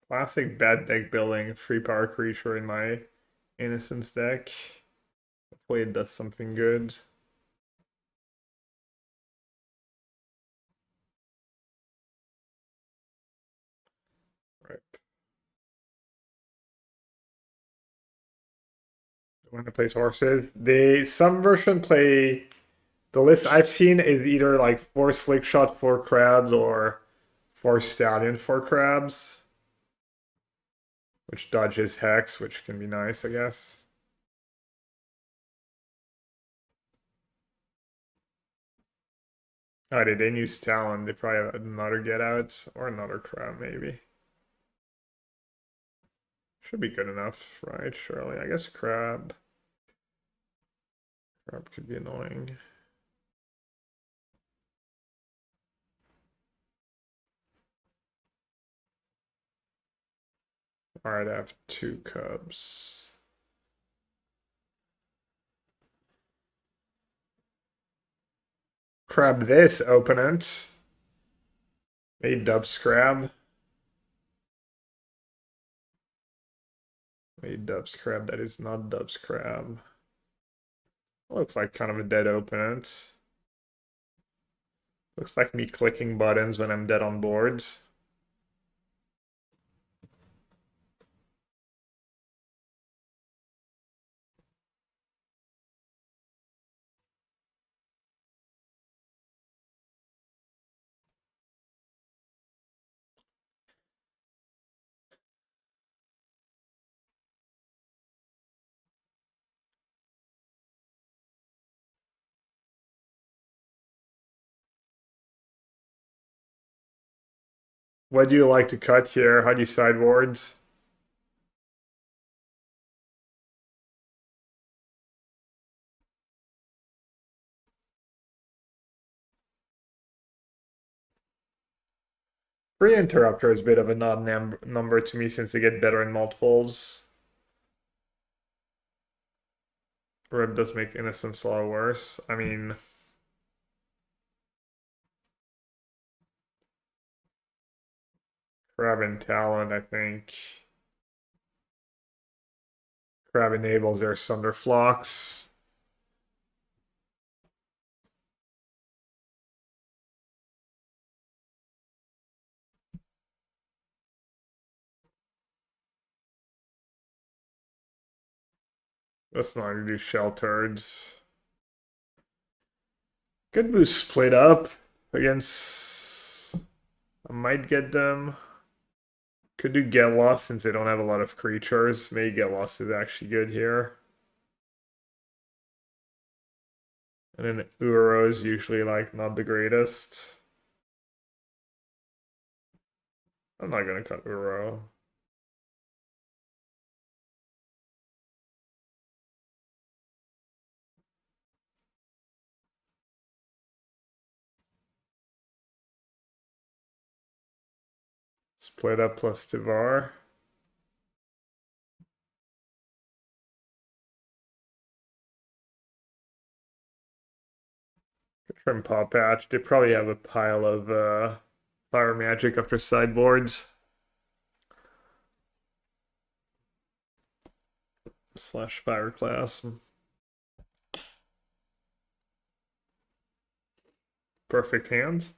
Classic bad deck building, 3-power creature in my Innocence deck. Hopefully it does something good. Right. When it plays horses, some version play the list I've seen is either like 4 Slickshot, 4 crabs, or 4 Stallion, 4 crabs. Which dodges Hex, which can be nice, I guess. Oh, they didn't use Talon. They probably have another Get Out or another crab, maybe. Should be good enough, right? Surely. I guess crab. Crab could be annoying. Alright, I have 2 cubs. Crab this, opponent. A dubs crab. A dubs crab that is not dubs crab. Looks like kind of a dead opponent. Looks like me clicking buttons when I'm dead on boards. What do you like to cut here? How do you sideboards? Free Interrupter is a bit of a odd number to me since they get better in multiples. Red does make Innocence a lot worse. I mean, Crab and Talon, I think. Crab enables their Thunderflocks. That's not gonna do Sheltered. Good boost split up. Against... I might get them. Could do Get Lost since they don't have a lot of creatures. Maybe Get Lost is actually good here. And then Uro is usually like not the greatest. I'm not gonna cut Uro. Split up plus Tivar. From Paw Patch. They probably have a pile of fire magic after sideboards. Slash fire class. Perfect hands.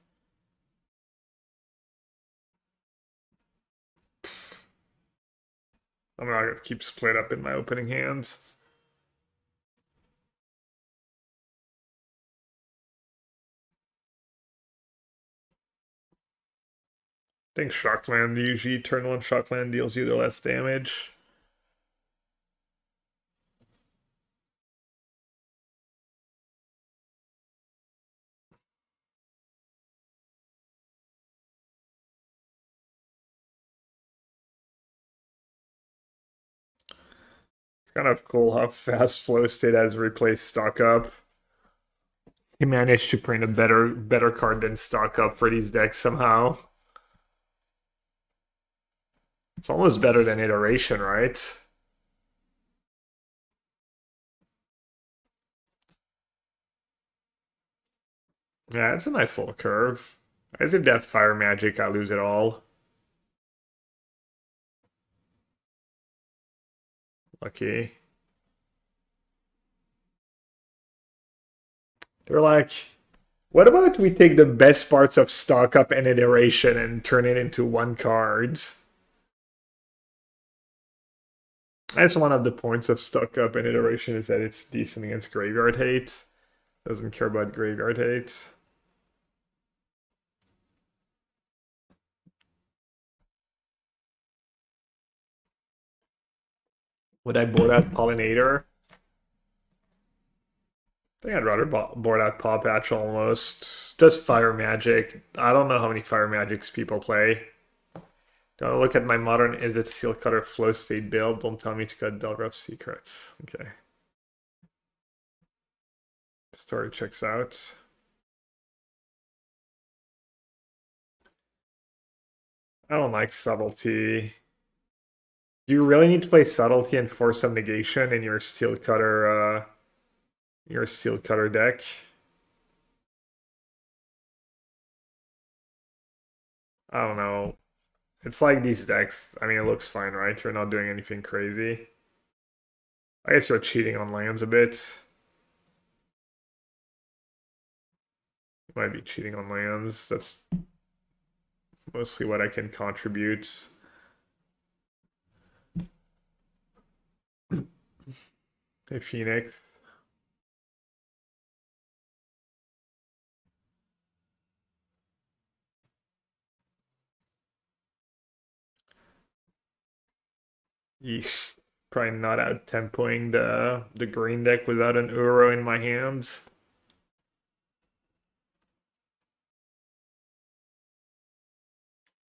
I'm not gonna keep split up in my opening hands. I think Shockland, usually turn 1 Shockland deals you the less damage. It's kind of cool how fast Flow State has replaced Stock Up. He managed to print a better card than Stock Up for these decks somehow. It's almost better than Iteration, right? Yeah, it's a nice little curve. As if that fire magic, I lose it all. Lucky. They're like, what about we take the best parts of Stock Up and Iteration and turn it into 1 card? That's one of the points of Stock Up and Iteration is that it's decent against Graveyard Hate. Doesn't care about Graveyard Hate. Would I board out Pollinator? I think I'd rather board out Paw Patch almost. Just Fire Magic. I don't know how many Fire Magics people play. Don't look at my modern Is It Seal Cutter Flow State build. Don't tell me to cut Delgruff Secrets. Okay. Story checks out. I don't like Subtlety. You really need to play Subtlety and force some negation in your Steel Cutter deck. I don't know. It's like these decks. I mean, it looks fine, right? You're not doing anything crazy. I guess you're cheating on lands a bit. You might be cheating on lands. That's mostly what I can contribute. Hey, Phoenix. Yeesh. Probably not out tempoing the green deck without an Uro in my hands.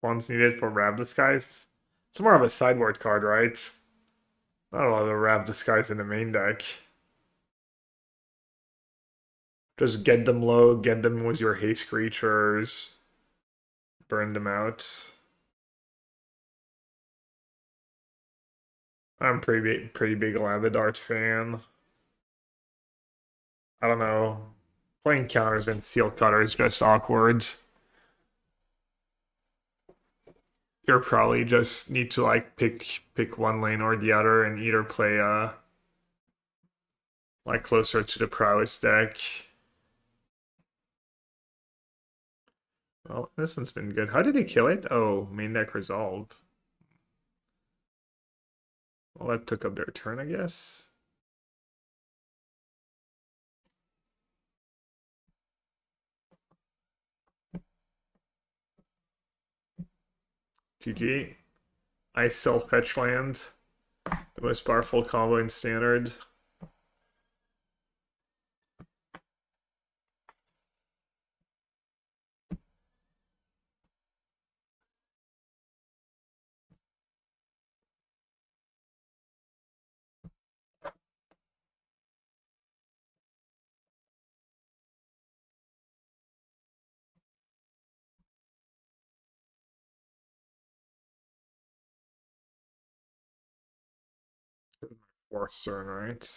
One's needed for Rav Disguise. It's more of a sideboard card, right? Not a lot of Rav Disguise in the main deck. Just get them low, get them with your haste creatures, burn them out. I'm pretty big Lavadart fan. I don't know. Playing counters and Seal Cutter is just awkward. You'll probably just need to like pick one lane or the other and either play like closer to the prowess deck. Well, this one's been good. How did he kill it? Oh, main deck resolved. Well, that took up their turn, I guess. GG. I sell fetch land. The most powerful combo in standard. Fourth turn, right?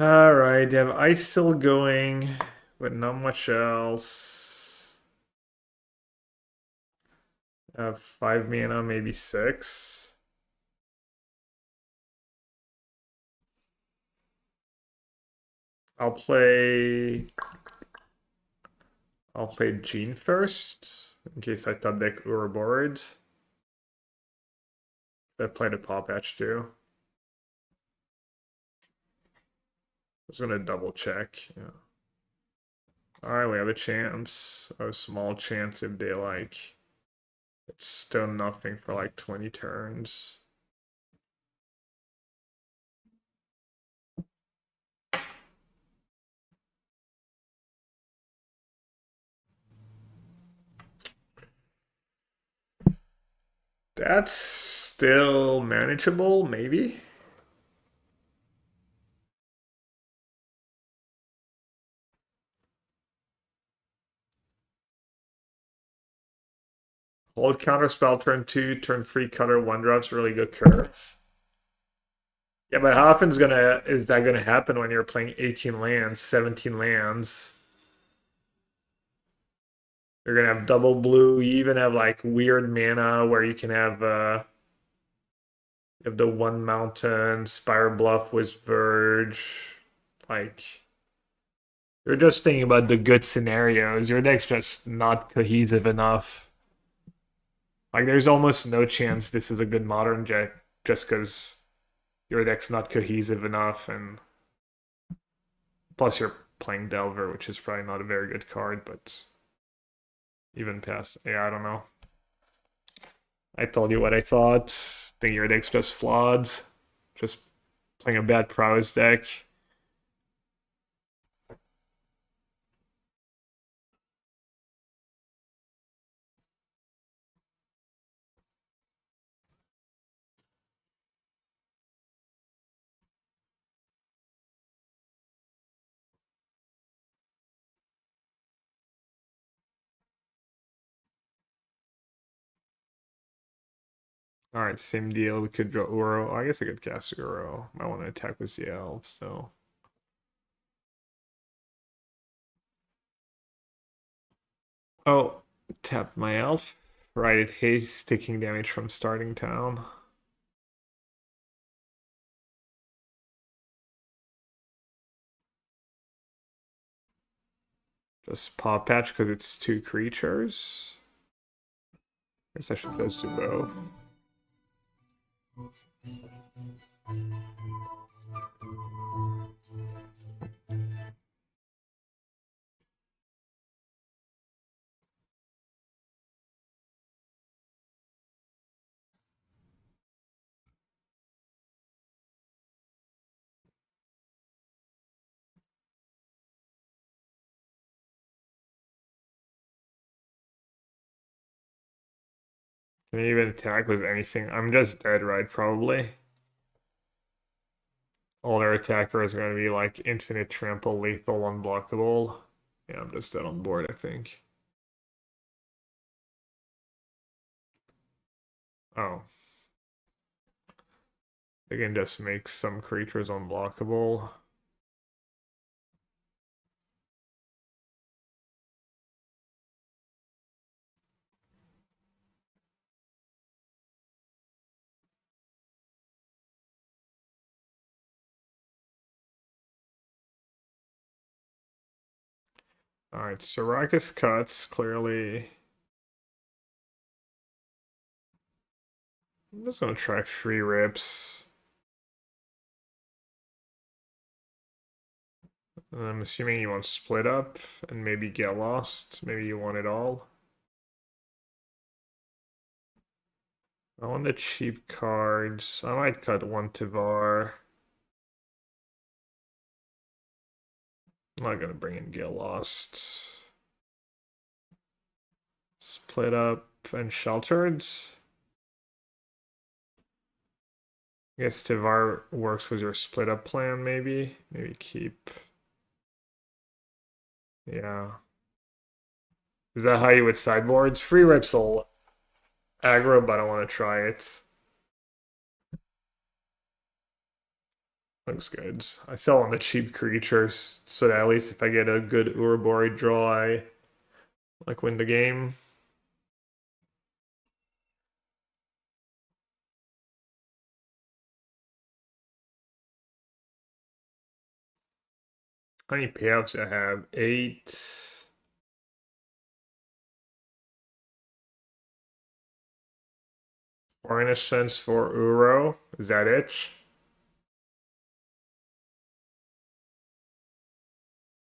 Alright, they have ice still going, but not much else. Have 5 mana, maybe 6. I'll play Gene first, in case I top deck Ouroboros. I played a Pop Patch too. I was gonna double check. Yeah. Alright, we have a chance. A small chance if they like. It's still nothing for like 20 turns. That's still manageable, maybe. Hold counterspell turn 2, turn 3 cutter 1-drops, really good curve. Yeah, but how often is that gonna happen when you're playing 18 lands, 17 lands? You're gonna have double blue, you even have like weird mana where you can have you have the one mountain, Spire Bluff with Verge. Like you're just thinking about the good scenarios. Your deck's just not cohesive enough. Like there's almost no chance this is a good modern deck just because your deck's not cohesive enough, and plus you're playing Delver, which is probably not a very good card, but even past, yeah, I don't know. I told you what I thought. Think your deck's just flawed. Just playing a bad prowess deck. Alright, same deal. We could draw Uro. I guess I could cast Uro. I want to attack with the elves, so. Oh, tap my elf. Right, it hates taking damage from starting town. Just Pop Patch because it's 2 creatures. I guess I should just do both. Can you even attack with anything? I'm just dead, right? Probably. All their attackers are going to be like infinite trample, lethal, unblockable. Yeah, I'm just dead on board, I think. Oh. They can just make some creatures unblockable. Alright, Sirakus cuts, clearly. I'm just gonna try 3 rips. I'm assuming you want split up and maybe get lost. Maybe you want it all. I want the cheap cards. I might cut one to VAR. I'm not gonna bring in Get Lost. Split up and sheltered. I guess Tivar works with your split up plan, maybe. Maybe keep. Yeah. Is that how you would sideboards? Free rips will aggro, but I want to try it. Looks good. I sell on the cheap creatures, so that at least if I get a good Urabori draw, I like win the game. How many payouts I have? 8. Or in a sense for Uro. Is that it?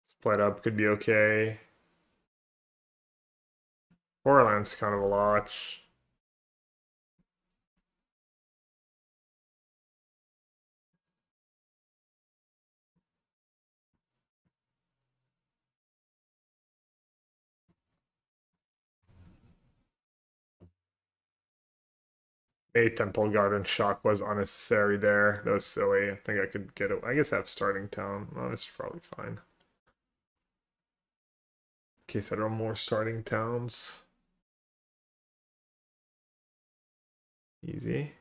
Split up could be okay. Four-land's kind of a lot. A Temple Garden Shock was unnecessary there. That was silly. I think I could get it. I guess I have starting town. Oh, this is probably fine. In case I draw more starting towns. Easy.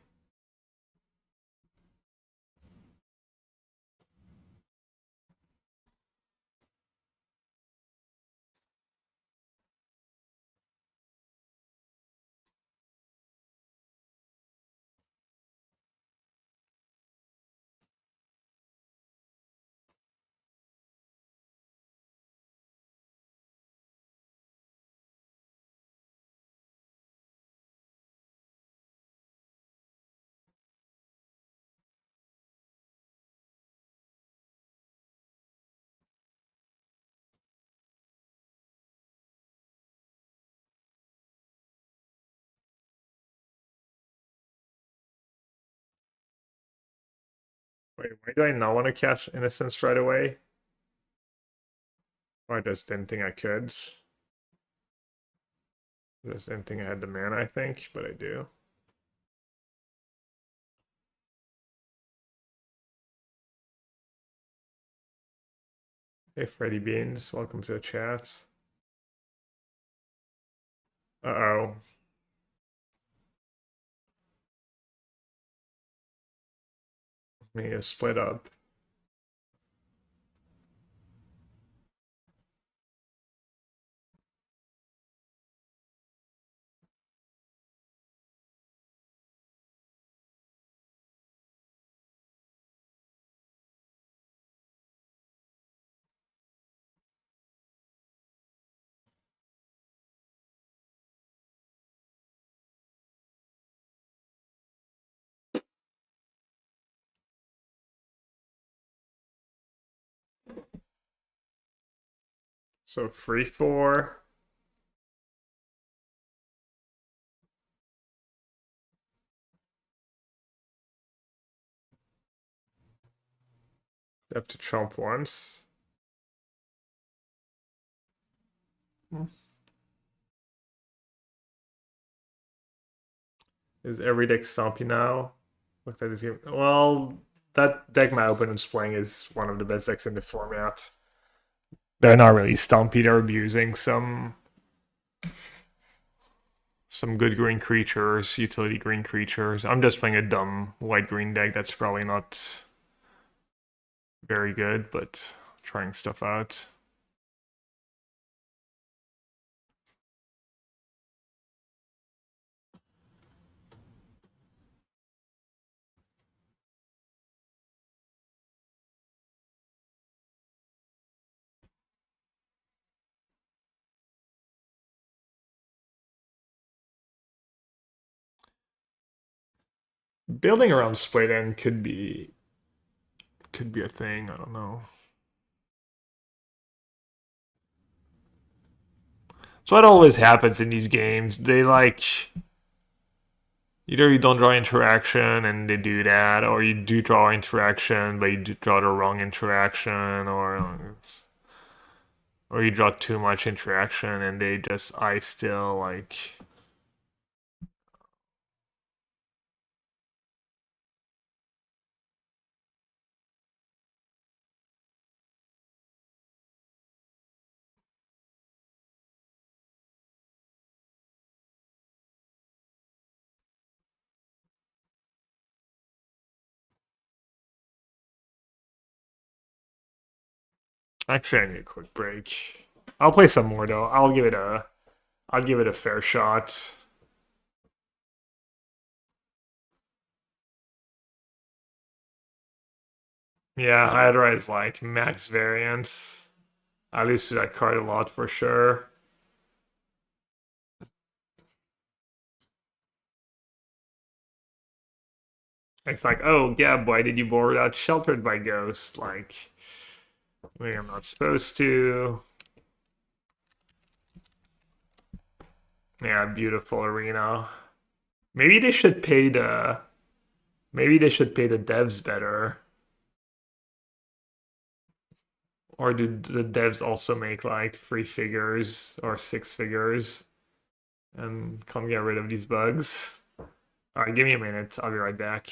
Wait, why do I not want to cast Innocence right away? Oh, I just didn't think I could. Just didn't think I had the mana, I think, but I do. Hey, Freddy Beans, welcome to the chat. Uh-oh. We need to split up. So free 4. Have to trump once. Is every deck stompy now? Looked at this game. Well, that deck my opponent's playing is one of the best decks in the format. They're not really stompy, they're abusing some good green creatures, utility green creatures. I'm just playing a dumb white green deck that's probably not very good, but trying stuff out. Building around split end could be a thing, I don't know. So what always happens in these games, they like either you don't draw interaction and they do that, or you do draw interaction but you do draw the wrong interaction, or you draw too much interaction and they just I still like. Actually, I need a quick break. I'll play some more though. I'll give it a fair shot. Yeah, Hydra is like max variance. I lose to that card a lot for sure. It's like, oh, Gab, why did you board out Sheltered by Ghost? Like, we are not supposed to. Yeah, beautiful arena. Maybe they should pay the. Maybe they should pay the devs better. Or do the devs also make like 3 figures or 6 figures and come get rid of these bugs? Alright, give me a minute. I'll be right back.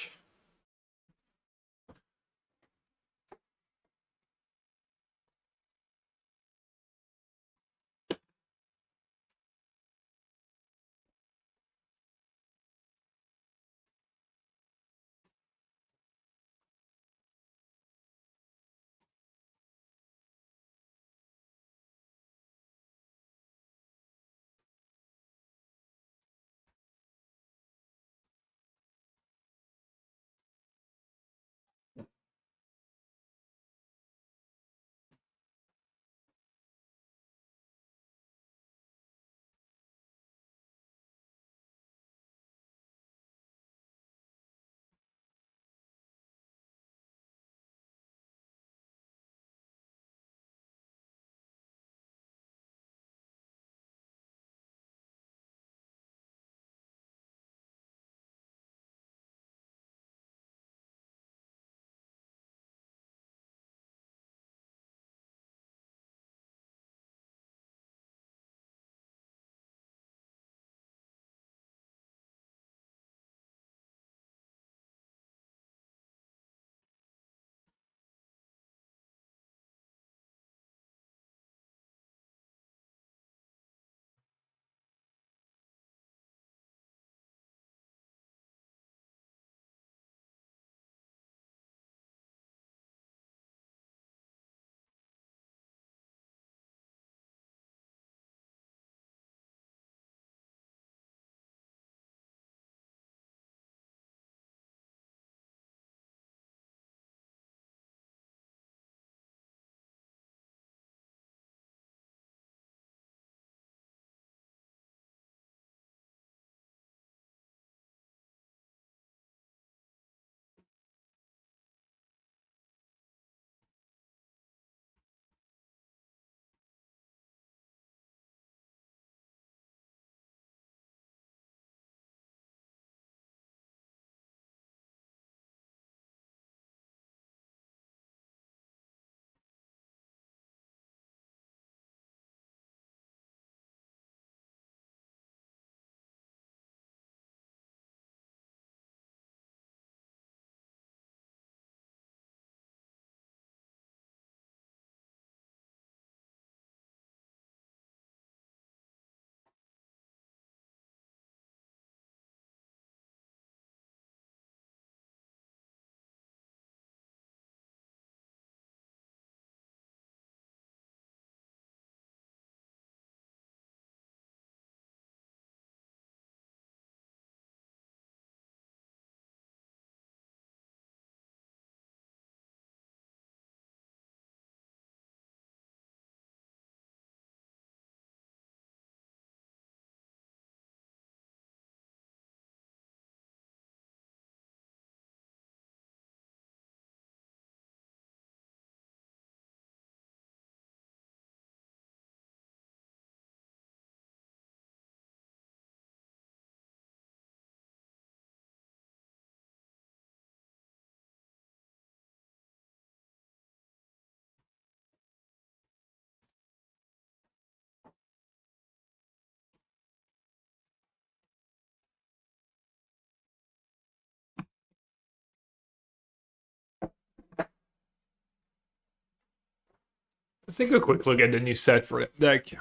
Let's take a quick look at the new set for that deck.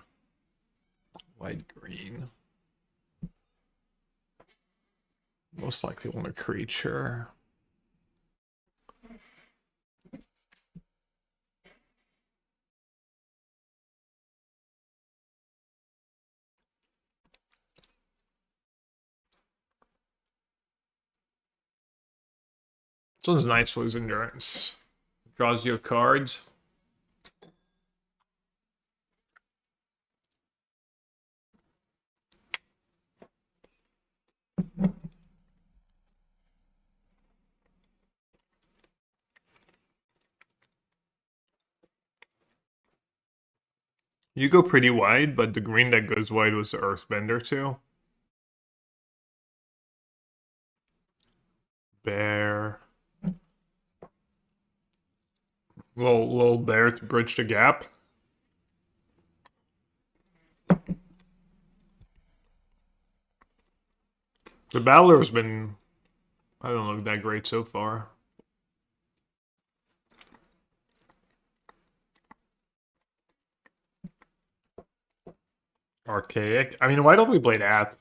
White green. Most likely want a creature. This one's nice for his endurance. Draws you cards. You go pretty wide, but the green that goes wide was the Earthbender too. Bear. Little bear to bridge the gap. The Battler's been, I don't look that great so far. Archaic. I mean, why don't we play that?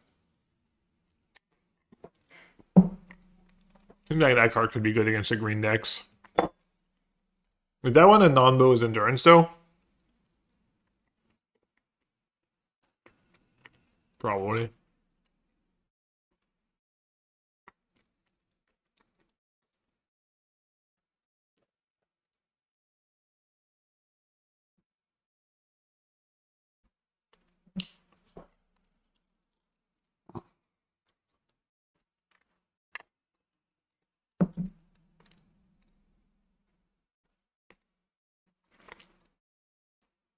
Seems like that card could be good against the green decks. Is that one a non-bow's endurance though? Probably.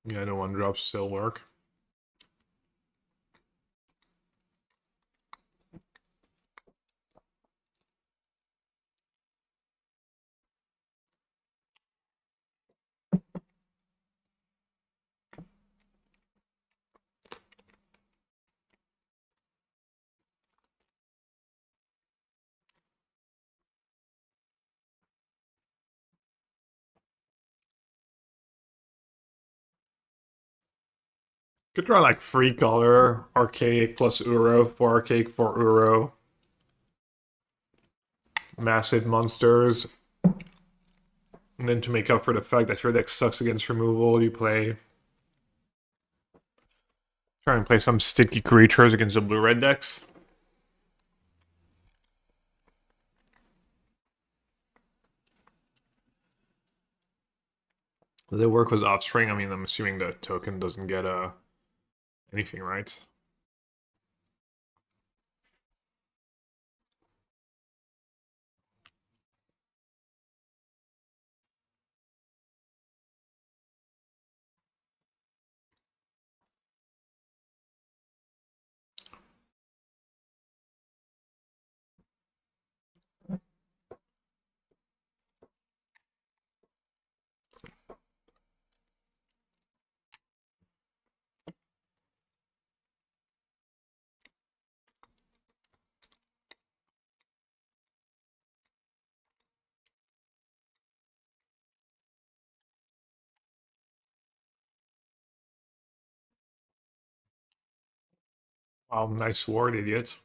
Yeah, the one drops still work. Could try like free color, archaic plus Uro, 4 archaic, 4 Uro. Massive monsters. And then to make up for the fact that your deck sucks against removal, you play. Try and play some sticky creatures against the blue-red decks. Does it work with Offspring? I mean, I'm assuming the token doesn't get anything, right? Wow, nice ward, idiot.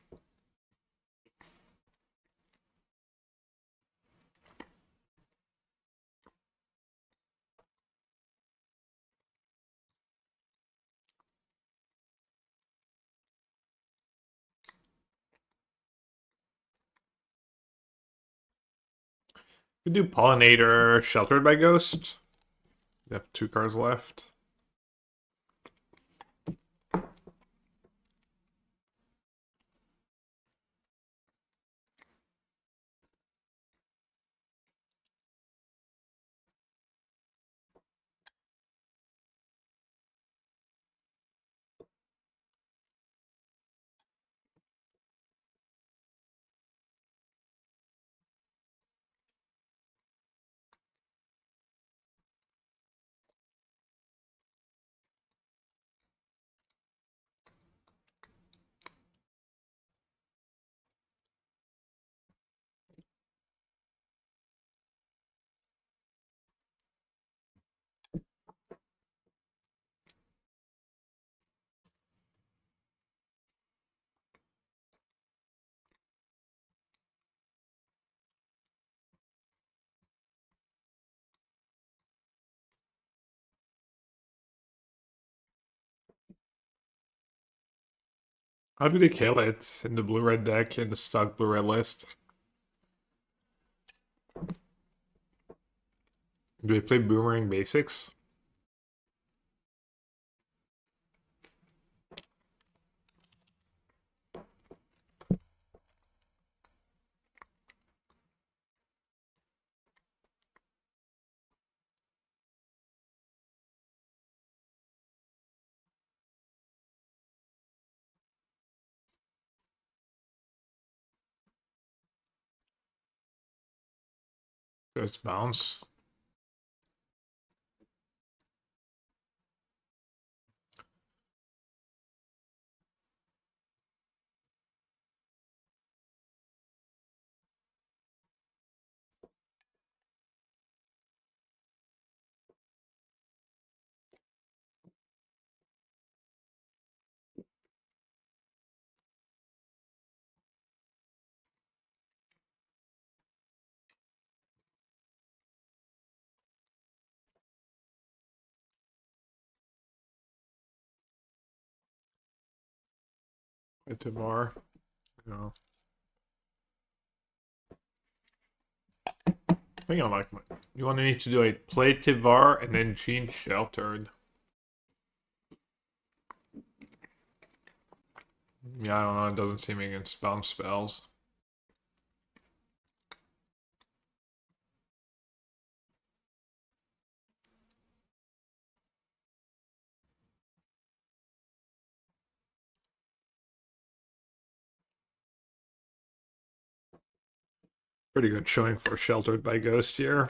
You do Pollinator, Sheltered by Ghost. You have 2 cards left. How do they kill it in the blue-red deck in the stock blue-red list? Do they play Boomerang Basics? Just bounce. Hit the bar. No. I think I like my. You want to need to do a play Tivar and then Gene Sheltered. Yeah, I don't know. It doesn't seem against bounce spells. Pretty good showing for Sheltered by Ghost here.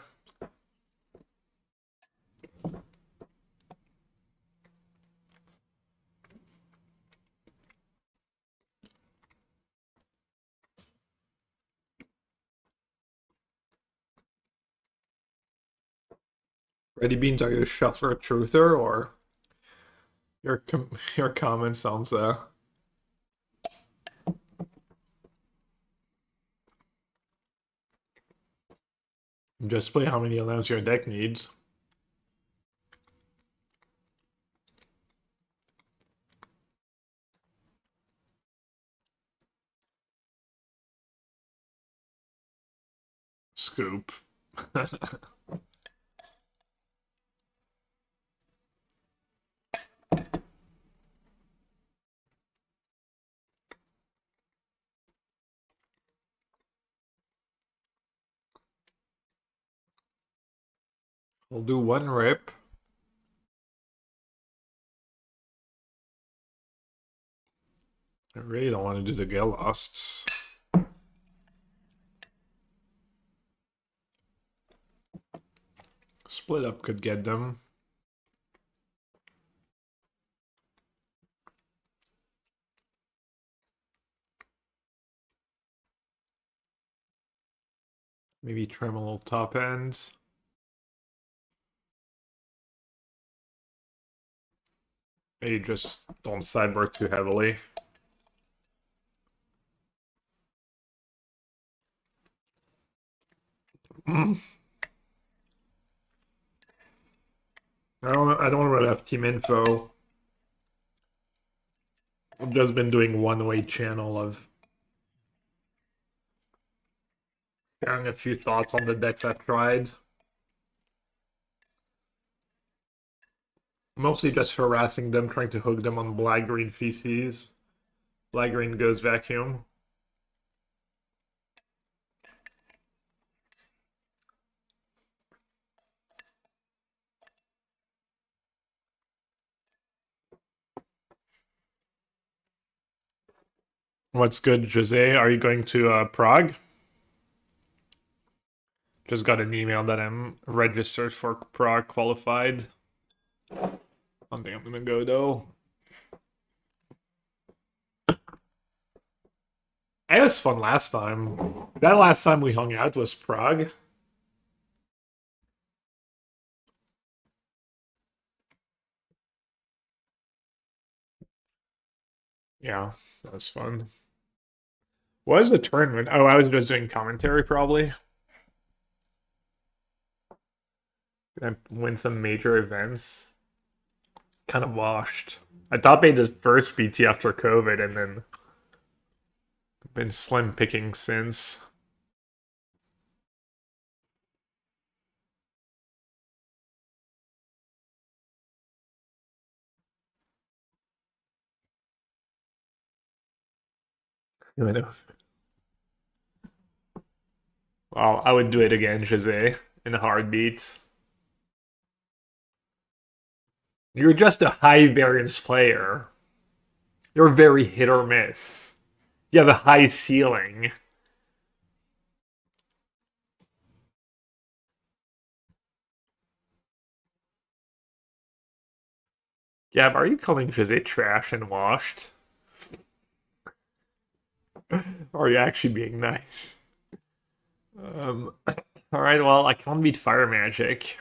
Ready Beans, are you a Shuffler Truther or your your comment sounds just play how many lands your deck needs. Scoop. We'll do one rip. I really don't want to do the Galosts. Split up could get them. Maybe Tremolo top ends. Maybe just don't sideboard too heavily. I don't really have team info. I've just been doing one-way channel of sharing a few thoughts on the decks I've tried. Mostly just harassing them, trying to hook them on black-green feces. Black-green goes vacuum. What's good, Jose? Are you going to Prague? Just got an email that I'm registered for Prague qualified. I don't think I'm gonna go though. It was fun last time. That last time we hung out was Prague. Yeah, that was fun. What was the tournament? Oh, I was just doing commentary probably. Gonna win some major events. Kind of washed. I thought they did first BT after COVID and then Been slim picking since. I know. Well, I would do it again, Jose, in a heartbeat. You're just a high variance player. You're very hit or miss. You have a high ceiling. Gab, are you calling Jose trash and washed? Or are you actually being nice? Alright, well, I can't beat fire magic.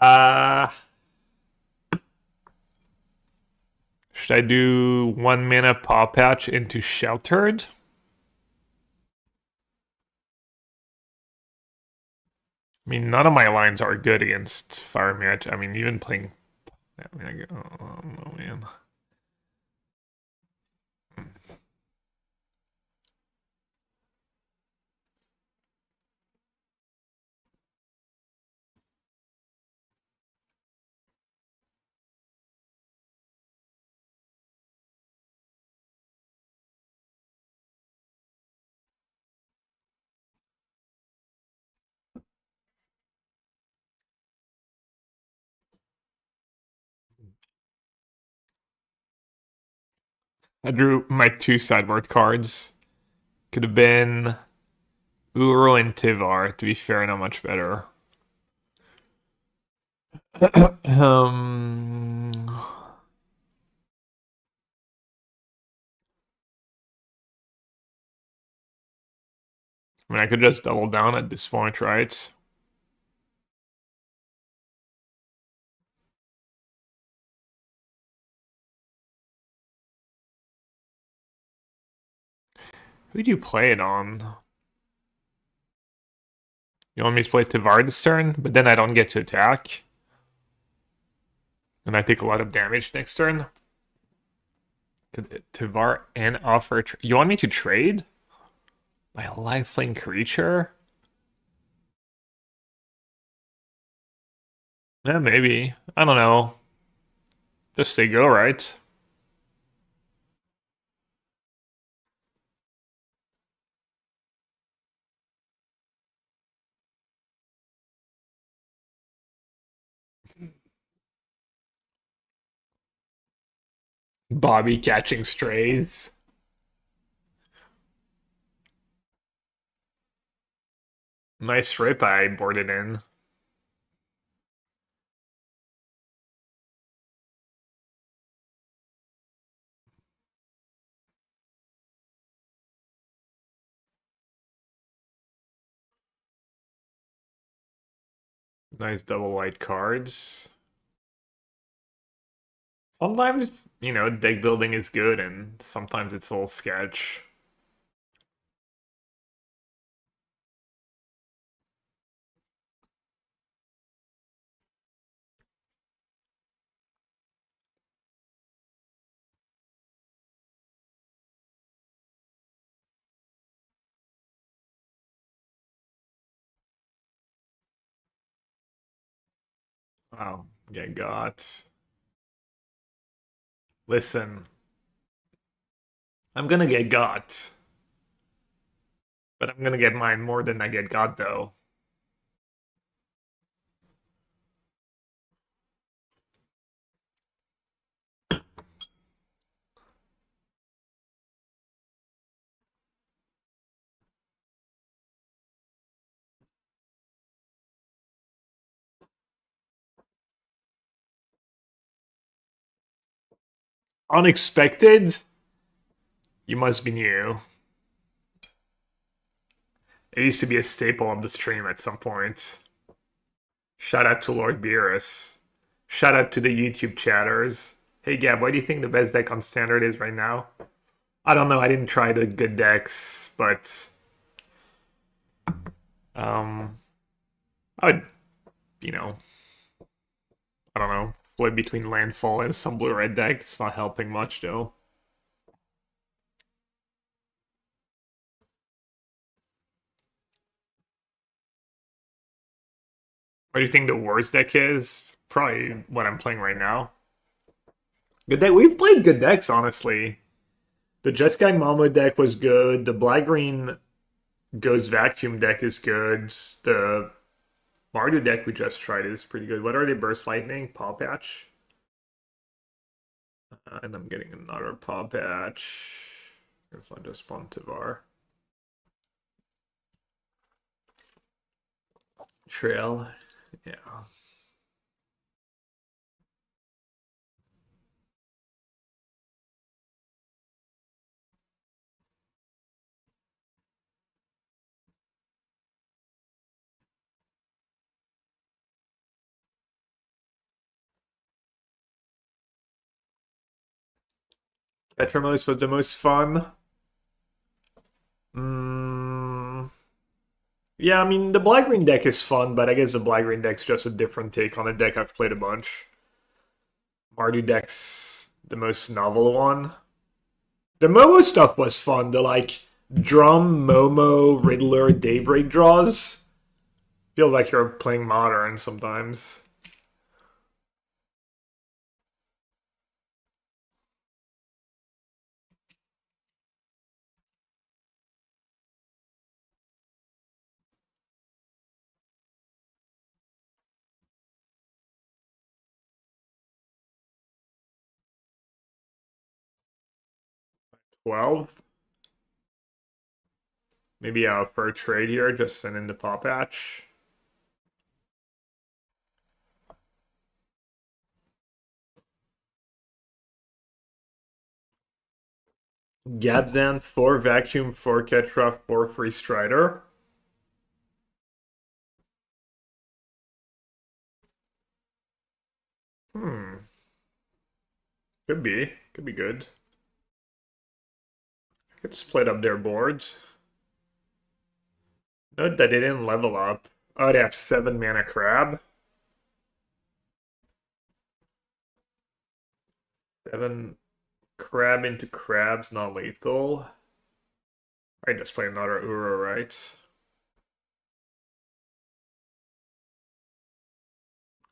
Uh, should I do 1 mana Paw Patch into Sheltered? I mean, none of my lines are good against fire magic. I mean, even playing. I mean, oh no, man. I drew my 2 sideboard cards. Could have been Uro and Tivar. To be fair, not much better. um, I mean, I could just double down at this point, right? Who do you play it on? You want me to play Tivar this turn, but then I don't get to attack? And I take a lot of damage next turn? Tivar and offer... You want me to trade? My lifelink creature? Yeah, maybe. I don't know. Just say go, right? Bobby catching strays. Nice rip I boarded in. Nice double white cards. Sometimes, deck building is good, and sometimes it's all sketch. Wow, get got. Listen, I'm gonna get got. But I'm gonna get mine more than I get got, though. Unexpected? You must be new. It used to be a staple of the stream at some point. Shout out to Lord Beerus. Shout out to the YouTube chatters. Hey Gab, what do you think the best deck on standard is right now? I don't know, I didn't try the good decks, but Um, I would, you know, I don't know, play between Landfall and some blue-red deck. It's not helping much, though. What do you think the worst deck is? Probably what I'm playing right now. Good deck. We've played good decks, honestly. The Jeskai Mamo deck was good. The Black Green Goes Vacuum deck is good. The Mardu deck we just tried is pretty good. What are they? Burst Lightning? Paw Patch? And I'm getting another Paw Patch. It's not just Pontivar. Trail. Yeah. Ketramose was the most fun. Yeah, I mean, the Black-Green deck is fun, but I guess the Black-Green deck's just a different take on a deck I've played a bunch. Mardu deck's the most novel one. The Momo stuff was fun. The, like, Drum, Momo, Riddler, Daybreak draws. Feels like you're playing Modern sometimes. $12. Maybe for a trade here, just send in the Paw Patch. Gabzan, 4 Vacuum, 4 Ketra, 4 Free Strider. Could be. Could be good. Could split up their boards. Note that they didn't level up. Oh, they have 7 mana crab. 7 crab into crab's not lethal. I just play another Uro, right?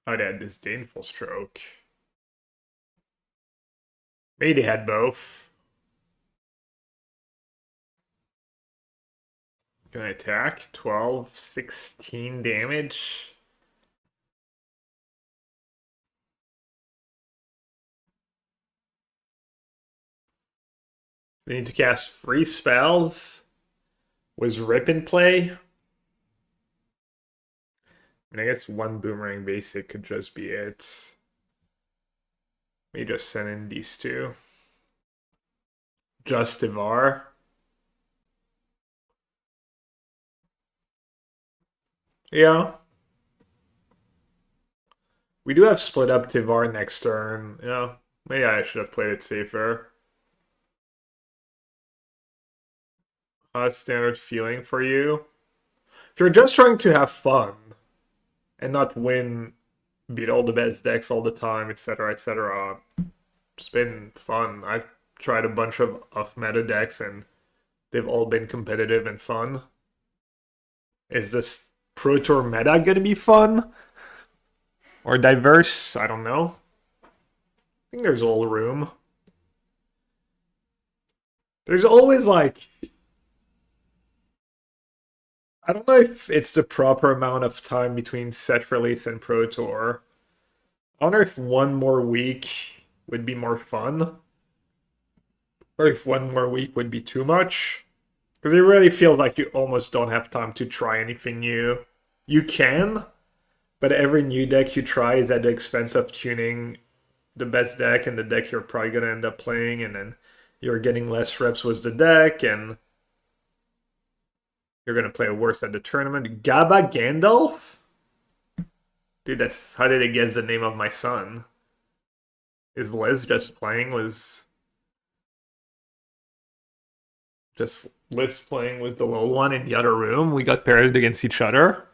Oh, they had Disdainful Stroke. Maybe they had both. Can I attack? 12, 16 damage. They need to cast free spells. Was Rip in play? I mean, I guess 1 Boomerang Basic could just be it. Let me just send in these 2. Justivar. Yeah. We do have split up Tivar next turn. Yeah. Maybe I should have played it safer. Standard feeling for you. If you're just trying to have fun and not win, beat all the best decks all the time, etc., etc., it's been fun. I've tried a bunch of off-meta decks and they've all been competitive and fun. Is this Pro Tour meta gonna be fun? Or diverse? I don't know. I think there's all room. There's always like... I don't know if it's the proper amount of time between set release and Pro Tour. I wonder if 1 more week would be more fun. Or if 1 more week would be too much. Because it really feels like you almost don't have time to try anything new. You can, but every new deck you try is at the expense of tuning the best deck and the deck you're probably going to end up playing, and then you're getting less reps with the deck, and you're going to play worse at the tournament. Gaba Gandalf? Dude, that's... How did it guess the name of my son? Is Liz just playing? Was Just Liz playing with the little one in the other room. We got paired against each other.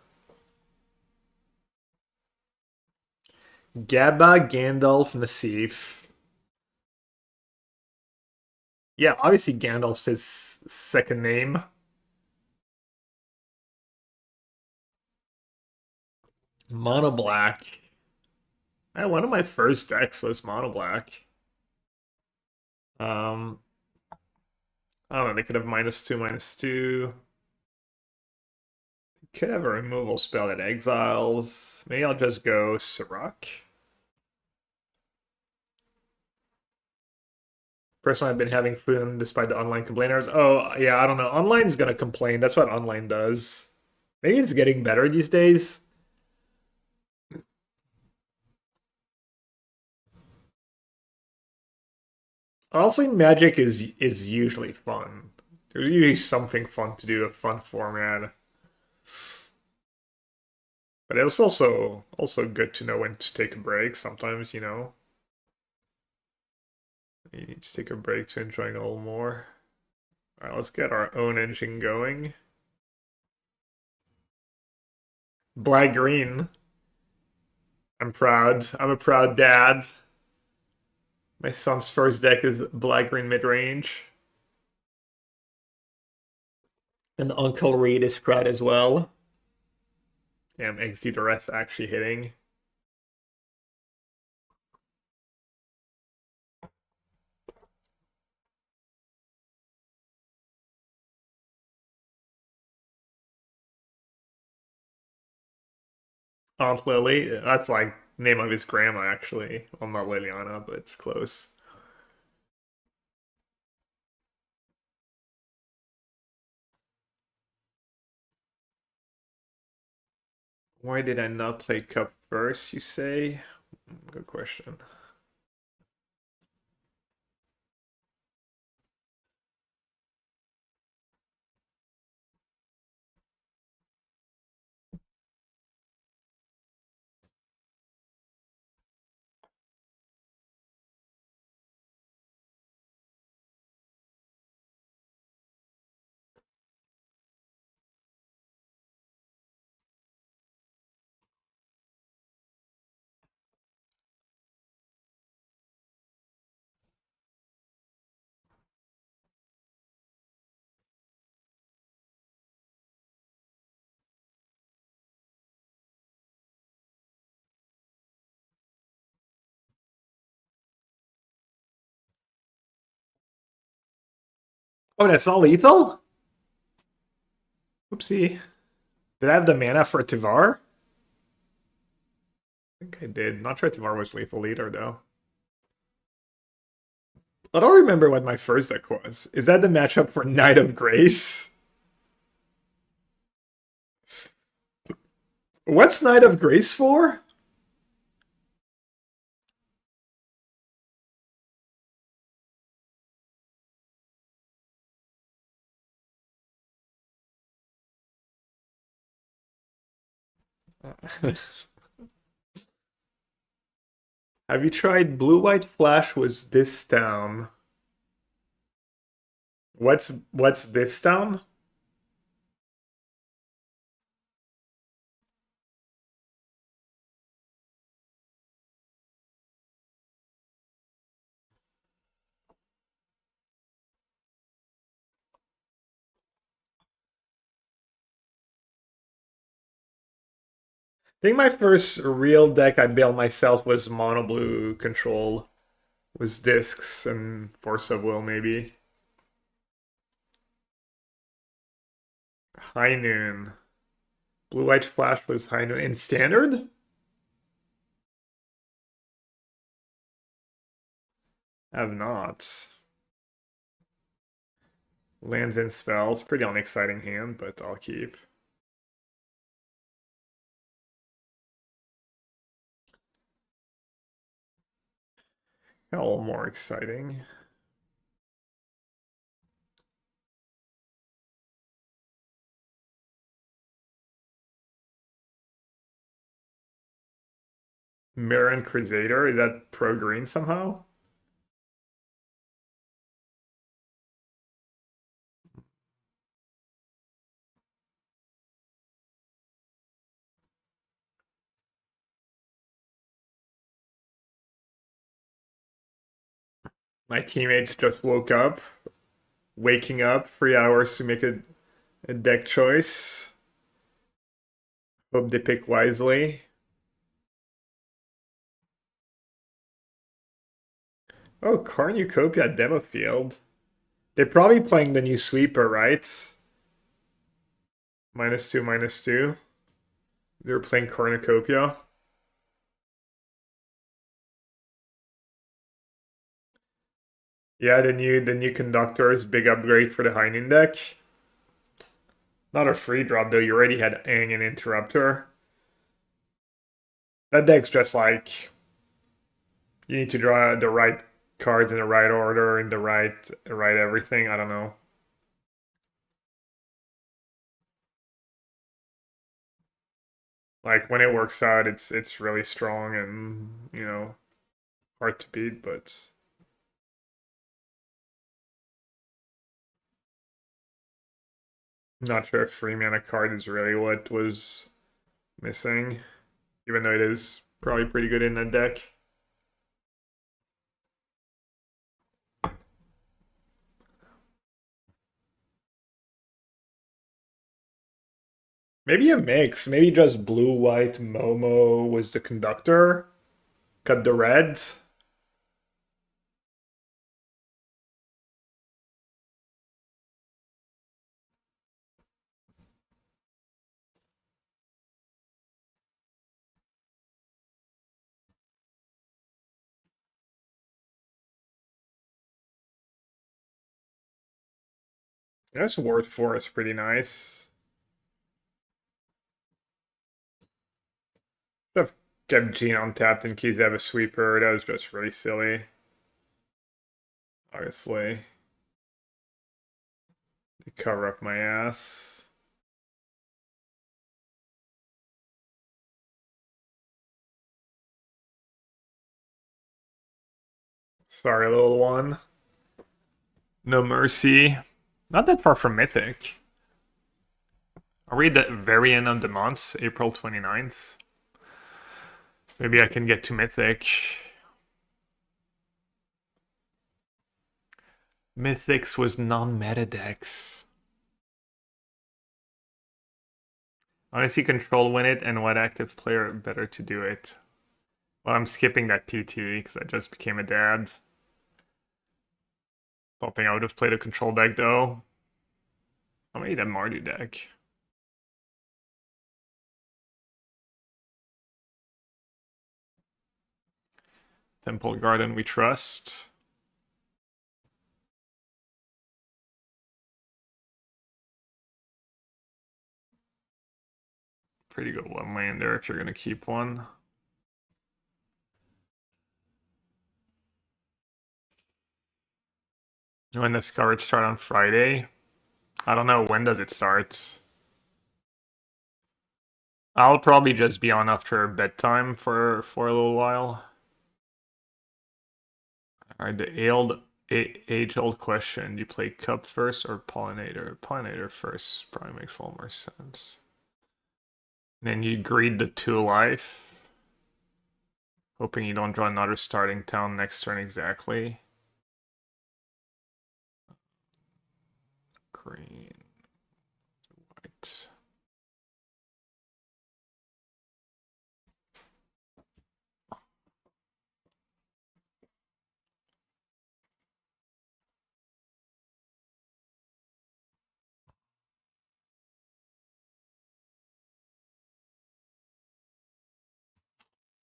Gabba, Gandalf, Nassif. Yeah, obviously Gandalf's his second name. Mono black. One of my first decks was mono black. I don't know, they could have -2, -2. Could have a removal spell that exiles. Maybe I'll just go Sirach. Personally, I've been having fun despite the online complainers. Oh, yeah, I don't know. Online's gonna complain. That's what online does. Maybe it's getting better these days. Honestly, Magic is usually fun. There's usually something fun to do, a fun format. But it's also good to know when to take a break. Sometimes, you know, you need to take a break to enjoy it a little more. All right, let's get our own engine going. Black green. I'm proud. I'm a proud dad. My son's first deck is black green mid range. And Uncle Reed is proud as well. Damn, XD the rest actually hitting. Aunt Lily, that's like name of his grandma actually. Well, not Liliana, but it's close. Why did I not play Cup first, you say? Good question. Oh, that's not lethal? Oopsie. Did I have the mana for Tivar? I think I did. Not sure Tivar was lethal either, though. I don't remember what my first deck was. Is that the matchup for Knight of Grace? What's Knight of Grace for? Have you tried Blue-White Flash was this town? What's this town? I think my first real deck I built myself was Mono Blue Control. Was Discs and Force of Will, maybe. High Noon. Blue-White Flash was High Noon. In Standard? I have not. Lands and Spells. Pretty unexciting hand, but I'll keep. A little more exciting. Mirren Crusader. Is that pro green somehow? My teammates just woke up, waking up 3 hours to make a deck choice. Hope they pick wisely. Oh, Cornucopia demo field. They're probably playing the new sweeper, right? -2, -2. They're playing Cornucopia. Yeah, the new conductors, big upgrade for the Heinen deck. Not a free drop though, you already had Aang and Interrupter. That deck's just like you need to draw the right cards in the right order, in the right everything. I don't know. Like when it works out, it's really strong and hard to beat, but not sure if 3 mana card is really what was missing, even though it is probably pretty good in that deck. Maybe a mix. Maybe just blue, white, Momo was the conductor. Cut the reds. That's Ward 4 is pretty nice. Should have kept Gene untapped in case they have a sweeper. That was just really silly. Obviously. They cover up my ass. Sorry, little one. No mercy. Not that far from Mythic. Are we at the very end of the month, April 29th? Maybe I can get to Mythic. Mythics was non-meta decks. Honestly, control win it, and what active player better to do it? Well, I'm skipping that PT because I just became a dad. Don't think I would have played a control deck though. I made a Mardu deck. Temple Garden we trust. Pretty good one lander if you're gonna keep one. When does coverage start on Friday? I don't know. When does it start? I'll probably just be on after bedtime for a little while. Alright, the age-old question. Do you play Cup first or Pollinator? Pollinator first probably makes a little more sense. And then you greed the 2 life. Hoping you don't draw another starting town next turn exactly. Green. White.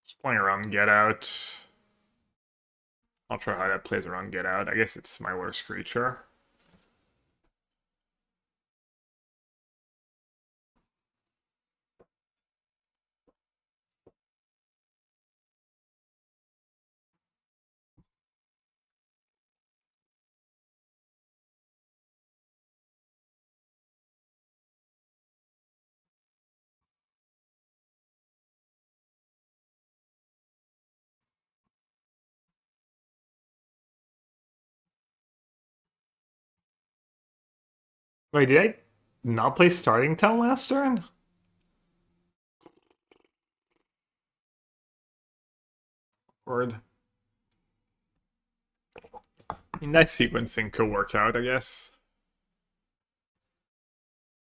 Just playing around Get Out. Not sure how that plays around Get Out. I guess it's my worst creature. Wait, did I not play starting town last turn? Word. I mean, that sequencing could work out, I guess.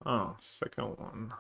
Oh, second one.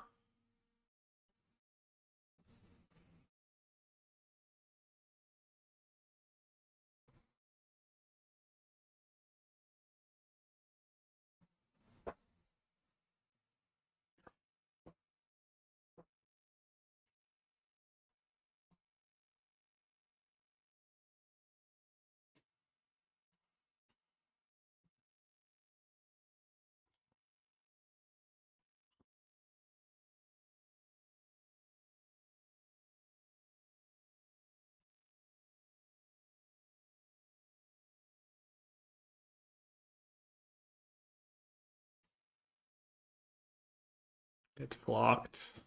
Get flocked.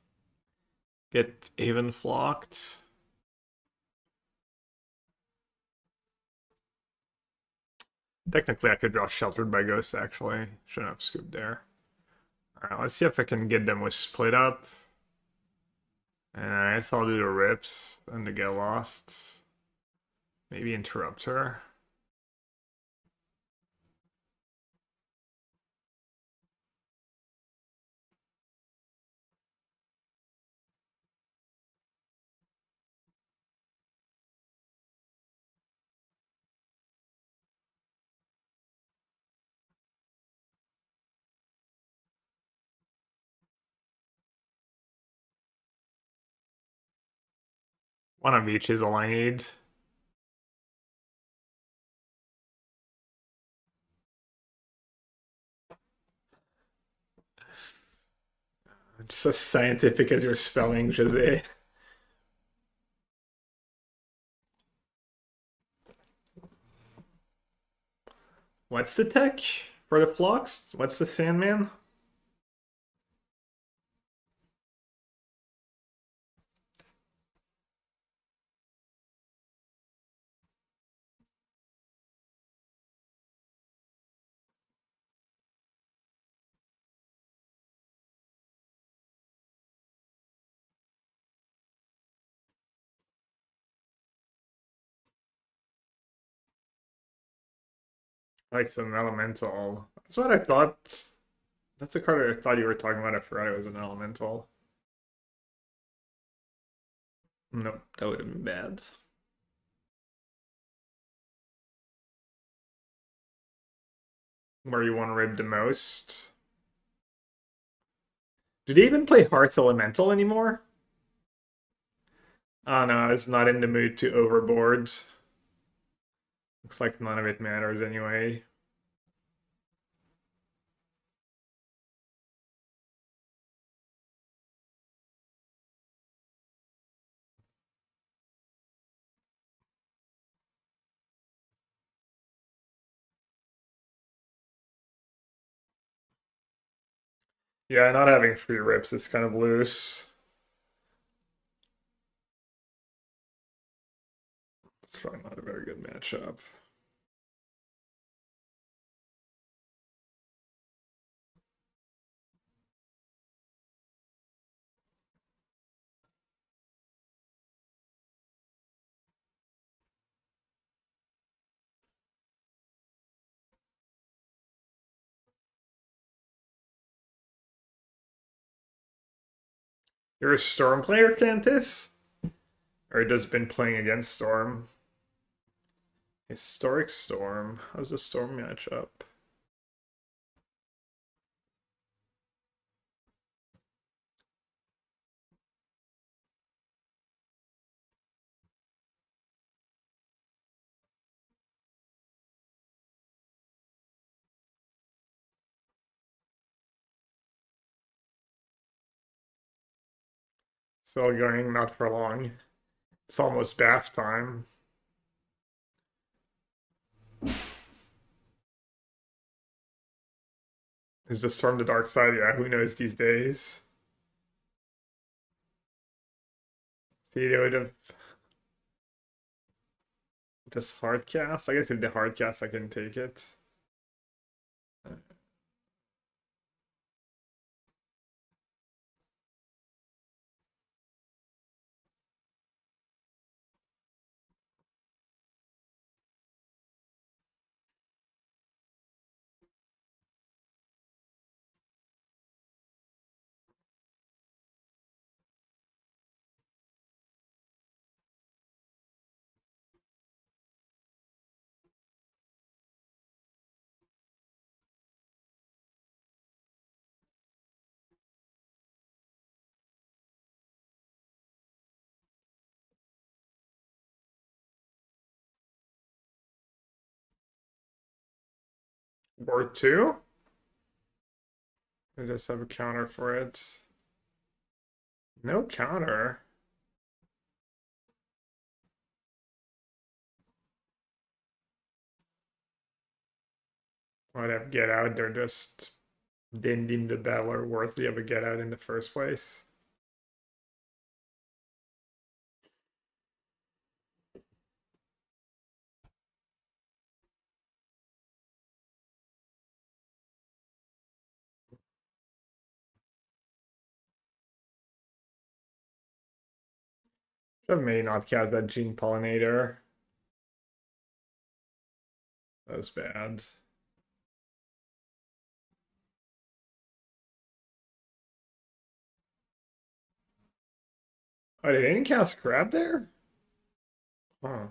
Get even flocked. Technically, I could draw Sheltered by Ghost, actually. Shouldn't have scooped there. Alright, let's see if I can get them with Split Up. And I guess I'll do the Rips and the Get Lost. Maybe interrupt her. One of each is all I need. Just as scientific as your spelling, Jose. What's the tech for the flocks? What's the Sandman? Like some elemental. That's what I thought. That's a card I thought you were talking about. I forgot it was an elemental. Nope, that would have been bad. Where you want to rib the most. Do they even play Hearth Elemental anymore? Oh no, I was not in the mood to overboard. Looks like none of it matters anyway. Yeah, not having free rips is kind of loose. It's probably not a very good matchup. You're a Storm player, Cantus? Or just been playing against Storm? Historic Storm. How's the Storm matchup? Still going, not for long. It's almost bath time. Is the Storm the dark side? Yeah, who knows these days? See, they would have just hard cast. I guess if they hard cast, I can take it. Board 2? I just have a counter for it. No counter. I'd have get out. They're just didn't deem the battler worthy of a get out in the first place. I may not cast that Gene Pollinator. That was bad. Oh, did any cast Crab there? Huh.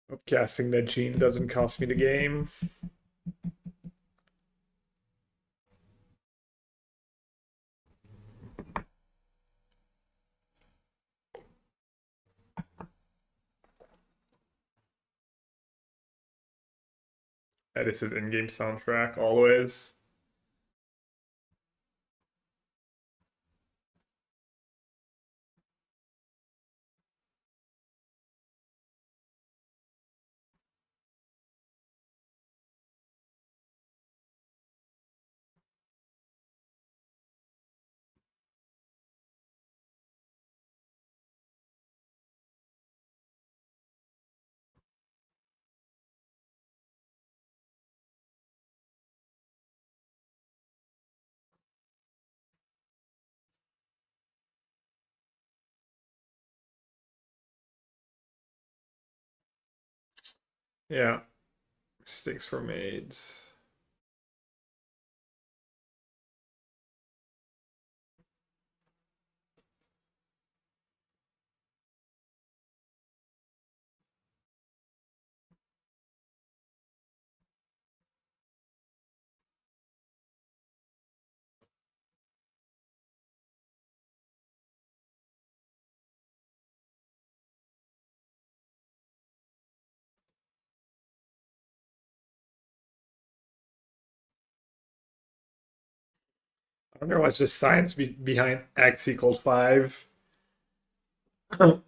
Hope casting that Gene doesn't cost me the game. Yeah, this is in-game soundtrack, always. Yeah. Sticks for maids. I wonder what's the science behind x equals 5. Can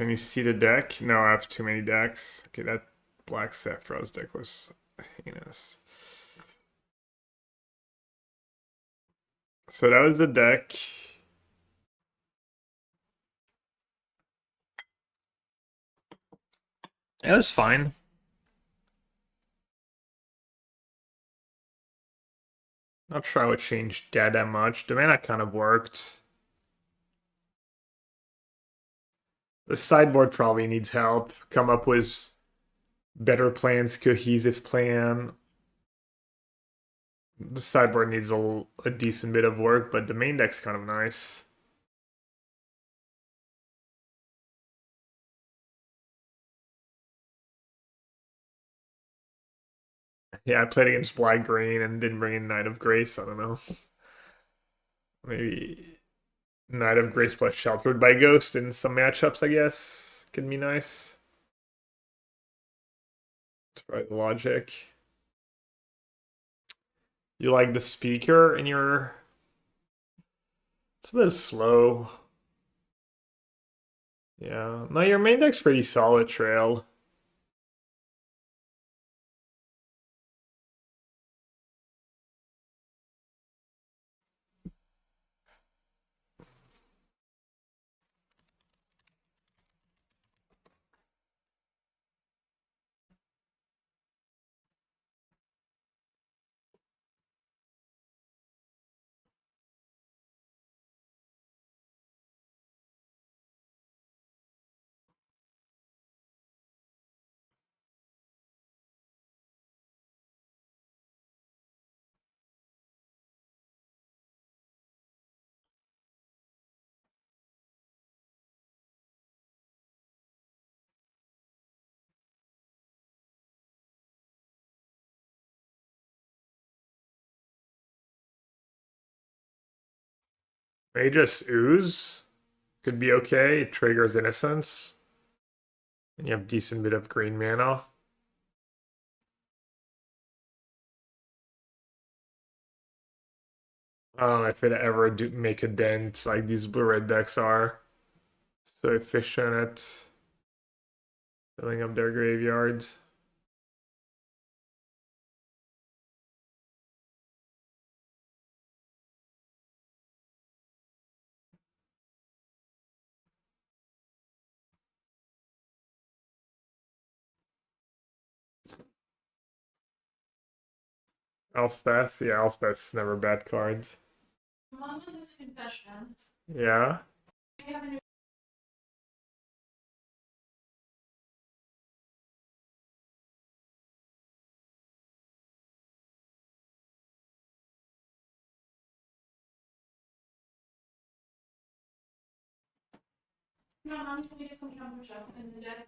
you see the deck? No, I have too many decks. Okay, that Black Sephiroth's deck was heinous. So that was the deck. It was fine. Not sure I would change that much. The mana kind of worked. The sideboard probably needs help. Come up with better plans, cohesive plan. The sideboard needs a decent bit of work, but the main deck's kind of nice. Yeah, I played against Black Green and didn't bring in Knight of Grace. I don't know. Maybe Knight of Grace plus Sheltered by Ghost in some matchups, I guess. Can be nice. That's probably the logic. You like the speaker in your... It's a bit slow. Yeah. No, your main deck's pretty solid, Trail. Magus Ooze could be okay. It triggers Innocence. And you have decent bit of green mana. I don't know if it ever do make a dent like these blue-red decks are. So efficient at filling up their graveyards. Elspeth, yeah, Elspeth's never bad cards. Mom has a confession. Yeah. I have a new. No, Mom's gonna get something on the show, and the dad.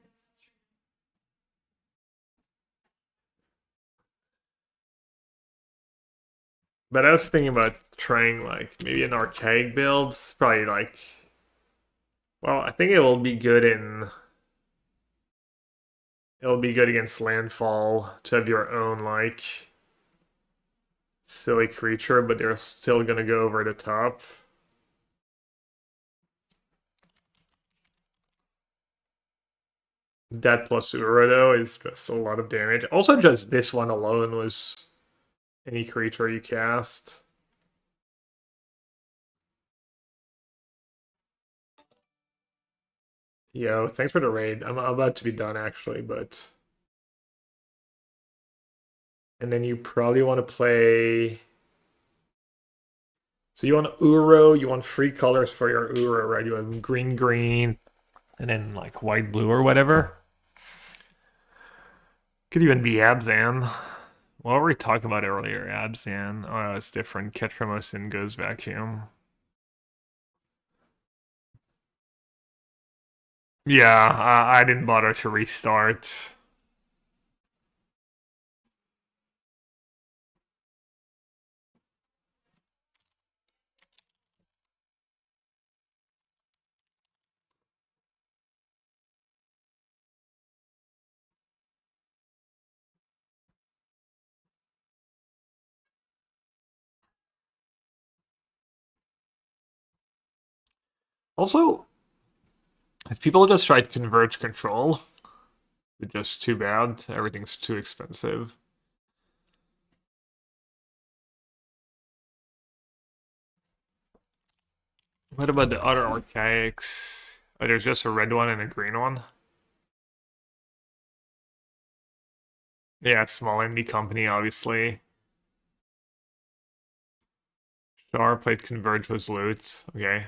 But I was thinking about trying like maybe an archaic build. It's probably like, well, I think it will be good in. It'll be good against landfall to have your own like silly creature, but they're still gonna go over the top. That plus Uro though is just a lot of damage. Also, just this one alone was any creature you cast. Yo, thanks for the raid. I'm about to be done actually, but and then you probably want to play. So you want Uro, you want free colors for your Uro, right? You have green, green, and then like white, blue, or whatever. Could even be Abzan. What were we talking about earlier? Abzan. Oh, it's different. Ketramose and goes vacuum. Yeah, I didn't bother to restart. Also, if people just tried Converge Control, it's just too bad. Everything's too expensive. What about the other archaics? Oh, there's just a red one and a green one. Yeah, small indie company, obviously. Char played Converge was loot. Okay.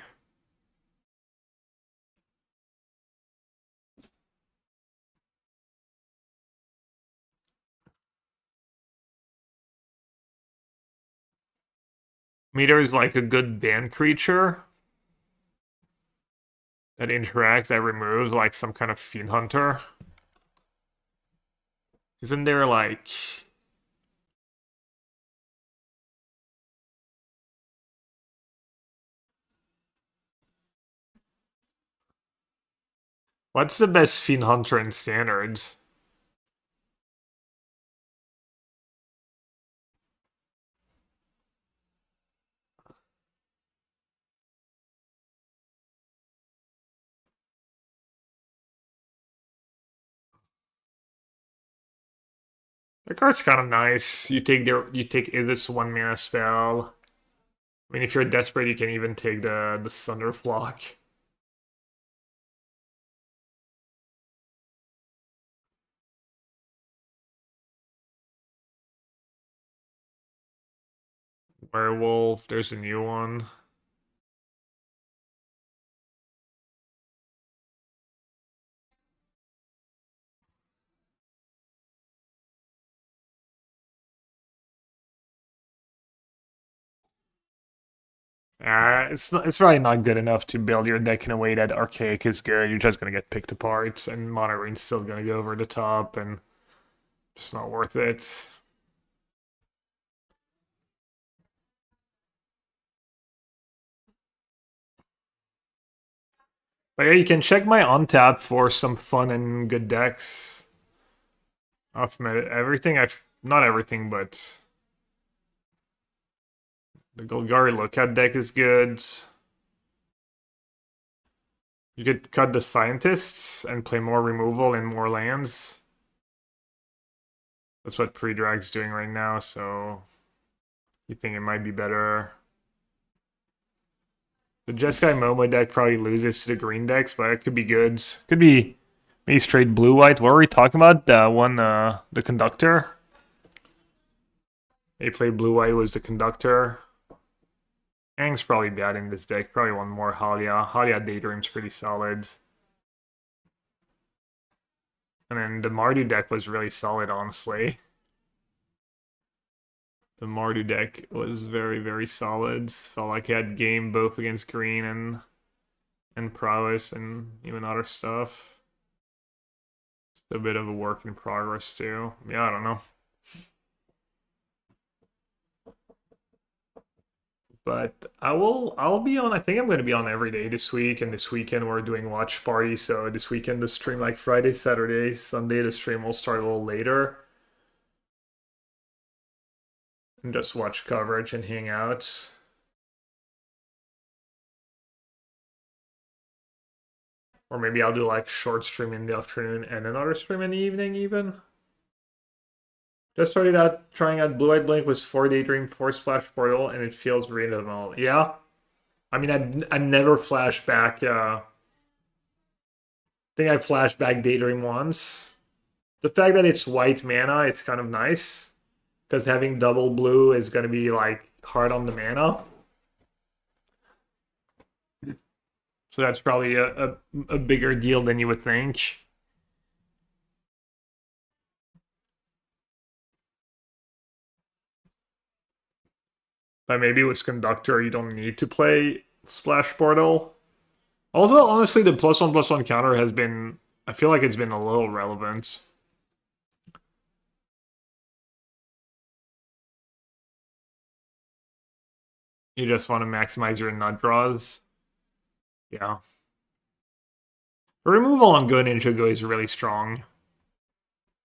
Meter is like a good band creature that interacts, that removes like some kind of Fiend Hunter. Isn't there like... What's the best Fiend Hunter in Standards? The card's kind of nice. You take is this 1 mana spell. I mean, if you're desperate, you can even take the Thunderflock. Werewolf, there's a new one. It's probably not good enough to build your deck in a way that Archaic is good. You're just gonna get picked apart, and Monorine's still gonna go over the top, and just not worth it. But yeah, you can check my on tap for some fun and good decks. I've met everything. Not everything, but the Golgari Lookout deck is good. You could cut the Scientists and play more removal and more lands. That's what Pre-Drag's doing right now, so you think it might be better. The Jeskai Momo deck probably loses to the green decks, but it could be good. Could be maybe straight blue-white. What were we talking about? The Conductor? They played blue-white was the Conductor. Ang's probably bad in this deck. Probably one more Halia. Halia Daydream's pretty solid. And then the Mardu deck was really solid, honestly. The Mardu deck was very, very solid. Felt like he had game both against green and prowess and even other stuff. It's a bit of a work in progress too. Yeah, I don't know. But I'll be on, I think I'm going to be on every day this week, and this weekend we're doing watch party, so this weekend the stream like Friday, Saturday, Sunday the stream will start a little later. And just watch coverage and hang out. Or maybe I'll do like short stream in the afternoon and another stream in the evening even. Just started out trying out Blue Eyed Blink with 4 Daydream, 4 Splash Portal, and it feels reasonable. Yeah. I mean, I've never flashed back. I think I flashed back Daydream once. The fact that it's white mana, it's kind of nice. Because having double blue is going to be like hard on the mana. So that's probably a bigger deal than you would think. But maybe with Conductor, you don't need to play Splash Portal. Also, honestly, the +1/+1 counter has been... I feel like it's been a little relevant. You just want to maximize your nut draws. Yeah. Removal on Go Ninja Go is really strong.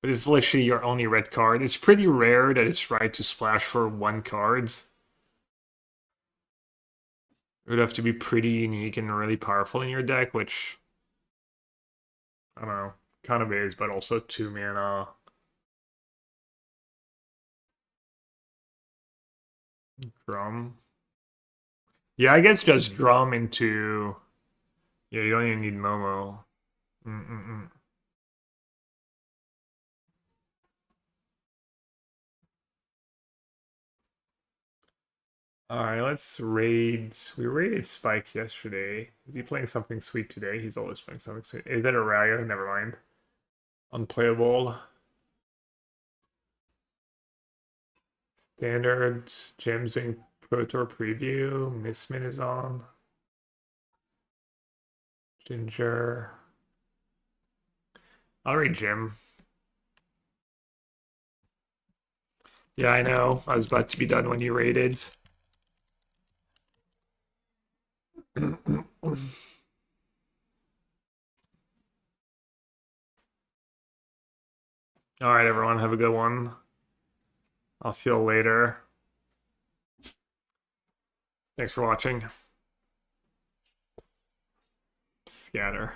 But it's literally your only red card. It's pretty rare that it's right to splash for 1 card. It would have to be pretty unique and really powerful in your deck, which... I don't know. Kind of is, but also 2 mana. Drum. Yeah, I guess just drum into... Yeah, you don't even need Momo. Alright, let's raid. We raided Spike yesterday. Is he playing something sweet today? He's always playing something sweet. Is that a Raya? Never mind. Unplayable. Standards. Jim's doing Pro Tour preview. Missmin is on. Ginger. I'll read Jim. Yeah, I know. I was about to be done when you raided. Alright, everyone. Have a good one. I'll see you later. Thanks for watching. Scatter.